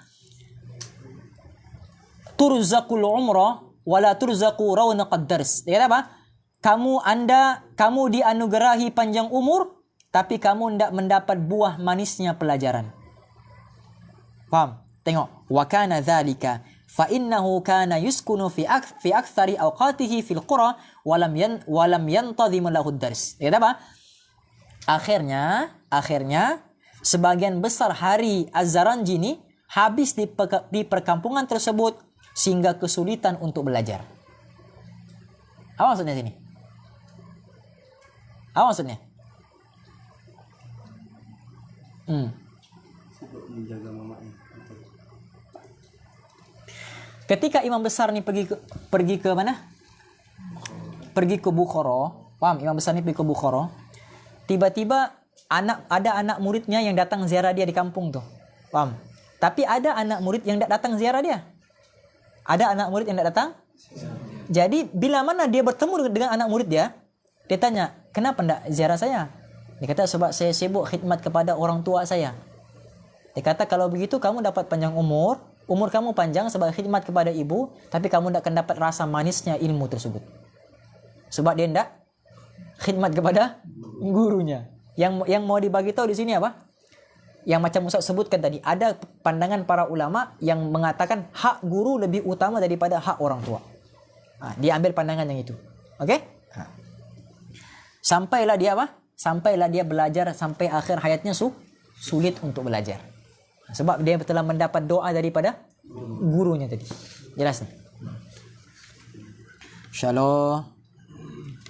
turzaqul umrah wala turzaqu rawnaqad dars. Dia kata apa? Kamu dianugerahi panjang umur, tapi kamu tidak mendapat buah manisnya pelajaran. Faham? Tengok. Wa kana dzalika fa innahu kana yuskunu fi aktsari awqatihi fil qura wa lam yantazim lahu dars. Dia kata apa? Akhirnya sebagian besar hari Az-Zaranji ini habis di perkampungan tersebut sehingga kesulitan untuk belajar. Apa maksudnya sini? Apa maksudnya? Sibuk menjaga mamanya. Ketika imam besar ni pergi ke mana? Pergi ke Bukhara. Paham? Imam besar ni pergi ke Bukhara. Tiba-tiba ada anak muridnya yang datang ziarah dia di kampung tu. Paham? Tapi ada anak murid yang tak datang ziarah dia. Ada anak murid yang tak datang. Jadi bila mana dia bertemu dengan anak murid dia tanya, "Kenapa tak ziarah saya?" Dia kata, "Sebab saya sibuk khidmat kepada orang tua saya." Dia kata, "Kalau begitu kamu dapat panjang umur kamu panjang sebab khidmat kepada ibu, tapi kamu tak akan dapat rasa manisnya ilmu tersebut." Sebab dia tidak khidmat kepada gurunya. Yang mau dibagi tahu di sini apa? Yang macam Ustaz sebutkan tadi, ada pandangan para ulama yang mengatakan hak guru lebih utama daripada hak orang tua. Dia ambil pandangan yang itu. Okey? Sampailah dia apa? Sampailah dia belajar sampai akhir hayatnya sulit untuk belajar. Sebab dia telah mendapat doa daripada gurunya tadi. Jelas ni? Insyaallah.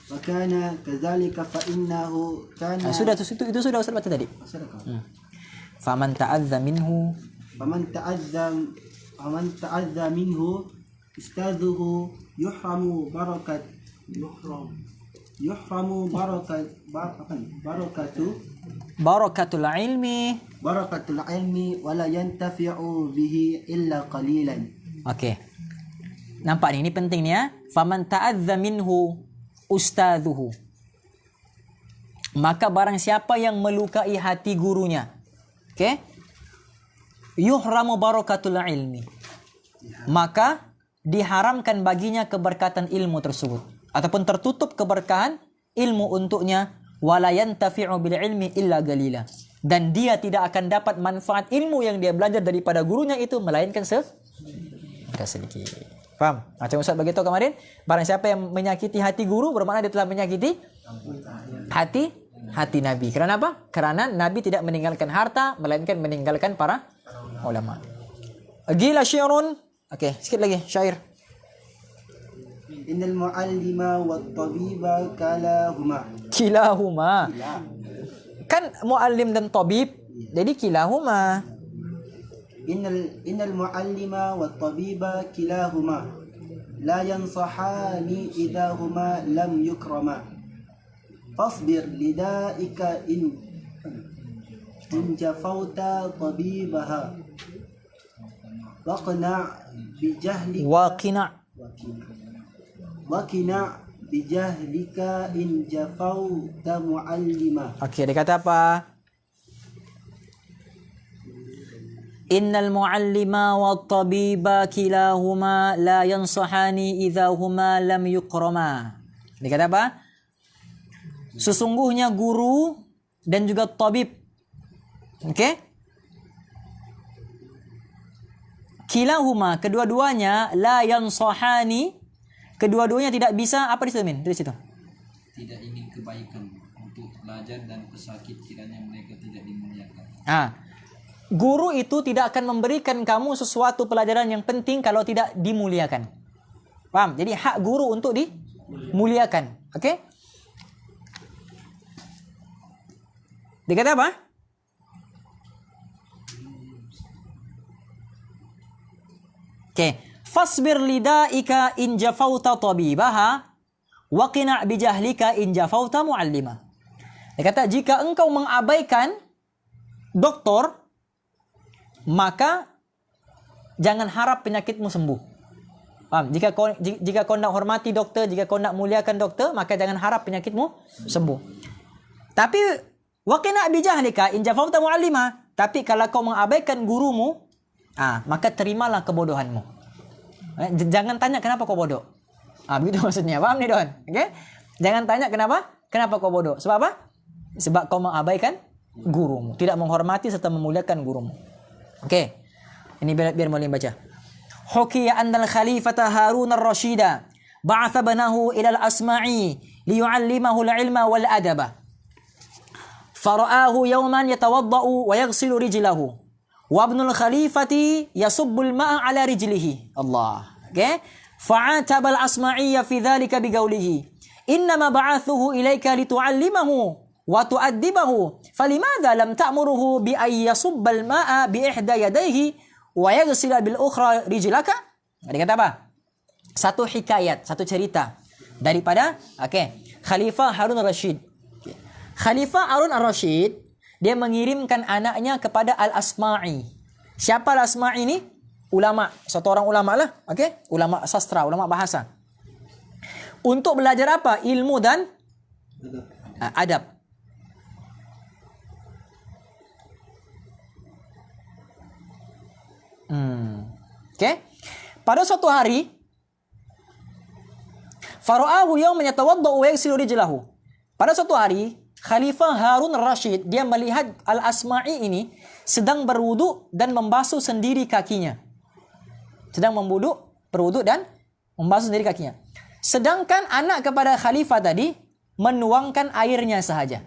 Wakana kadzalika fa innahu kana Itu sudah Ustaz baca tadi. Faman ta'adza minhu istadzuhu yuhramu barakatul ilmi wala yantafi'u bihi illa qalilan. Okey. Nampak ni, ini penting ni ya. Faman ta'adza minhu ustadzuhu. Maka barang siapa yang melukai hati gurunya, okey? Yuhramu barakatul ilmi. Maka diharamkan baginya keberkatan ilmu tersebut ataupun tertutup keberkahan ilmu untuknya, wala yantafi'u bil ilmi illa galila. Dan dia tidak akan dapat manfaat ilmu yang dia belajar daripada gurunya itu melainkan sedikit. Faham? Macam Ustaz bagi tahu kemarin, barang siapa yang menyakiti hati guru bermakna dia telah menyakiti hati Nabi. Kerana apa? Kerana Nabi tidak meninggalkan harta melainkan meninggalkan para ulama. Gila syairun. Okey, sikit lagi syair. Innal muallima wat tabiba kilahuma. Kan muallim dan tabib, jadi kilahuma. Innal muallima wat tabiba kilahuma la yansahani idahuma lam yukrama. Fasbir lidaika in jafauta tabibaha waqina bijahlika in jafauta muallima. Okey, dia kata apa? Innal muallima wat tabiba kilahuma la yansahani idza huma lam yukrama. Dia kata apa? Sesungguhnya guru dan juga tabib, okey? Kilahuma, kedua-duanya, la yansahani, kedua-duanya tidak bisa, apa di situ Min? Di situ. Tidak ingin kebaikan untuk belajar dan pesakit kiranya mereka tidak dimuliakan. Guru itu tidak akan memberikan kamu sesuatu pelajaran yang penting kalau tidak dimuliakan. Paham? Jadi hak guru untuk dimuliakan. Okey? Dia kata apa? Okey. Fasbir lidaika in jafauta tabibaha wa qina' bijahlika in jafauta muallima. Dia kata jika engkau mengabaikan doktor, maka jangan harap penyakitmu sembuh. Paham? Jika kau nak hormati doktor, jika kau nak muliakan doktor, maka jangan harap penyakitmu sembuh. Tapi waqina bi jahlika in jafawta muallima. Tapi kalau kau mengabaikan gurumu, maka terimalah kebodohanmu. Jangan tanya kenapa kau bodoh. Begitu maksudnya. Paham nih, Don? Okey? Jangan tanya kenapa kau bodoh. Sebab apa? Sebab kau mengabaikan gurumu, tidak menghormati serta memuliakan gurumu. Okey. Ini biar Muallim baca. Hukiya annal khalifata Harun ar-Rashida ba'atha banahu ila al-Asma'i liyu'allimahu al-ilma wal adaba. Fara'ahu yawman yatawadda'u wa yaghsilu rijlahu. Wa ibnul khalifati yasubbu al-ma'a ala rijlihi. Allah. Okey? Fa'ataba al-Asma'iyya fi dhalika biqawlihi innama ba'athuhu ilayka litu'allimahu wa tu'addibahu falimadha lam ta'muruhu bi ay yasubba al-ma'a bi ihda yadayhi wa yaghsila bil ukhra rijlaka. Dia kata apa? Satu hikayat, satu cerita daripada Khalifah Harun ar-Rasyid. Khalifah Harun ar-Rasyid dia mengirimkan anaknya kepada Al-Asma'i. Siapa Al-Asma'i ini? Ulama, satu orang ulama lah, ulama sastra, ulama bahasa. Untuk belajar apa? Ilmu dan adab. Pada suatu hari, fara'ahu yawman yatawadda'u wa yaghsilu rijlahu. Pada suatu hari, Khalifah Harun ar-Rasyid dia melihat Al-Asma'i ini sedang berwudu dan membasuh sendiri kakinya. Sedang berwudu dan membasuh sendiri kakinya. Sedangkan anak kepada khalifah tadi menuangkan airnya sahaja.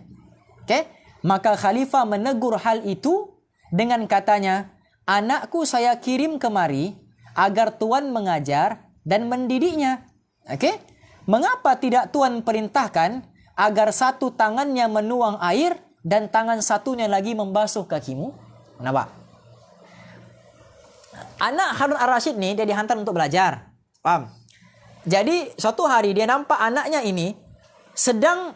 Maka khalifah menegur hal itu dengan katanya, anakku saya kirim kemari agar tuan mengajar dan mendidiknya. Mengapa tidak tuan perintahkan agar satu tangannya menuang air dan tangan satunya lagi membasuh kakimu? Kenapa? Anak Harun ar-Rasyid ni dia dihantar untuk belajar. Paham? Jadi suatu hari dia nampak anaknya ini sedang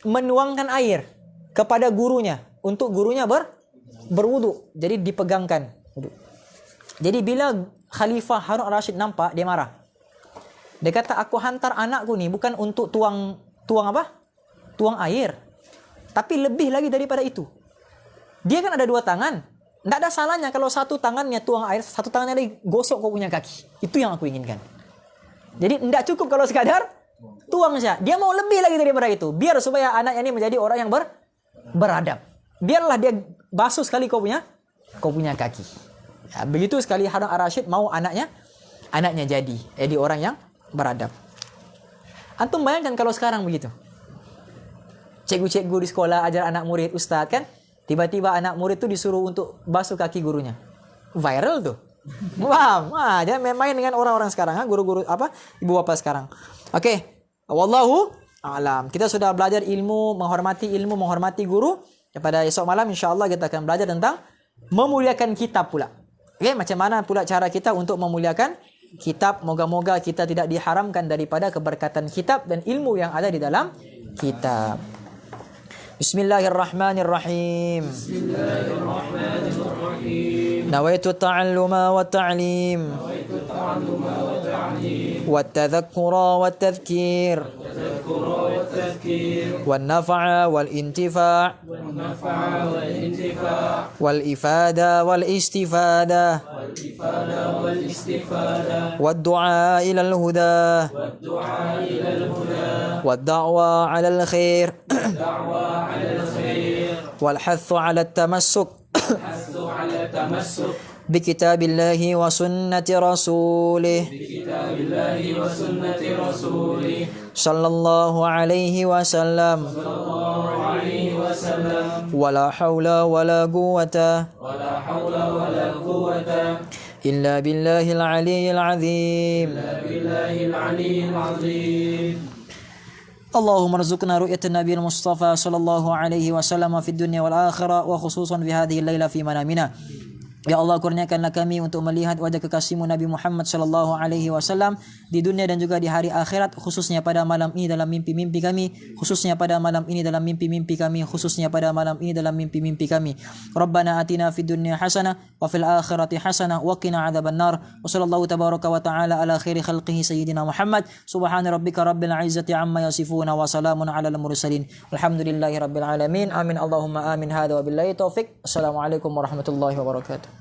menuangkan air kepada gurunya untuk gurunya berwudu. Jadi dipegangkan wudu. Jadi bila Khalifah Harun ar-Rasyid nampak, dia marah. Dia kata, aku hantar anakku ni bukan untuk tuang apa? Tuang air. Tapi lebih lagi daripada itu. Dia kan ada dua tangan. Tidak ada salahnya kalau satu tangannya tuang air, satu tangannya lagi gosok kau punya kaki. Itu yang aku inginkan. Jadi tidak cukup kalau sekadar tuang saja. Dia mau lebih lagi daripada itu. Biar supaya anaknya ini menjadi orang yang beradab. Biarlah dia basuh sekali kau punya kaki. Ya, begitu sekali Harun ar-Rasyid mau anaknya jadi orang yang beradab. Antum bayangkan kalau sekarang begitu. Cikgu-cikgu di sekolah ajar anak murid, ustaz kan? Tiba-tiba anak murid tu disuruh untuk basuh kaki gurunya. Viral tuh. Paham? Jangan main-main dengan orang-orang sekarang, guru-guru ibu bapa sekarang. Wallahu a'lam. Kita sudah belajar ilmu, menghormati guru. Pada esok malam insya-Allah kita akan belajar tentang memuliakan kitab pula. Macam mana pula cara kita untuk memuliakan kitab? Moga-moga kita tidak diharamkan daripada keberkatan kitab dan ilmu yang ada di dalam kitab. Bismillahirrahmanirrahim. Nawaitu ta'alluma wa ta'lim wa tadhakkura wa tadhkir wa nafa'a wal intifa' wal ifada wal istifada wa du'a ila al huda wa da'wa 'ala al khair wal hathu 'ala at tamassuk بكتاب الله وسنة رسوله صلى الله عليه وسلم ولا حول ولا قوة إلا بالله العلي العظيم اللهم ارزقنا رؤية النبي المصطفى صلى الله عليه وسلم في الدنيا والآخرة وخصوصا في هذه الليلة في منامنا Ya Allah, kurniakanlah kami untuk melihat wajah kekasihmu Nabi Muhammad sallallahu alaihi wasallam di dunia dan juga di hari akhirat, khususnya pada malam ini dalam mimpi-mimpi kami, khususnya pada malam ini dalam mimpi-mimpi kami, khususnya pada malam ini dalam mimpi-mimpi kami. Rabbana atina fid dunya hasanah wa fil akhirati hasanah wa qina adzabannar. Wa sallallahu tabaraka wa ta'ala ala khairi khalqihi sayyidina Muhammad. Subhana rabbika rabbil izzati amma yasifun wa salamun alal mursalin. Alhamdulillahi rabbil alamin. Amin Allahumma amin. Hadza wa billahi taufik. Assalamualaikum warahmatullahi wabarakatuh.